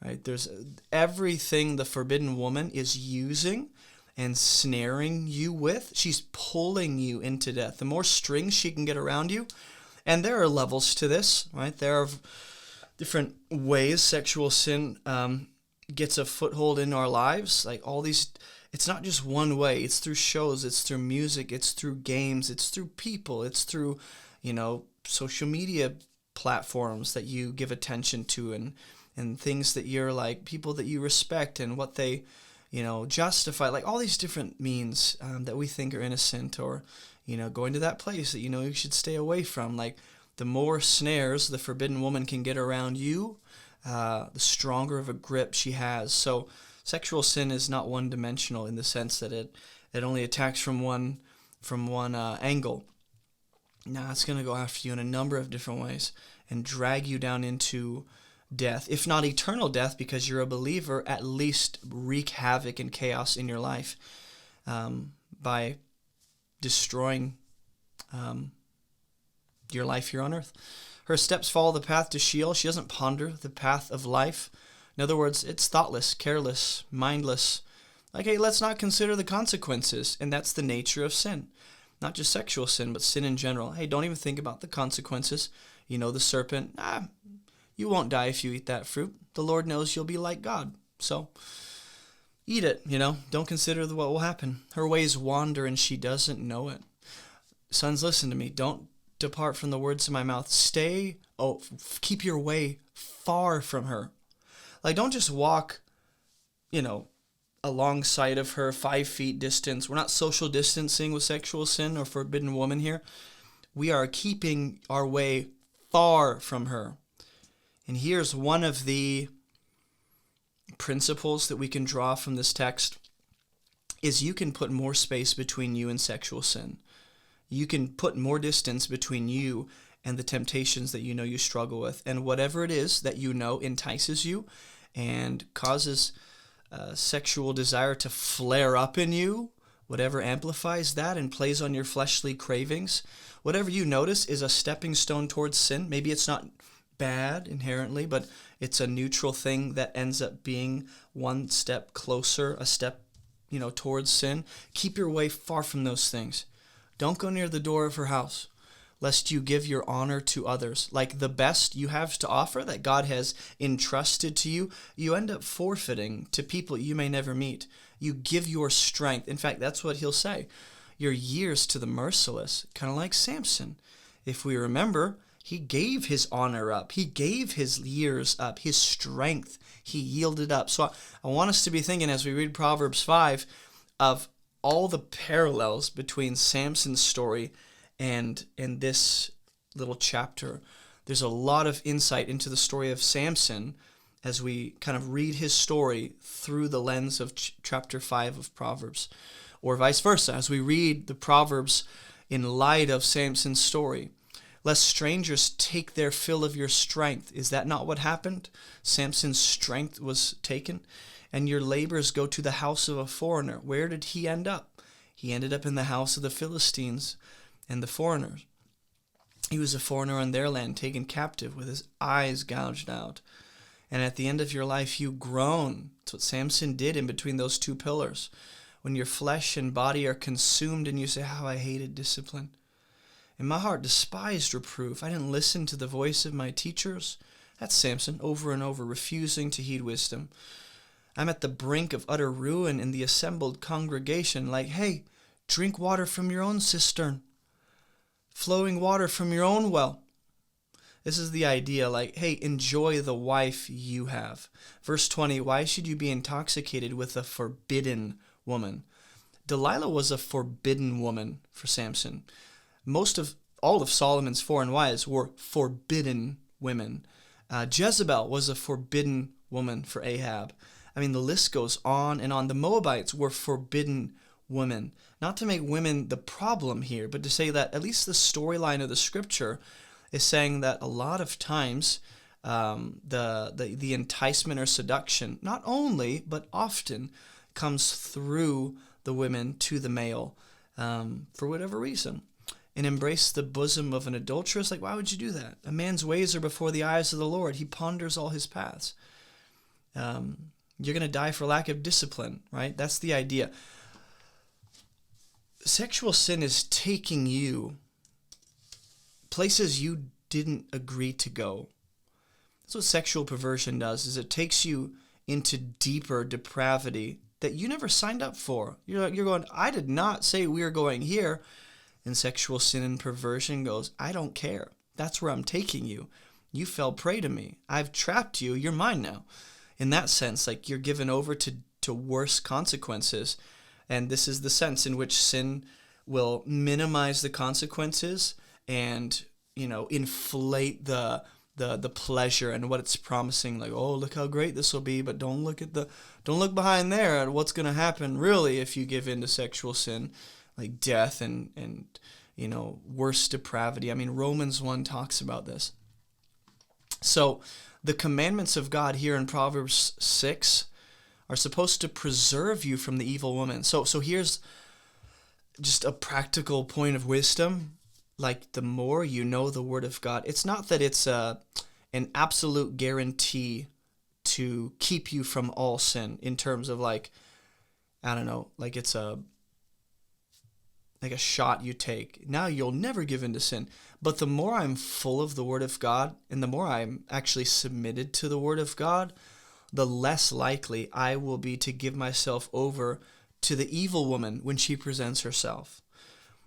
right? There's everything the forbidden woman is using and snaring you with. She's pulling you into death. The more strings she can get around you, and there are levels to this, right? There are different ways sexual sin gets a foothold in our lives. Like, all these, it's not just one way. It's through shows, it's through music, it's through games, it's through people, it's through, social media platforms that you give attention to, and things that you're like, people that you respect and what they, justify, like all these different means that we think are innocent, or, going to that place that you should stay away from. Like, the more snares the forbidden woman can get around you, the stronger of a grip she has. So sexual sin is not one-dimensional in the sense that it only attacks from one angle. Now it's going to go after you in a number of different ways and drag you down into death, if not eternal death, because you're a believer, at least wreak havoc and chaos in your life by destroying your life here on earth. Her steps follow the path to Sheol. She doesn't ponder the path of life. In other words, it's thoughtless, careless, mindless. Like, hey, let's not consider the consequences. And that's the nature of sin. Not just sexual sin, but sin in general. Hey, don't even think about the consequences. The serpent, you won't die if you eat that fruit. The Lord knows you'll be like God. So eat it, Don't consider what will happen. Her ways wander and she doesn't know it. Sons, listen to me. Don't depart from the words of my mouth. Keep your way far from her. Like, don't just walk, alongside of her 5 feet distance. We're not social distancing with sexual sin or forbidden woman here. We are keeping our way far from her. And here's one of the principles that we can draw from this text is you can put more space between you and sexual sin. You can put more distance between you and the temptations that you struggle with. And whatever it is that entices you and causes sexual desire to flare up in you, whatever amplifies that and plays on your fleshly cravings, whatever you notice is a stepping stone towards sin. Maybe it's not bad inherently, but it's a neutral thing that ends up being one step closer, a step, towards sin. Keep your way far from those things. Don't go near the door of her house, lest you give your honor to others. Like, the best you have to offer that God has entrusted to you, you end up forfeiting to people you may never meet. You give your strength. In fact, that's what he'll say. Your years to the merciless, kind of like Sampson. If we remember, he gave his honor up. He gave his years up, his strength. He yielded up. So I want us to be thinking as we read Proverbs 5 of all the parallels between Samson's story and this little chapter, there's a lot of insight into the story of Samson as we kind of read his story through the lens of chapter 5 of Proverbs, or vice versa, as we read the Proverbs in light of Samson's story. Lest strangers take their fill of your strength. Is that not what happened? Samson's strength was taken, and your labors go to the house of a foreigner. Where did he end up? He ended up in the house of the Philistines and the foreigners. He was a foreigner on their land, taken captive with his eyes gouged out. And at the end of your life, you groan. That's what Samson did in between those two pillars. When your flesh and body are consumed and you say, how I hated discipline. And my heart despised reproof. I didn't listen to the voice of my teachers. That's Samson, over and over, refusing to heed wisdom. I'm at the brink of utter ruin in the assembled congregation. Like, hey, drink water from your own cistern. Flowing water from your own well. This is the idea, like, hey, enjoy the wife you have. Verse 20, why should you be intoxicated with a forbidden woman? Delilah was a forbidden woman for Samson. All of Solomon's foreign wives were forbidden women. Jezebel was a forbidden woman for Ahab. I mean, the list goes on and on. The Moabites were forbidden women. Not to make women the problem here, but to say that at least the storyline of the scripture is saying that a lot of times the enticement or seduction, not only, but often comes through the women to the male for whatever reason. And embrace the bosom of an adulteress? Like, why would you do that? A man's ways are before the eyes of the Lord. He ponders all his paths. You're going to die for lack of discipline, right? That's the idea. Sexual sin is taking you places you didn't agree to go. That's what sexual perversion does, is it takes you into deeper depravity that you never signed up for. You're going, I did not say we were going here. And sexual sin and perversion goes, I don't care. That's where I'm taking you. You fell prey to me. I've trapped you. You're mine now. In that sense, like, you're given over to worse consequences. And this is the sense in which sin will minimize the consequences and, inflate the pleasure and what it's promising. Like, oh, look how great this will be, but don't look behind there at what's going to happen really if you give in to sexual sin. Like death and worse depravity. I mean, Romans 1 talks about this. So the commandments of God here in Proverbs 6 are supposed to preserve you from the evil woman. So here's just a practical point of wisdom. Like, the more you know the Word of God, it's not that it's an absolute guarantee to keep you from all sin in terms of like it's like a shot you take. Now you'll never give in to sin. But the more I'm full of the Word of God, and the more I'm actually submitted to the Word of God, the less likely I will be to give myself over to the evil woman when she presents herself,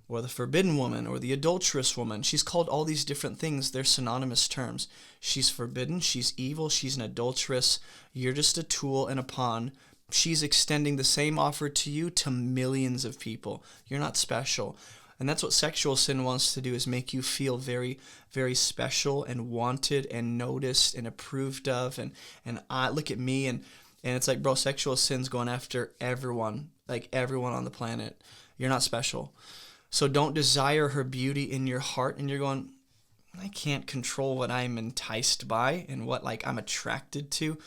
or the forbidden woman, or the adulterous woman. She's called all these different things. They're synonymous terms. She's forbidden, she's evil, she's an adulteress. You're just a tool and a pawn. She's extending the same offer to you to millions of people. You're not special. And that's what sexual sin wants to do, is make you feel very, very special and wanted and noticed and approved of. And I look at me, and it's like, bro, sexual sin's going after everyone, like everyone on the planet. You're not special. So don't desire her beauty in your heart. And you're going, I can't control what I'm enticed by and what I'm attracted to.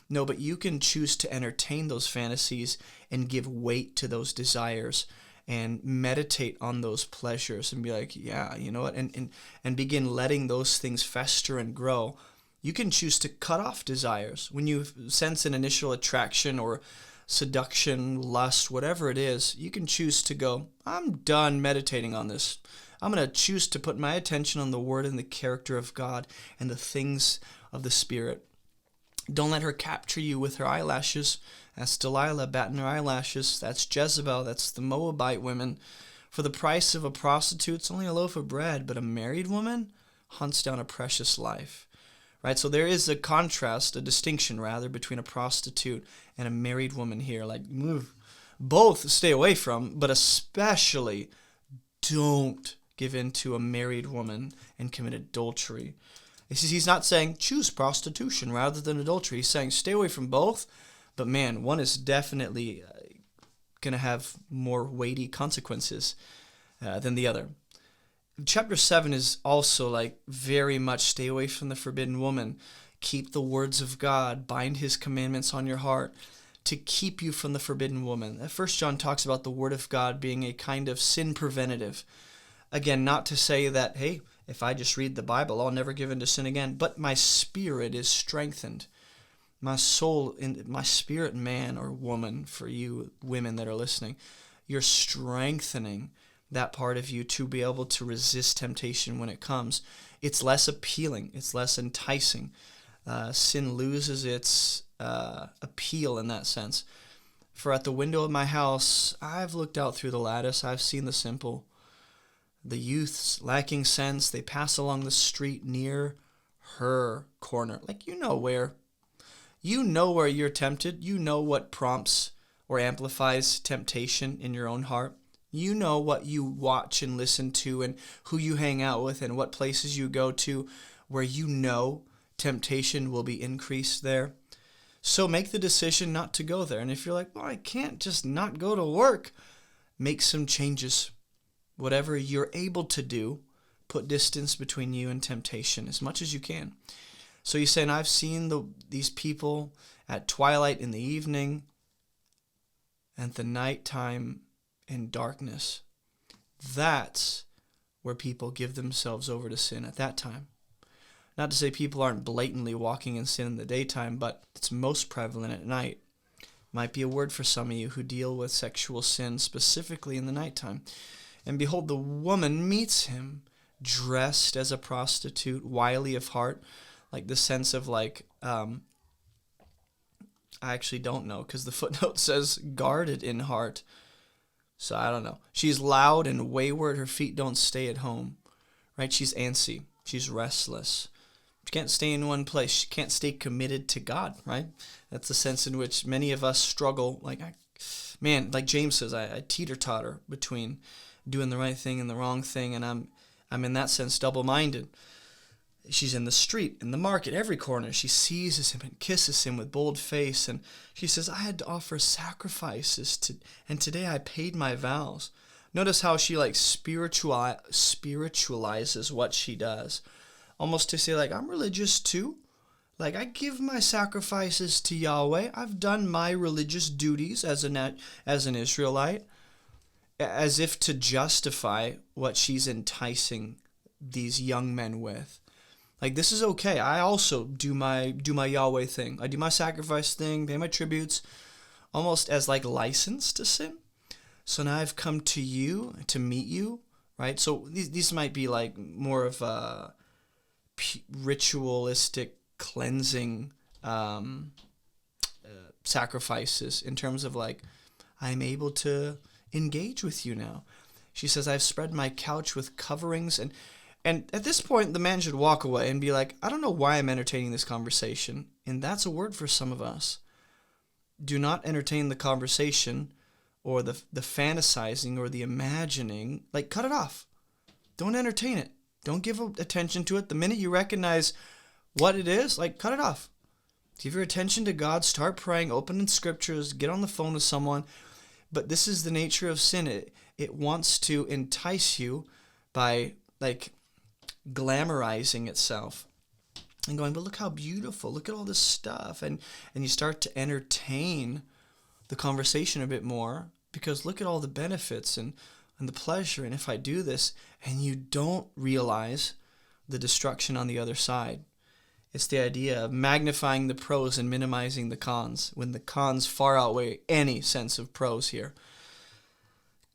No, but you can choose to entertain those fantasies and give weight to those desires and meditate on those pleasures and be like, yeah, you know what, and begin letting those things fester and grow. You can choose to cut off desires. When you sense an initial attraction or seduction, lust, whatever it is, you can choose to go, I'm done meditating on this. I'm going to choose to put my attention on the Word and the character of God and the things of the Spirit. Don't let her capture you with her eyelashes. That's Delilah batting her eyelashes. That's Jezebel. That's the Moabite women. For the price of a prostitute, it's only a loaf of bread, but a married woman hunts down a precious life. Right? So there is a contrast, a distinction rather, between a prostitute and a married woman here. Both stay away from, but especially don't give in to a married woman and commit adultery. He's not saying choose prostitution rather than adultery. He's saying stay away from both, but man, one is definitely going to have more weighty consequences than the other. Chapter 7 is also like very much stay away from the forbidden woman. Keep the words of God, bind his commandments on your heart to keep you from the forbidden woman. 1 John talks about the word of God being a kind of sin preventative. Again, not to say that, hey, if I just read the Bible, I'll never give in to sin again, but my spirit is strengthened. My soul, my spirit man or woman, for you women that are listening, you're strengthening that part of you to be able to resist temptation when it comes. It's less appealing. It's less enticing. Sin loses its appeal in that sense. For at the window of my house, I've looked out through the lattice. I've seen the simple. The youths lacking sense, they pass along the street near her corner. Like, you know where. You know where you're tempted. You know what prompts or amplifies temptation in your own heart. You know what you watch and listen to and who you hang out with and what places you go to where you know temptation will be increased there. So make the decision not to go there. And if you're like, well, I can't just not go to work, make some changes. Whatever you're able to do, put distance between you and temptation as much as you can. So you're saying, I've seen these people at twilight in the evening and the nighttime in darkness. That's where people give themselves over to sin at that time. Not to say people aren't blatantly walking in sin in the daytime, but it's most prevalent at night. Might be a word for some of you who deal with sexual sin specifically in the nighttime. And behold, the woman meets him dressed as a prostitute, wily of heart, like the sense of like, I actually don't know because the footnote says guarded in heart. So I don't know. She's loud and wayward. Her feet don't stay at home, right? She's antsy. She's restless. She can't stay in one place. She can't stay committed to God, right? That's the sense in which many of us struggle. Like James says, I teeter-totter between doing the right thing and the wrong thing, and I'm in that sense double-minded. She's in the street, in the market, every corner. She seizes him and kisses him with bold face, and she says, I had to offer sacrifices, and today I paid my vows. Notice how she like spiritualizes what she does, almost to say like, I'm religious too. Like, I give my sacrifices to Yahweh. I've done my religious duties as an Israelite, as if to justify what she's enticing these young men with. Like, this is okay. I also do my Yahweh thing. I do my sacrifice thing, pay my tributes, almost as like license to sin. So now I've come to you to meet you, right? So these might be like more of a ritualistic cleansing sacrifices in terms of like, I'm able to engage with you now. She says, I've spread my couch with coverings, and at this point, the man should walk away and be like, I don't know why I'm entertaining this conversation. And that's a word for some of us. Do not entertain the conversation or the fantasizing or the imagining. Like, cut it off. Don't entertain it. Don't give attention to it. The minute you recognize what it is, like, cut it off. Give your attention to God. Start praying. Open in scriptures. Get on the phone with someone. But this is the nature of sin. It wants to entice you by, like, glamorizing itself and going, but look how beautiful, look at all this stuff, and you start to entertain the conversation a bit more because look at all the benefits and the pleasure, and if I do this, and you don't realize the destruction on the other side. It's the idea of magnifying the pros and minimizing the cons, when the cons far outweigh any sense of pros here.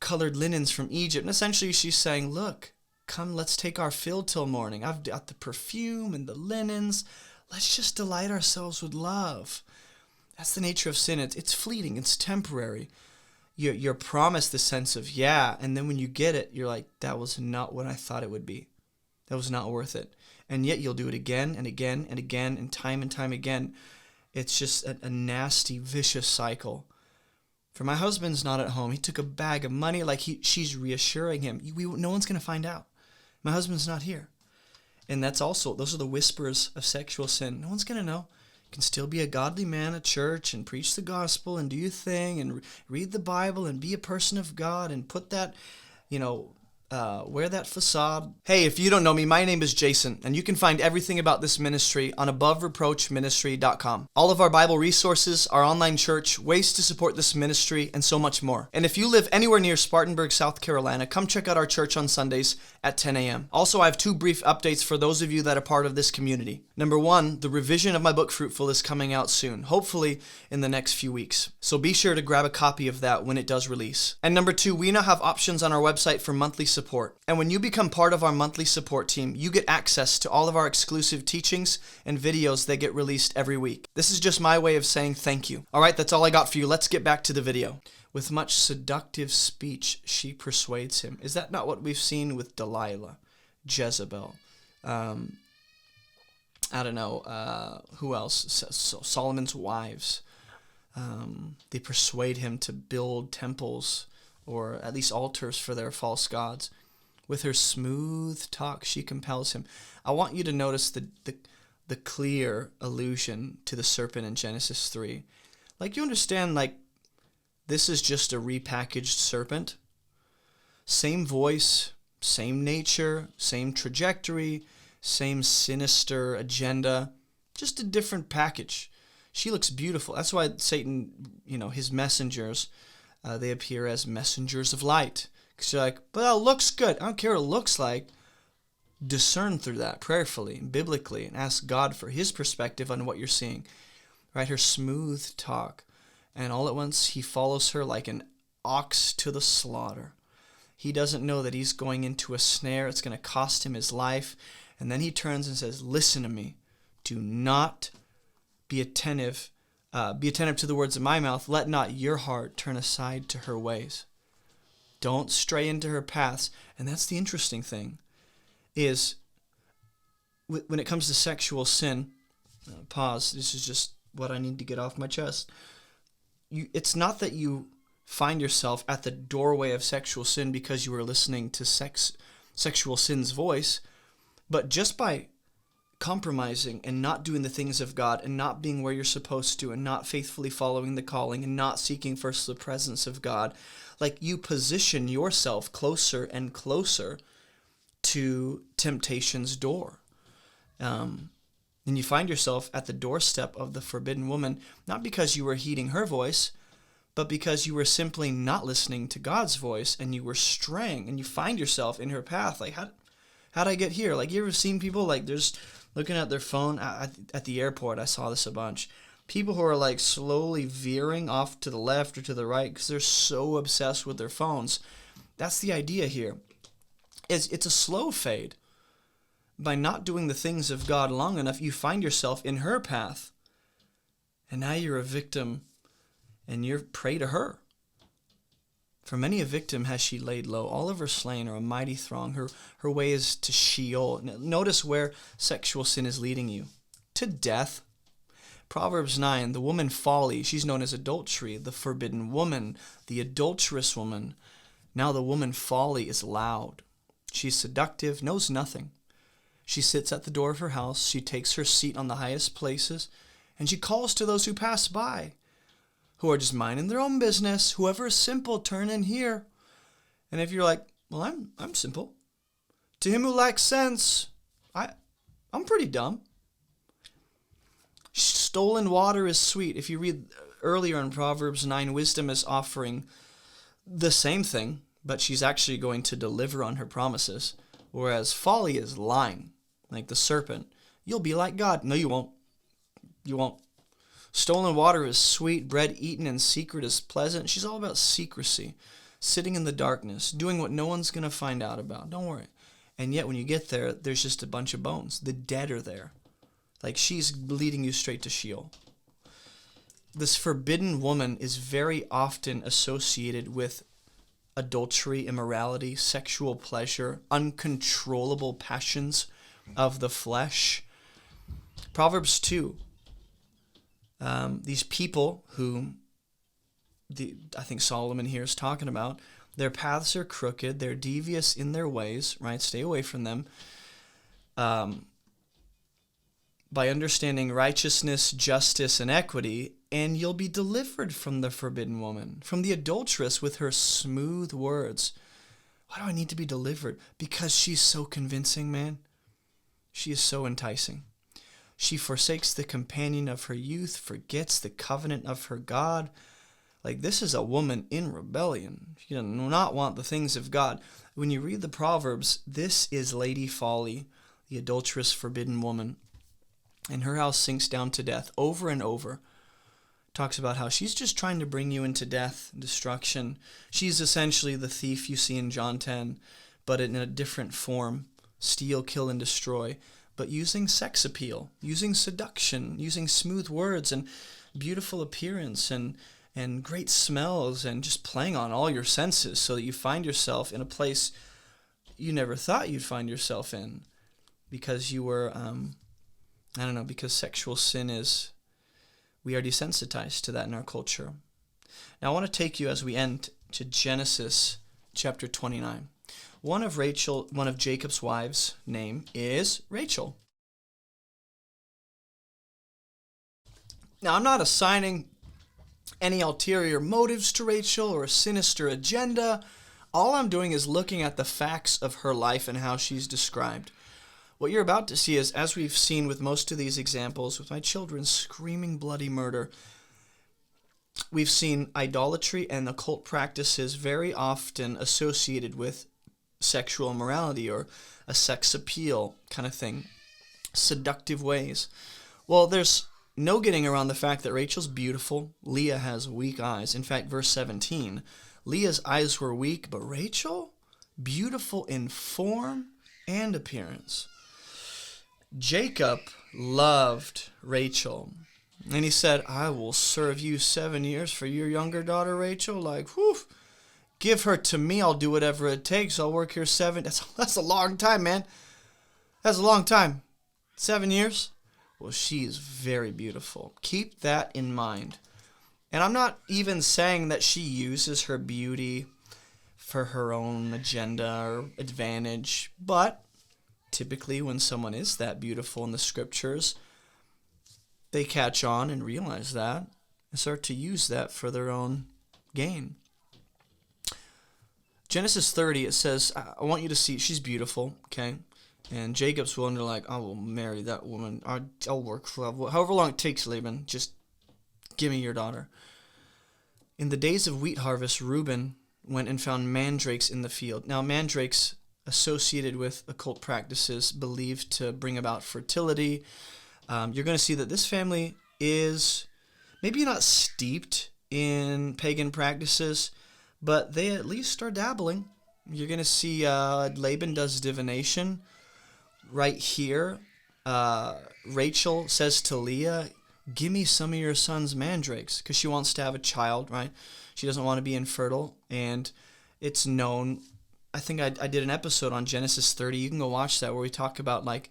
Colored linens from Egypt, and essentially she's saying, look, come, let's take our fill till morning. I've got the perfume and the linens. Let's just delight ourselves with love. That's the nature of sin. It's fleeting. It's temporary. You're promised the sense of, yeah, and then when you get it, you're like, that was not what I thought it would be. That was not worth it. And yet you'll do it again and again and again and time again. It's just a nasty, vicious cycle. For my husband's not at home. He took a bag of money, like she's reassuring him. No one's going to find out. My husband's not here. And those are the whispers of sexual sin. No one's going to know. You can still be a godly man at church and preach the gospel and do your thing and read the Bible and be a person of God and put that, wear that facade. Hey, if you don't know me, my name is Jason, and you can find everything about this ministry on abovereproachministry.com. All of our Bible resources, our online church, ways to support this ministry, and so much more. And if you live anywhere near Spartanburg, South Carolina, come check out our church on Sundays at 10 a.m. Also, I have 2 brief updates for those of you that are part of this community. Number 1, the revision of my book Fruitful is coming out soon, hopefully in the next few weeks. So be sure to grab a copy of that when it does release. And number 2, we now have options on our website for monthly support. And when you become part of our monthly support team, you get access to all of our exclusive teachings and videos that get released every week. This is just my way of saying thank you. All right, that's all I got for you. Let's get back to the video. With much seductive speech, she persuades him. Is that not what we've seen with Delilah, Jezebel? Who else? Solomon's wives. They persuade him to build temples or at least altars for their false gods. With her smooth talk, she compels him. I want you to notice the clear allusion to the serpent in Genesis 3. Like, you understand, this is just a repackaged serpent. Same voice, same nature, same trajectory, same sinister agenda, just a different package. She looks beautiful. That's why Satan, his messengers, they appear as messengers of light. Because you're like, but it looks good. I don't care what it looks like. Discern through that prayerfully and biblically and ask God for his perspective on what you're seeing. Right? Her smooth talk. And all at once, he follows her like an ox to the slaughter. He doesn't know that he's going into a snare. It's going to cost him his life. And then he turns and says, listen to me. Do not be attentive. Be attentive to the words of my mouth. Let not your heart turn aside to her ways. Don't stray into her paths. And that's the interesting thing, is when it comes to sexual sin, pause, this is just what I need to get off my chest. It's not that you find yourself at the doorway of sexual sin because you were listening to sexual sin's voice, but just by compromising and not doing the things of God and not being where you're supposed to and not faithfully following the calling and not seeking first the presence of God, you position yourself closer and closer to temptation's door. And you find yourself at the doorstep of the forbidden woman, not because you were heeding her voice, but because you were simply not listening to God's voice and you were straying, and you find yourself in her path. How'd I get here? You ever seen people there's looking at their phone at the airport? I saw this a bunch. People who are slowly veering off to the left or to the right because they're so obsessed with their phones. That's the idea here. It's a slow fade. By not doing the things of God long enough, you find yourself in her path. And now you're a victim and you're prey to her. For many a victim has she laid low. All of her slain are a mighty throng. Her way is to Sheol. Notice where sexual sin is leading you. To death. Proverbs 9, the woman folly, she's known as adultery, the forbidden woman, the adulterous woman. Now the woman folly is loud. She's seductive, knows nothing. She sits at the door of her house, she takes her seat on the highest places, and she calls to those who pass by, who are just minding their own business. Whoever is simple, turn in here. And if you're like, well, I'm simple. To him who lacks sense, I'm pretty dumb. Stolen water is sweet. If you read earlier in Proverbs 9, wisdom is offering the same thing, but she's actually going to deliver on her promises. Whereas folly is lying, like the serpent. You'll be like God. No, you won't. You won't. Stolen water is sweet. Bread eaten in secret is pleasant. She's all about secrecy, sitting in the darkness, doing what no one's going to find out about. Don't worry. And yet when you get there, there's just a bunch of bones. The dead are there. She's leading you straight to Sheol. This forbidden woman is very often associated with adultery, immorality, sexual pleasure, uncontrollable passions of the flesh. Proverbs 2. These people who I think Solomon here is talking about, Their paths are crooked. They're devious in their ways, right? Stay away from them. By understanding righteousness, justice, and equity, and you'll be delivered from the forbidden woman, from the adulteress with her smooth words. Why do I need to be delivered? Because she's so convincing, man. She is so enticing. She forsakes the companion of her youth, forgets the covenant of her God. Like, this is a woman in rebellion. She does not want the things of God. When you read the Proverbs, this is Lady Folly, the adulterous, forbidden woman. And her house sinks down to death over and over. Talks about how she's just trying to bring you into death and destruction. She's essentially the thief you see in John 10, but in a different form. Steal, kill, and destroy. But using sex appeal, using seduction, using smooth words and beautiful appearance and great smells, and just playing on all your senses so that you find yourself in a place you never thought you'd find yourself in, because you were, because sexual sin is, we are desensitized to that in our culture. Now I want to take you, as we end, to Genesis chapter 29. One of Jacob's wives' name is Rachel. Now I'm not assigning any ulterior motives to Rachel or a sinister agenda. All I'm doing is looking at the facts of her life and how she's described. What you're about to see is, as we've seen with most of these examples, with my children screaming bloody murder, we've seen idolatry and occult practices very often associated with sexual immorality or a sex appeal kind of thing, seductive ways. Well, there's no getting around the fact that Rachel's beautiful. Leah has weak eyes. In fact, verse 17, Leah's eyes were weak, but Rachel, beautiful in form and appearance. Jacob loved Rachel, and he said, I will serve you 7 years for your younger daughter, Rachel. Like, whew, give her to me. I'll do whatever it takes. I'll work here 7. That's a long time, man. That's a long time. 7 years? Well, she is very beautiful. Keep that in mind. And I'm not even saying that she uses her beauty for her own agenda or advantage, but typically when someone is that beautiful in the scriptures, they catch on and realize that and start to use that for their own gain. Genesis 30, it says, I want you to see, she's beautiful, okay? And Jacob's willing to, like, I will marry that woman. I'll work for however long it takes, Laban. Just give me your daughter. In the days of wheat harvest, Reuben went and found mandrakes in the field. Now, mandrakes associated with occult practices believed to bring about fertility. You're going to see that this family is maybe not steeped in pagan practices, but they at least are dabbling. You're going to see Laban does divination. Right here, Rachel says to Leah, give me some of your son's mandrakes, because she wants to have a child, right? She doesn't want to be infertile, and it's known. I think I did an episode on Genesis 30. You can go watch that, where we talk about like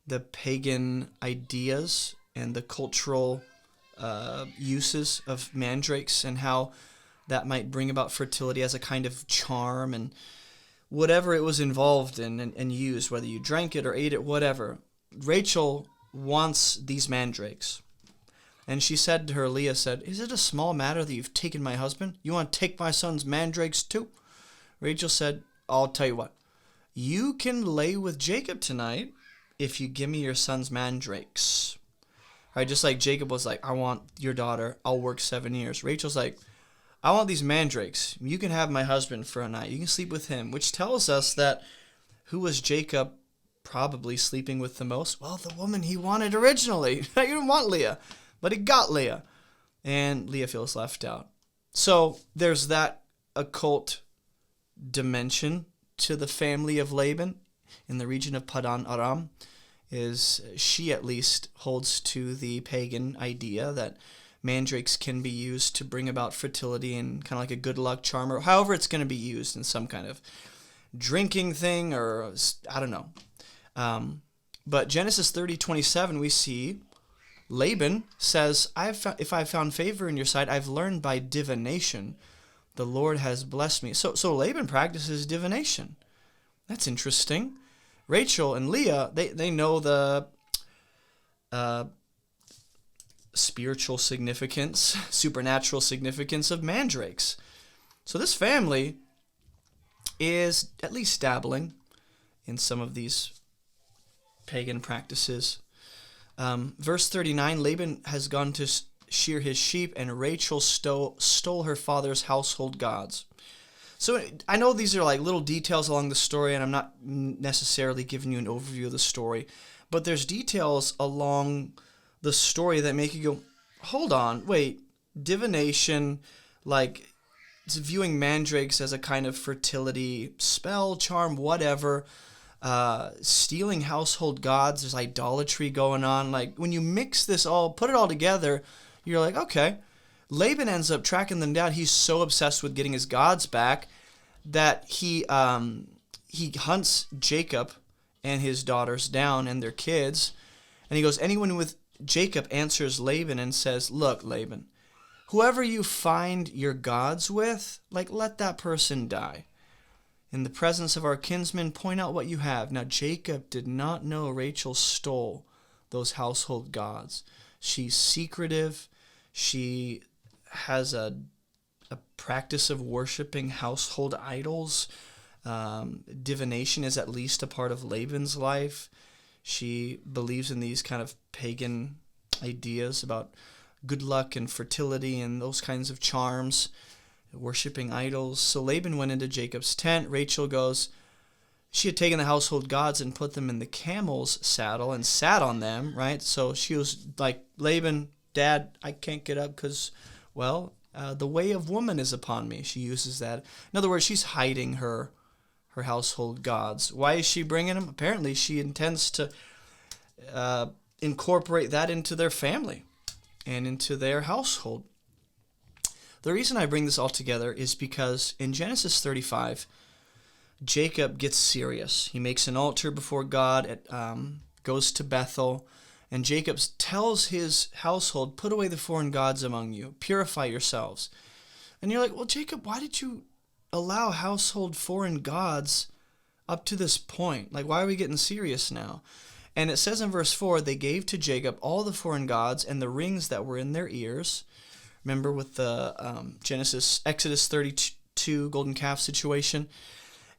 the pagan ideas and the cultural uses of mandrakes and how that might bring about fertility as a kind of charm and whatever it was involved in and used, whether you drank it or ate it, whatever. Rachel wants these mandrakes. And she said to her, Leah said, is it a small matter that you've taken my husband? You want to take my son's mandrakes too? Rachel said, I'll tell you what. You can lay with Jacob tonight if you give me your son's mandrakes. Right, just like Jacob was like, I want your daughter. I'll work 7 years. Rachel's like, I want these mandrakes. You can have my husband for a night. You can sleep with him, which tells us that who was Jacob probably sleeping with the most? Well, the woman he wanted originally. He didn't want Leah, but he got Leah. And Leah feels left out. So there's that occult dimension to the family of Laban in the region of Padan Aram. Is she at least holds to the pagan idea that mandrakes can be used to bring about fertility and kind of like a good luck charm, or however it's going to be used in some kind of drinking thing, or I don't know. But Genesis 30:27, we see Laban says, if I've found favor in your sight, I've learned by divination The Lord has blessed me. So Laban practices divination. That's interesting. Rachel and Leah, they know the spiritual significance, supernatural significance of mandrakes. So this family is at least dabbling in some of these pagan practices. Verse 39, Laban has gone to shear his sheep, and Rachel stole her father's household gods. So I know these are like little details along the story, and I'm not necessarily giving you an overview of the story, but there's details along the story that make you go, hold on, wait, divination, like it's viewing mandrakes as a kind of fertility spell, charm, whatever, stealing household gods, there's idolatry going on. Like when you mix this all, put it all together, you're like, okay. Laban ends up tracking them down. He's so obsessed with getting his gods back that he hunts Jacob and his daughters down and their kids. And he goes, anyone with Jacob answers Laban and says, look, Laban, whoever you find your gods with, like, let that person die. In the presence of our kinsmen, point out what you have. Now, Jacob did not know Rachel stole those household gods. She's secretive. She has a practice of worshiping household idols. Divination is at least a part of Laban's life. She believes in these kind of pagan ideas about good luck and fertility and those kinds of charms, worshiping idols. So Laban went into Jacob's tent. Rachel goes, she had taken the household gods and put them in the camel's saddle and sat on them, right? So she was like, Laban, Dad, I can't get up because, well, the way of woman is upon me. She uses that. In other words, she's hiding her household gods. Why is she bringing them? Apparently, she intends to incorporate that into their family and into their household. The reason I bring this all together is because in Genesis 35, Jacob gets serious. He makes an altar before God, goes to Bethel, and Jacob tells his household, put away the foreign gods among you, purify yourselves. And you're like, well, Jacob, why did you allow household foreign gods up to this point? Like, why are we getting serious now? And it says in verse 4, they gave to Jacob all the foreign gods and the rings that were in their ears. Remember with the Exodus 32 golden calf situation?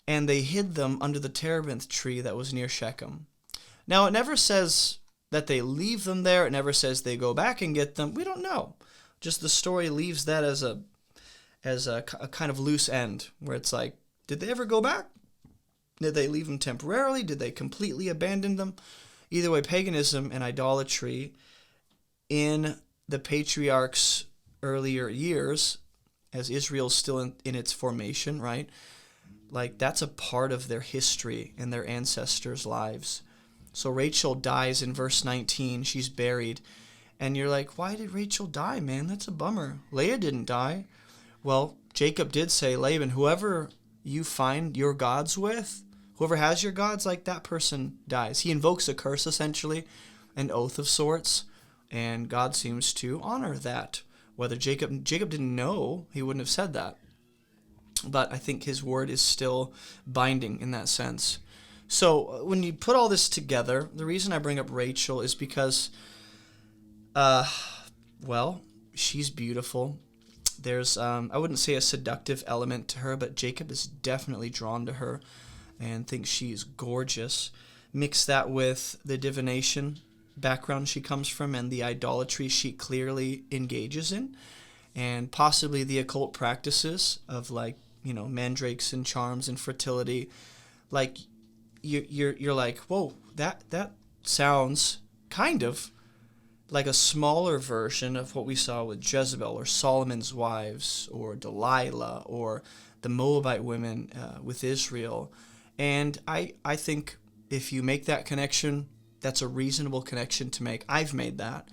And they hid them under the terebinth tree that was near Shechem. Now, it never says that they leave them there. It never says they go back and get them. We don't know. Just the story leaves that as a kind of loose end, where it's like, did they ever go back? Did they leave them temporarily? Did they completely abandon them? Either way, paganism and idolatry in the patriarchs' earlier years, as Israel's still in its formation, right? Like, that's a part of their history and their ancestors' lives. So Rachel dies in verse 19. She's buried. And you're like, why did Rachel die, man? That's a bummer. Leah didn't die. Well, Jacob did say, Laban, whoever you find your gods with, whoever has your gods, like that person dies. He invokes a curse, essentially, an oath of sorts, and God seems to honor that. Whether Jacob didn't know, he wouldn't have said that. But I think his word is still binding in that sense. So when you put all this together, the reason I bring up Rachel is because, well, she's beautiful. There's, I wouldn't say a seductive element to her, but Jacob is definitely drawn to her and thinks she's gorgeous. Mix that with the divination background she comes from and the idolatry she clearly engages in, and possibly the occult practices of, like, you know, mandrakes and charms and fertility. Like, you're like, whoa, that sounds kind of like a smaller version of what we saw with Jezebel or Solomon's wives or Delilah or the Moabite women with Israel. And I think if you make that connection, that's a reasonable connection to make. I've made that.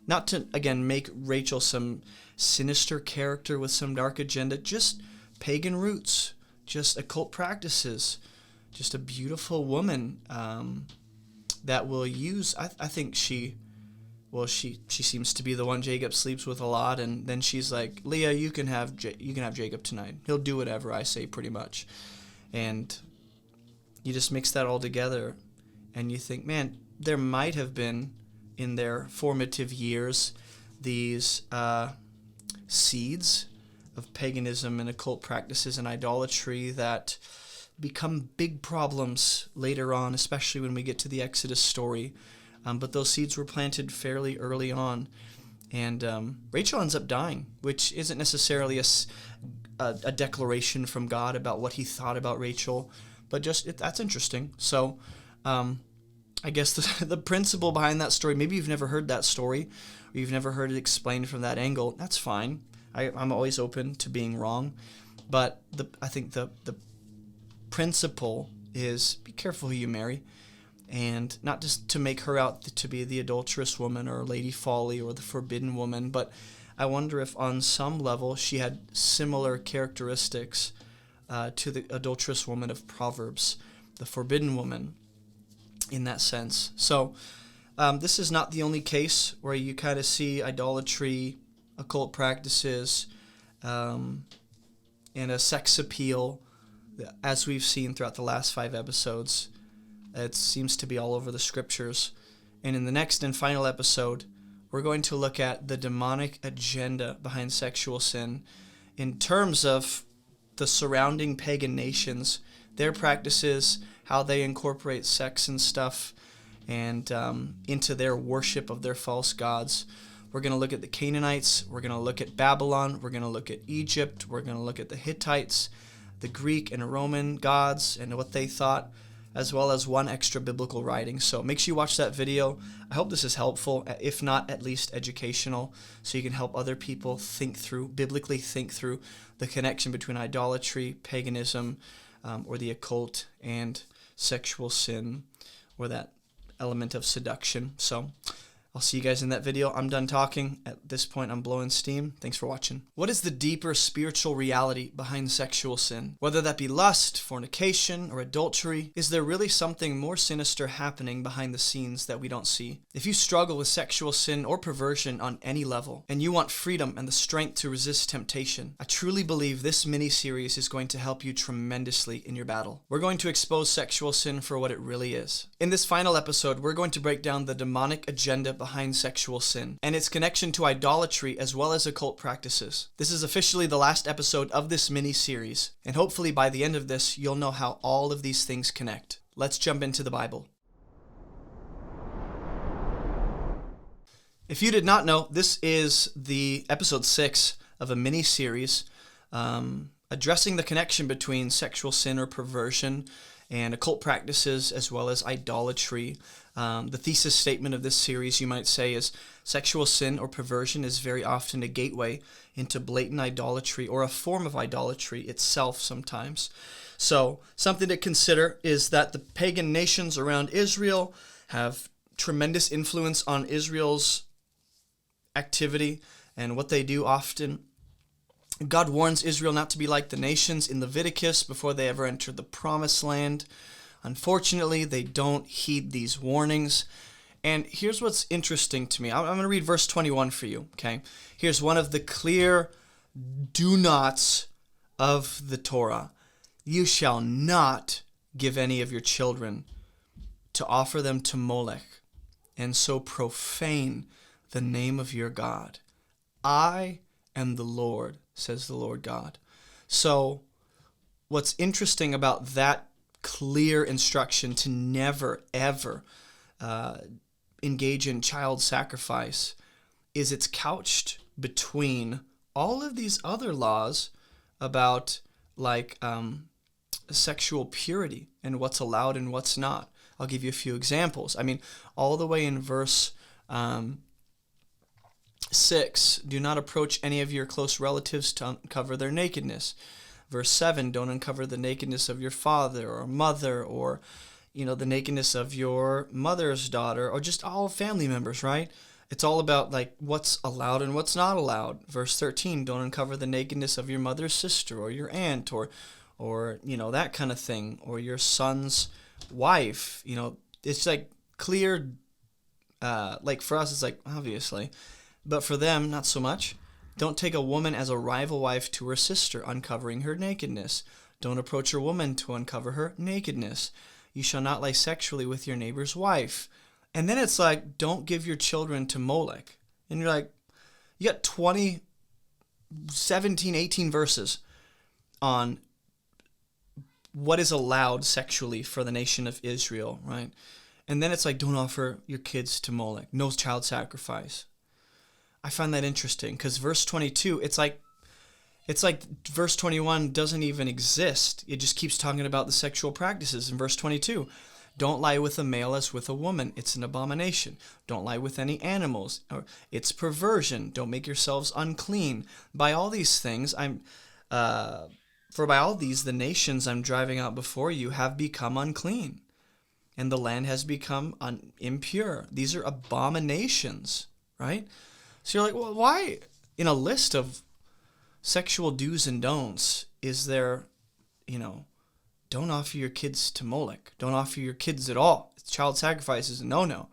Not to, again, make Rachel some sinister character with some dark agenda, just pagan roots, just occult practices, just a beautiful woman that will use, I think she well, she seems to be the one Jacob sleeps with a lot, and then she's like, Leah, you can have Jacob tonight. He'll do whatever I say, pretty much. And you just mix that all together, and you think, man, there might have been in their formative years these seeds of paganism and occult practices and idolatry that become big problems later on, especially when we get to the Exodus story. But those seeds were planted fairly early on. And Rachel ends up dying, which isn't necessarily a declaration from God about what he thought about Rachel, but just that's interesting. So I guess the principle behind that story, maybe you've never heard that story, or you've never heard it explained from that angle. That's fine. I'm always open to being wrong. But I think the principle is be careful who you marry. And not just to make her out to be the adulterous woman or Lady Folly or the forbidden woman, but I wonder if on some level she had similar characteristics to the adulterous woman of Proverbs, the forbidden woman, in that sense. So this is not the only case where you kind of see idolatry, occult practices, and a sex appeal, as we've seen throughout the last 5 episodes. It seems to be all over the scriptures. And in the next and final episode, we're going to look at the demonic agenda behind sexual sin in terms of the surrounding pagan nations, their practices, how they incorporate sex and stuff, and into their worship of their false gods. We're going to look at the Canaanites. We're going to look at Babylon. We're going to look at Egypt. We're going to look at the Hittites, the Greek and Roman gods, and what they thought, as well as one extra biblical writing. So make sure you watch that video. I hope this is helpful, if not at least educational, so you can help other people biblically think through the connection between idolatry, paganism, or the occult, and sexual sin, or that element of seduction. So I'll see you guys in that video. I'm done talking. At this point, I'm blowing steam. Thanks for watching. What is the deeper spiritual reality behind sexual sin? Whether that be lust, fornication, or adultery, is there really something more sinister happening behind the scenes that we don't see? If you struggle with sexual sin or perversion on any level, and you want freedom and the strength to resist temptation, I truly believe this mini-series is going to help you tremendously in your battle. We're going to expose sexual sin for what it really is. In this final episode, we're going to break down the demonic agenda behind sexual sin and its connection to idolatry as well as occult practices. This is officially the last episode of this mini-series, and hopefully by the end of this, you'll know how all of these things connect. Let's jump into the Bible. If you did not know, this is the episode 6 of a mini-series addressing the connection between sexual sin or perversion and occult practices as well as idolatry. The thesis statement of this series, you might say, is sexual sin or perversion is very often a gateway into blatant idolatry or a form of idolatry itself sometimes. So something to consider is that the pagan nations around Israel have tremendous influence on Israel's activity and what they do often. God warns Israel not to be like the nations in Leviticus before they ever enter the promised land. Unfortunately, they don't heed these warnings. And here's what's interesting to me. I'm going to read verse 21 for you, okay? Here's one of the clear do-nots of the Torah. You shall not give any of your children to offer them to Molech, and so profane the name of your God. I am the Lord, says the Lord God. So what's interesting about that clear instruction to never, ever engage in child sacrifice is it's couched between all of these other laws about sexual purity and what's allowed and what's not. I'll give you a few examples. I mean, all the way in verse 6, do not approach any of your close relatives to uncover their nakedness. Verse 7, don't uncover the nakedness of your father or mother, or the nakedness of your mother's daughter, or just all family members, right? It's all about what's allowed and what's not allowed. Verse 13, don't uncover the nakedness of your mother's sister or your aunt or that kind of thing, or your son's wife. It's clear Like for us, it's like, obviously. But for them, not so much. Don't take a woman as a rival wife to her sister, uncovering her nakedness. Don't approach a woman to uncover her nakedness. You shall not lie sexually with your neighbor's wife. And then it's like, don't give your children to Molech. And you're like, you got 20, 17, 18 verses on what is allowed sexually for the nation of Israel, right? And then it's like, don't offer your kids to Molech. No child sacrifice. I find that interesting because verse 22, it's like verse 21 doesn't even exist. It just keeps talking about the sexual practices. In verse 22, don't lie with a male as with a woman. It's an abomination. Don't lie with any animals. It's perversion. Don't make yourselves unclean. By all these things, for by all these the nations I'm driving out before you have become unclean, and the land has become impure. These are abominations, right? So you're like, well, why in a list of sexual do's and don'ts is there, don't offer your kids to Molech. Don't offer your kids at all. Child sacrifice is a no-no.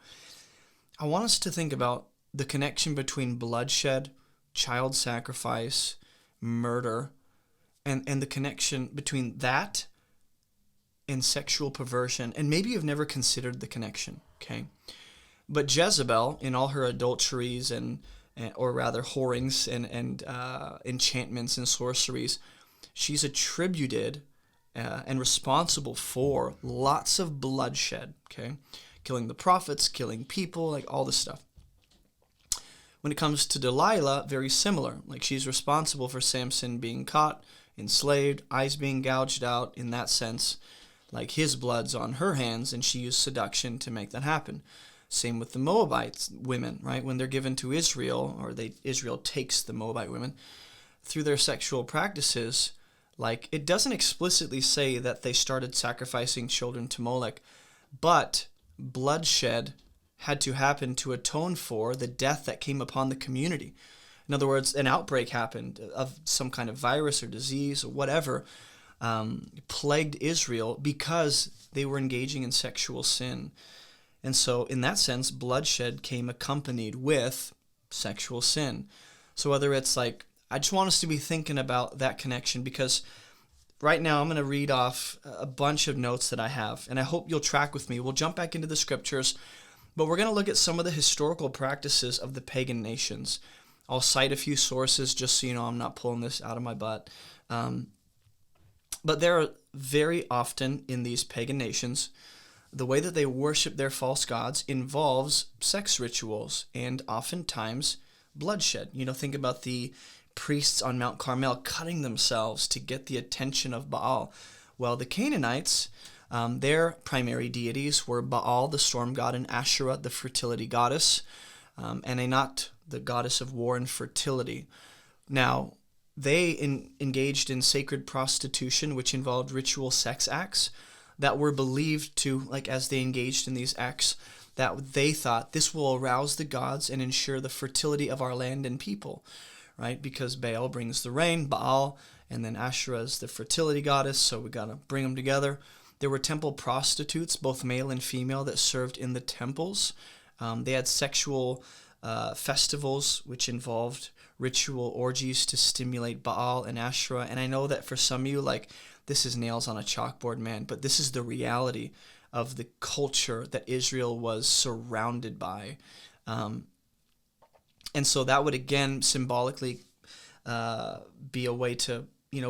I want us to think about the connection between bloodshed, child sacrifice, murder, and the connection between that and sexual perversion. And maybe you've never considered the connection, okay? But Jezebel, in all her adulteries or rather whorings and enchantments and sorceries, she's attributed and responsible for lots of bloodshed, okay? Killing the prophets, killing people, like all this stuff. When it comes to Delilah, very similar. Like she's responsible for Sampson being caught, enslaved, eyes being gouged out in that sense. Like his blood's on her hands, and she used seduction to make that happen. Same with the Moabite women, right? When they're given to Israel, or Israel takes the Moabite women, through their sexual practices, like it doesn't explicitly say that they started sacrificing children to Molech, but bloodshed had to happen to atone for the death that came upon the community. In other words, an outbreak happened of some kind of virus or disease or whatever, plagued Israel because they were engaging in sexual sin. And so in that sense, bloodshed came accompanied with sexual sin. So whether it's like, I just want us to be thinking about that connection, because right now I'm going to read off a bunch of notes that I have, and I hope you'll track with me. We'll jump back into the scriptures, but we're going to look at some of the historical practices of the pagan nations. I'll cite a few sources just so you know I'm not pulling this out of my butt. But there are very often in these pagan nations, the way that they worship their false gods involves sex rituals and oftentimes bloodshed. Think about the priests on Mount Carmel cutting themselves to get the attention of Baal. Well, the Canaanites, their primary deities were Baal, the storm god, and Asherah, the fertility goddess, and Anat, the goddess of war and fertility. Now, they engaged in sacred prostitution, which involved ritual sex acts that were believed to, like as they engaged in these acts, that they thought this will arouse the gods and ensure the fertility of our land and people, right? Because Baal brings the rain, Baal, and then Asherah is the fertility goddess, so we got to bring them together. There were temple prostitutes, both male and female, that served in the temples. They had sexual festivals, which involved ritual orgies to stimulate Baal and Asherah. And I know that for some of you, like, this is nails on a chalkboard, man, but this is the reality of the culture that Israel was surrounded by. And so that would, again, symbolically be a way to,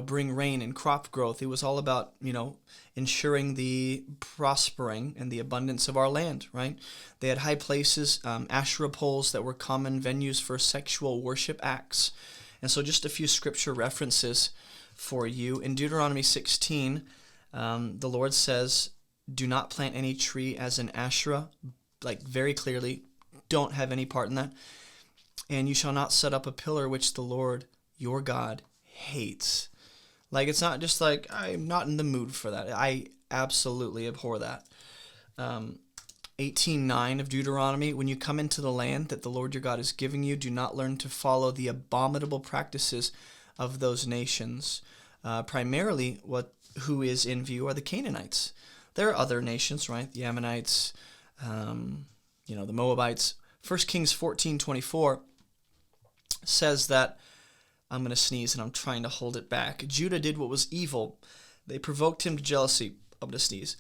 bring rain and crop growth. It was all about, ensuring the prospering and the abundance of our land, right? They had high places, Asherah poles that were common venues for sexual worship acts. And so just a few scripture references for you. In Deuteronomy 16, the Lord says, do not plant any tree as an Asherah, like very clearly, don't have any part in that. And you shall not set up a pillar which the Lord your God hates. Like, it's not just like, I'm not in the mood for that. I absolutely abhor that. 18:9 of Deuteronomy, when you come into the land that the Lord your God is giving you, do not learn to follow the abominable practices of those nations. Primarily, who is in view are the Canaanites. There are other nations, right? The Ammonites, the Moabites. 1 Kings 14:24 says that, I'm going to sneeze and I'm trying to hold it back. Judah did what was evil. They provoked him to jealousy. I'm going to sneeze.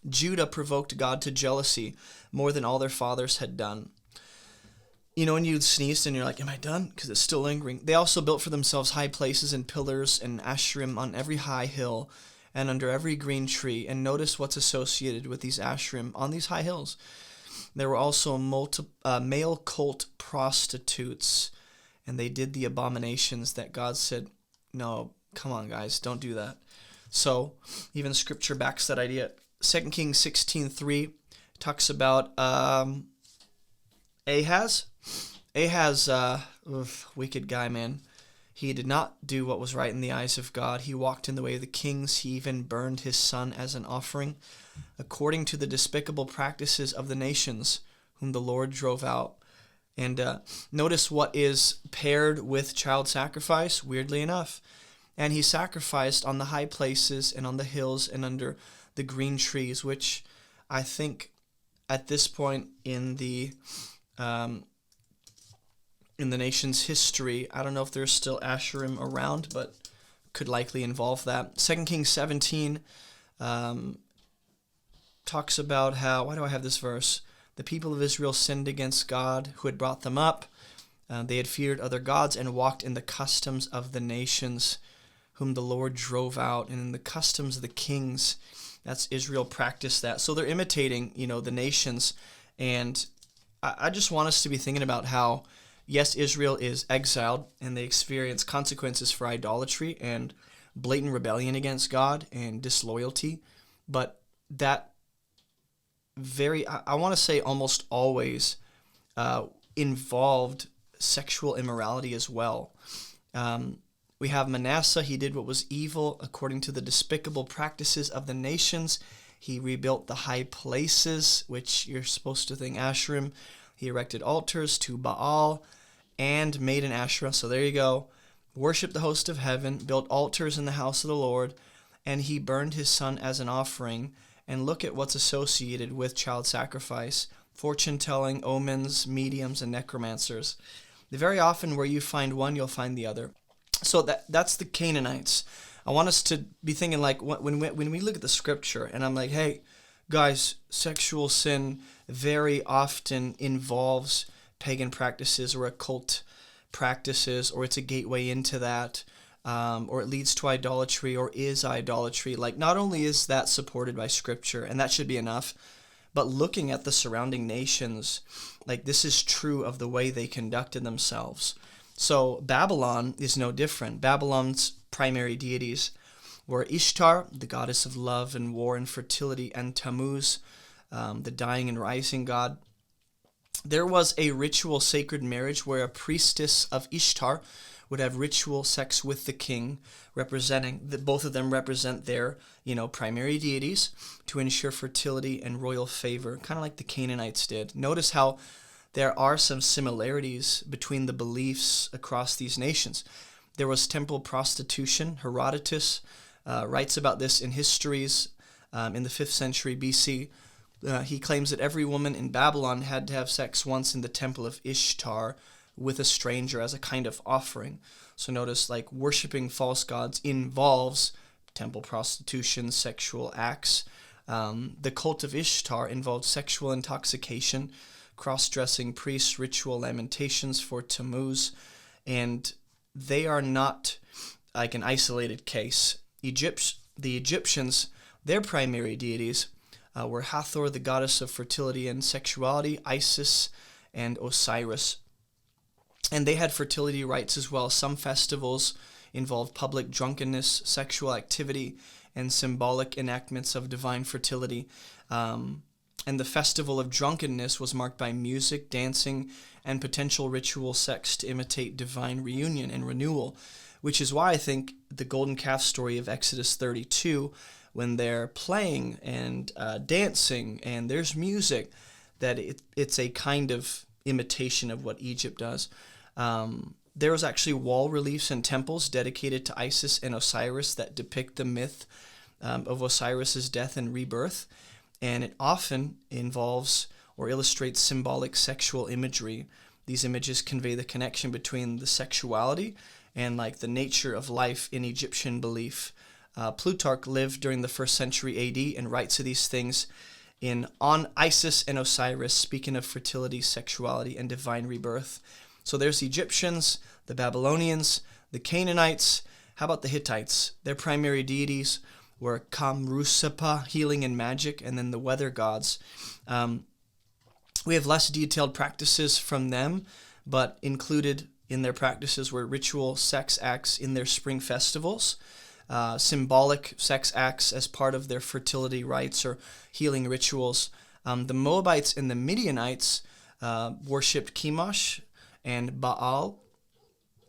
Judah provoked God to jealousy more than all their fathers had done. When you sneezed and you're like, am I done? Because it's still lingering. They also built for themselves high places and pillars and asherim on every high hill and under every green tree. And notice what's associated with these asherim on these high hills. There were also male cult prostitutes, and they did the abominations that God said, no, come on, guys, don't do that. So even Scripture backs that idea. 2 Kings 16:3 talks about Ahaz. Ahaz, wicked guy, man. He did not do what was right in the eyes of God. He walked in the way of the kings. He even burned his son as an offering, according to the despicable practices of the nations whom the Lord drove out. And notice what is paired with child sacrifice, weirdly enough. And he sacrificed on the high places and on the hills and under the green trees, which I think at this point in the nation's history, I don't know if there's still Asherim around, but could likely involve that. 2 Kings 17 talks about how, why do I have this verse? The people of Israel sinned against God who had brought them up. They had feared other gods and walked in the customs of the nations whom the Lord drove out, and in the customs of the kings. That's Israel practiced that. So they're imitating, the nations. And I just want us to be thinking about how, yes, Israel is exiled and they experience consequences for idolatry and blatant rebellion against God and disloyalty. But that I want to say almost always involved sexual immorality as well. We have Manasseh. He did what was evil according to the despicable practices of the nations. He rebuilt the high places, which you're supposed to think Asherim. He erected altars to Baal and made an Asherah. So there you go. Worshipped the host of heaven, built altars in the house of the Lord, and he burned his son as an offering. And look at what's associated with child sacrifice: fortune-telling, omens, mediums, and necromancers. Very often where you find one, you'll find the other. So that's the Canaanites. I want us to be thinking, like, when we look at the scripture, and I'm like, hey, guys, sexual sin very often involves pagan practices or occult practices, or it's a gateway into that, or it leads to idolatry or is idolatry. Like, not only is that supported by scripture, and that should be enough, but looking at the surrounding nations, like, this is true of the way they conducted themselves. So Babylon is no different. Babylon's primary deities were Ishtar, the goddess of love and war and fertility, and Tammuz, the dying and rising god. There was a ritual sacred marriage where a priestess of Ishtar would have ritual sex with the king, representing that both of them represent their, primary deities to ensure fertility and royal favor, kind of like the Canaanites did. Notice how there are some similarities between the beliefs across these nations. There was temple prostitution. Herodotus writes about this in histories in the 5th century BC. He claims that every woman in Babylon had to have sex once in the temple of Ishtar with a stranger as a kind of offering. So notice, like, worshiping false gods involves temple prostitution, sexual acts. The cult of Ishtar involved sexual intoxication, cross-dressing priests, ritual lamentations for Tammuz, and they are not like an isolated case. The Egyptians, their primary deities were Hathor, the goddess of fertility and sexuality, Isis, and Osiris. And they had fertility rites as well. Some festivals involved public drunkenness, sexual activity, and symbolic enactments of divine fertility. And the festival of drunkenness was marked by music, dancing, and potential ritual sex to imitate divine reunion and renewal, which is why I think the golden calf story of Exodus 32, when they're playing and dancing and there's music, that it's a kind of imitation of what Egypt does. There was actually wall reliefs and temples dedicated to Isis and Osiris that depict the myth of Osiris's death and rebirth, and it often involves or illustrates symbolic sexual imagery. These images convey the connection between the sexuality and like the nature of life in Egyptian belief. Plutarch lived during the 1st century AD and writes of these things on Isis and Osiris, speaking of fertility, sexuality, and divine rebirth. So there's the Egyptians, the Babylonians, the Canaanites. How about the Hittites? Their primary deities were Kamrusepa, healing and magic, and then the weather gods. We have less detailed practices from them, but included in their practices were ritual sex acts in their spring festivals, symbolic sex acts as part of their fertility rites or healing rituals. The Moabites and the Midianites worshipped Chemosh and Baal,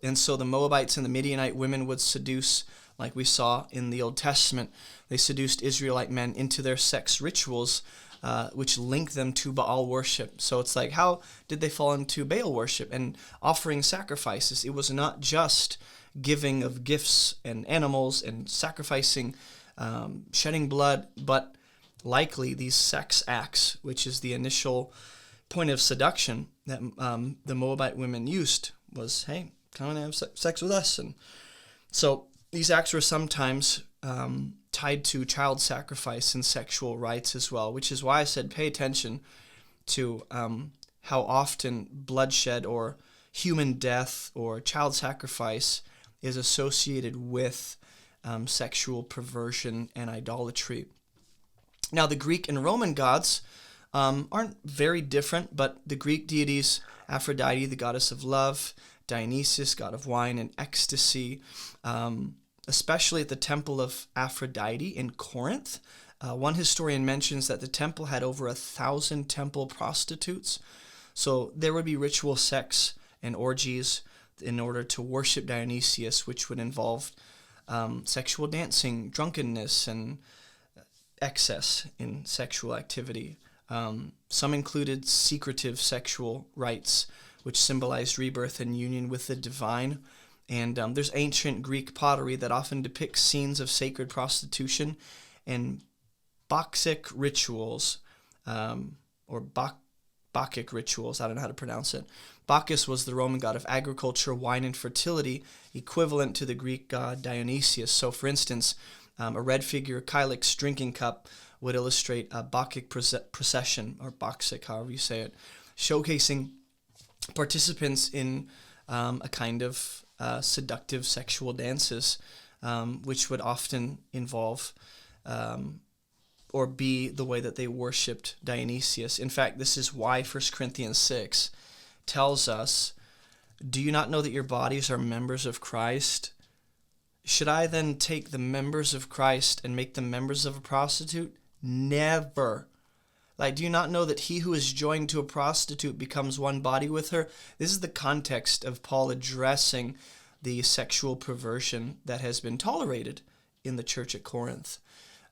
and so the Moabites and the Midianite women would seduce, like we saw in the Old Testament. They seduced Israelite men into their sex rituals, which linked them to Baal worship. So it's like, how did they fall into Baal worship and offering sacrifices? It was not just giving of gifts and animals and sacrificing, shedding blood, but likely these sex acts, which is the initial point of seduction that the Moabite women used, was, hey, come and have sex with us. And so these acts were sometimes tied to child sacrifice and sexual rites as well, which is why I said pay attention to how often bloodshed or human death or child sacrifice is associated with sexual perversion and idolatry. Now, the Greek and Roman gods aren't very different, but the Greek deities, Aphrodite, the goddess of love, Dionysus, god of wine and ecstasy, especially at the temple of Aphrodite in Corinth. One historian mentions that the temple had over 1,000 temple prostitutes. So there would be ritual sex and orgies in order to worship Dionysius, which would involve sexual dancing, drunkenness, and excess in sexual activity. Some included secretive sexual rites, which symbolized rebirth and union with the divine. And there's ancient Greek pottery that often depicts scenes of sacred prostitution and Bacchic rituals, or Bacchic rituals, I don't know how to pronounce it. Bacchus was the Roman god of agriculture, wine, and fertility, equivalent to the Greek god Dionysius. So, for instance, a red figure, Kylix drinking cup, would illustrate a Bacchic procession, or Bacchic, however you say it, showcasing participants in a kind of seductive sexual dances, which would often involve or be the way that they worshipped Dionysius. In fact, this is why 1 Corinthians 6 tells us, do you not know that your bodies are members of Christ? Should I then take the members of Christ and make them members of a prostitute? Never. Like, do you not know that he who is joined to a prostitute becomes one body with her? This is the context of Paul addressing the sexual perversion that has been tolerated in the church at Corinth.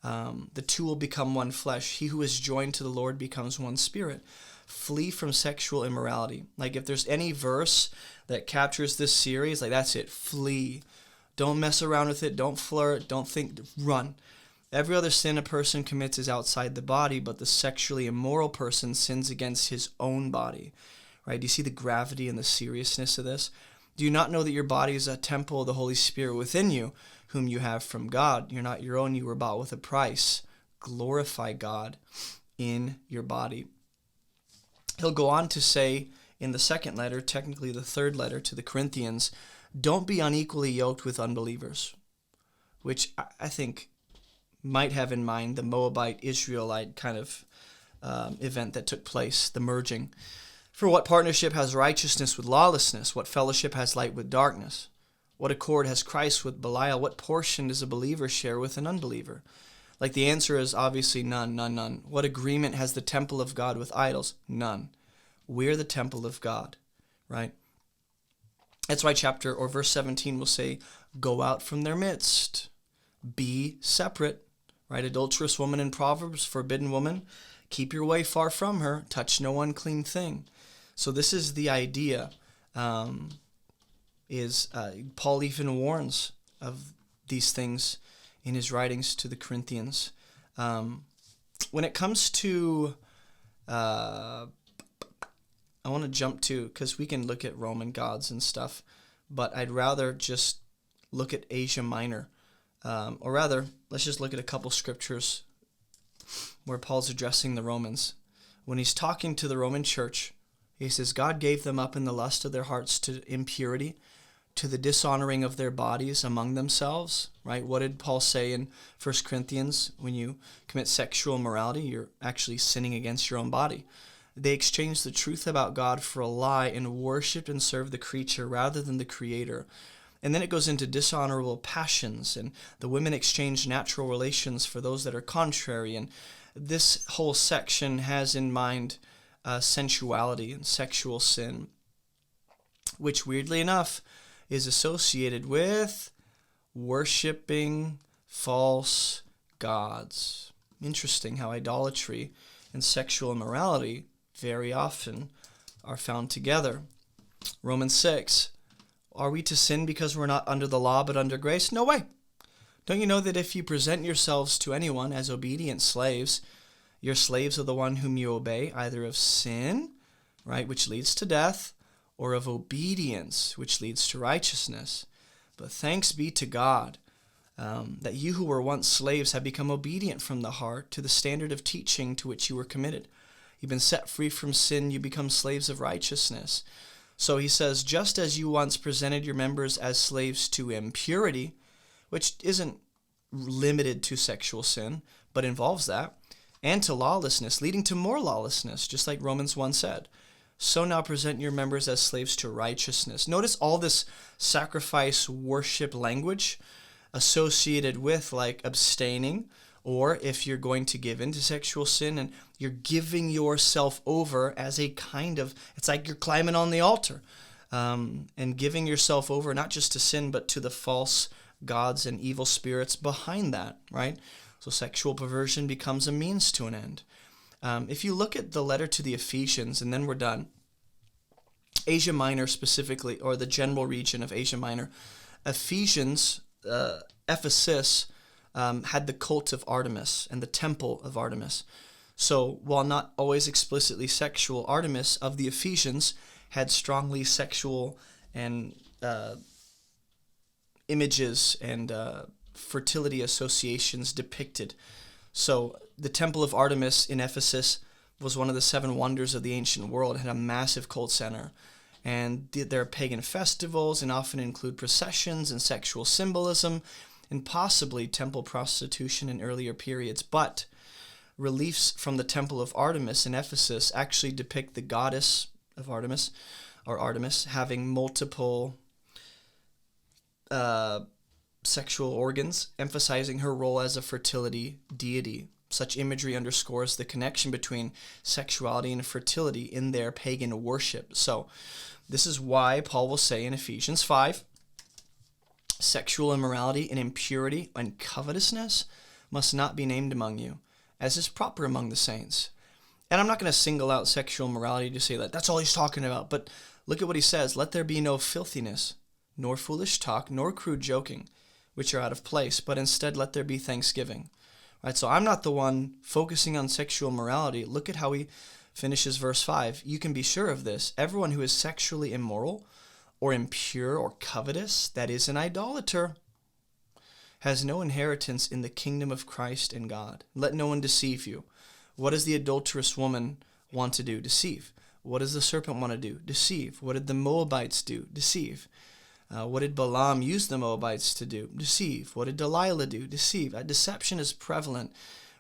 The two will become one flesh. He who is joined to the Lord becomes one spirit. Flee from sexual immorality. Like, if there's any verse that captures this series, like, that's it. Flee. Don't mess around with it. Don't flirt. Don't think. Run. Every other sin a person commits is outside the body, but the sexually immoral person sins against his own body. Right? Do you see the gravity and the seriousness of this? Do you not know that your body is a temple of the Holy Spirit within you, whom you have from God? You're not your own. You were bought with a price. Glorify God in your body. He'll go on to say in the second letter, technically the third letter to the Corinthians, don't be unequally yoked with unbelievers, which I think might have in mind the Moabite Israelite kind of event that took place, the merging. For what partnership has righteousness with lawlessness? What fellowship has light with darkness? What accord has Christ with Belial? What portion does a believer share with an unbeliever? Like, the answer is obviously none, none, none. What agreement has the temple of God with idols? None. We're the temple of God, right? That's why chapter or verse 17 will say, go out from their midst. Be separate, right? Adulterous woman in Proverbs, forbidden woman, keep your way far from her. Touch no unclean thing. So this is the idea. Paul even warns of these things in his writings to the Corinthians. When it comes to, I want to jump to, because we can look at Roman gods and stuff, but I'd rather just look at Asia Minor. Or rather, let's just look at a couple scriptures where Paul's addressing the Romans. When he's talking to the Roman church, he says, God gave them up in the lust of their hearts to impurity, to the dishonoring of their bodies among themselves, right? What did Paul say in 1 Corinthians? When you commit sexual immorality, you're actually sinning against your own body. They exchanged the truth about God for a lie and worshiped and served the creature rather than the Creator. And then it goes into dishonorable passions, and the women exchange natural relations for those that are contrary. And this whole section has in mind sensuality and sexual sin, which weirdly enough is associated with worshiping false gods. Interesting how idolatry and sexual immorality very often are found together. Romans 6. Are we to sin because we're not under the law but under grace? No way. Don't you know that if you present yourselves to anyone as obedient slaves, you're slaves of the one whom you obey, either of sin, right, which leads to death, or of obedience, which leads to righteousness. But thanks be to God that you who were once slaves have become obedient from the heart to the standard of teaching to which you were committed. You've been set free from sin, you become slaves of righteousness. So he says, just as you once presented your members as slaves to impurity, which isn't limited to sexual sin, but involves that, and to lawlessness, leading to more lawlessness, just like Romans 1 said. So now present your members as slaves to righteousness. Notice all this sacrifice worship language associated with like abstaining, or if you're going to give into sexual sin and you're giving yourself over as a kind of, it's like you're climbing on the altar and giving yourself over not just to sin, but to the false gods and evil spirits behind that, right? So sexual perversion becomes a means to an end. If you look at the letter to the Ephesians, and then we're done, Asia Minor specifically, or the general region of Asia Minor, Ephesians, Ephesus, had the cult of Artemis and the temple of Artemis. So while not always explicitly sexual, Artemis of the Ephesians had strongly sexual and images and fertility associations depicted. So the temple of Artemis in Ephesus was one of the 7 wonders of the ancient world. It had a massive cult center. And there are pagan festivals and often include processions and sexual symbolism and possibly temple prostitution in earlier periods. But reliefs from the temple of Artemis in Ephesus actually depict the goddess of Artemis, or Artemis, having multiple sexual organs, emphasizing her role as a fertility deity. Such imagery underscores the connection between sexuality and fertility in their pagan worship. So this is why Paul will say in Ephesians 5, sexual immorality and impurity and covetousness must not be named among you, as is proper among the saints. And I'm not going to single out sexual immorality to say that that's all he's talking about, but look at what he says. Let there be no filthiness, nor foolish talk, nor crude joking, which are out of place, but instead let there be thanksgiving. Right, so I'm not the one focusing on sexual morality. Look at how he finishes verse 5. You can be sure of this. Everyone who is sexually immoral or impure or covetous, that is an idolater, has no inheritance in the kingdom of Christ and God. Let no one deceive you. What does the adulterous woman want to do? Deceive. What does the serpent want to do? Deceive. What did the Moabites do? Deceive. What did Balaam use the Moabites to do? Deceive. What did Delilah do? Deceive. Deception is prevalent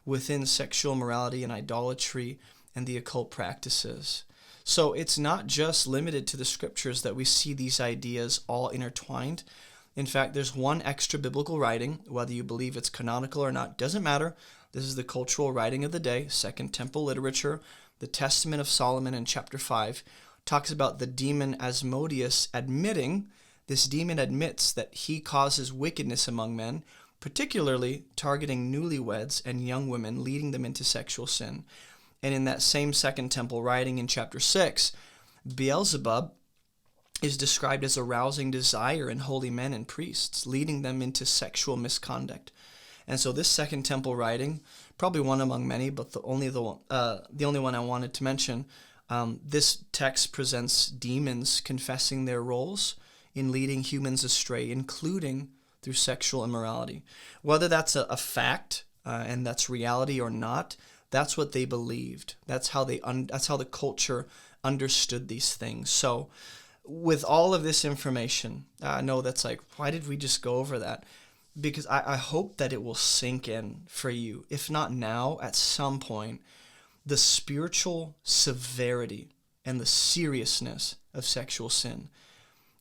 within sexual morality and idolatry and the occult practices. So it's not just limited to the scriptures that we see these ideas all intertwined. In fact, there's one extra biblical writing, whether you believe it's canonical or not, doesn't matter. This is the cultural writing of the day, Second Temple literature. The Testament of Solomon in chapter 5 talks about the demon Asmodeus admitting. This demon admits that he causes wickedness among men, particularly targeting newlyweds and young women, leading them into sexual sin. And in that same Second Temple writing in chapter 6, Beelzebub is described as arousing desire in holy men and priests, leading them into sexual misconduct. And so this Second Temple writing, probably one among many, but the only one I wanted to mention, this text presents demons confessing their roles in leading humans astray, including through sexual immorality. Whether that's a fact and that's reality or not, that's what they believed. That's how that's how the culture understood these things. So with all of this information, I know that's like, why did we just go over that? Because I hope that it will sink in for you, if not now, at some point, the spiritual severity and the seriousness of sexual sin.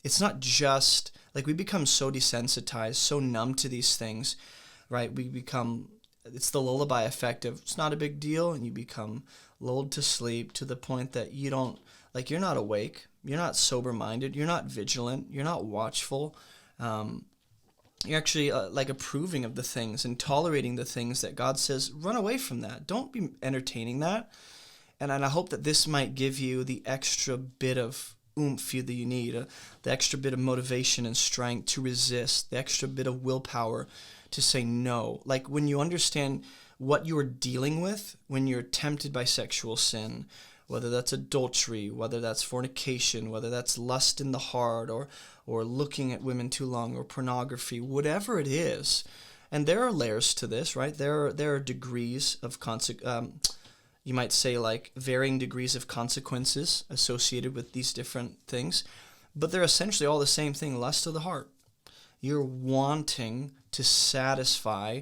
It's not just, like, we become so desensitized, so numb to these things, right? It's the lullaby effect of, it's not a big deal, and you become lulled to sleep to the point that you're not awake, you're not sober-minded, you're not vigilant, you're not watchful. You're actually approving of the things and tolerating the things that God says, run away from that. Don't be entertaining that. And I hope that this might give you the extra bit of oomph that you need, the extra bit of motivation and strength to resist, the extra bit of willpower to say no. Like, when you understand what you're dealing with when you're tempted by sexual sin, whether that's adultery, whether that's fornication, whether that's lust in the heart, or looking at women too long, or pornography, whatever it is. And there are layers to this, right? There are degrees of you might say, like, varying degrees of consequences associated with these different things, but they're essentially all the same thing: lust of the heart. You're wanting to satisfy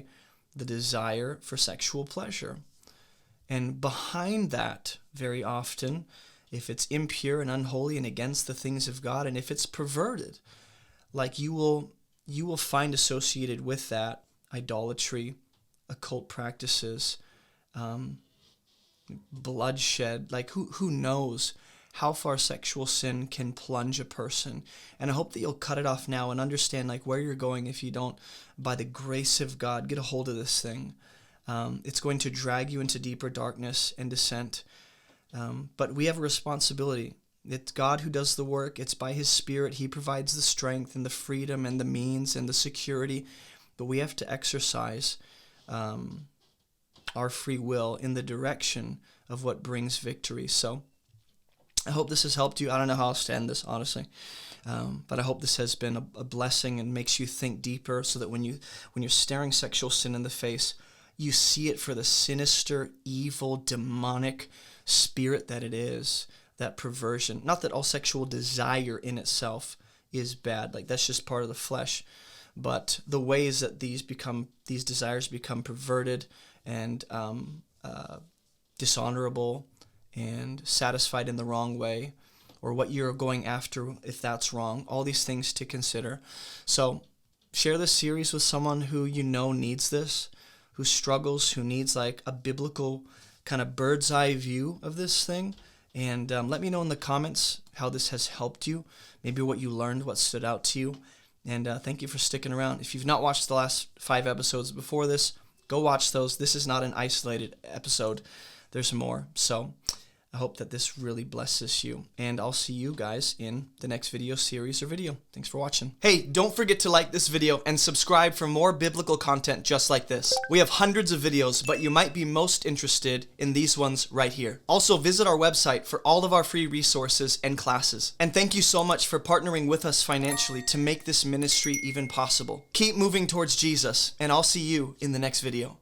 the desire for sexual pleasure. And behind that, very often, if it's impure and unholy and against the things of God, and if it's perverted, like, you will find associated with that idolatry, occult practices, bloodshed. Like, who knows how far sexual sin can plunge a person. And I hope that you'll cut it off now and understand, like, where you're going if you don't, by the grace of God, get a hold of this thing. It's going to drag you into deeper darkness and descent. But we have a responsibility. It's God who does the work. It's by His Spirit. He provides the strength and the freedom and the means and the security. But we have to exercise our free will in the direction of what brings victory. So I hope this has helped you. I don't know how else to end this, honestly. But I hope this has been a blessing and makes you think deeper, so that when you're staring sexual sin in the face, you see it for the sinister, evil, demonic spirit that it is, that perversion. Not that all sexual desire in itself is bad, like, that's just part of the flesh, but the ways that these desires become perverted and dishonorable and satisfied in the wrong way, or what you're going after if that's wrong, all these things to consider. So share this series with someone who you know needs this, who struggles, who needs, like, a biblical kind of bird's eye view of this thing. And let me know in the comments how this has helped you, maybe what you learned, what stood out to you. And thank you for sticking around. If you've not watched the last 5 episodes before this, go watch those. This is not an isolated episode. There's more. So I hope that this really blesses you, and I'll see you guys in the next video series or video. Thanks for watching. Hey, don't forget to like this video and subscribe for more biblical content just like this. We have hundreds of videos, but you might be most interested in these ones right here. Also, visit our website for all of our free resources and classes. And thank you so much for partnering with us financially to make this ministry even possible. Keep moving towards Jesus, and I'll see you in the next video.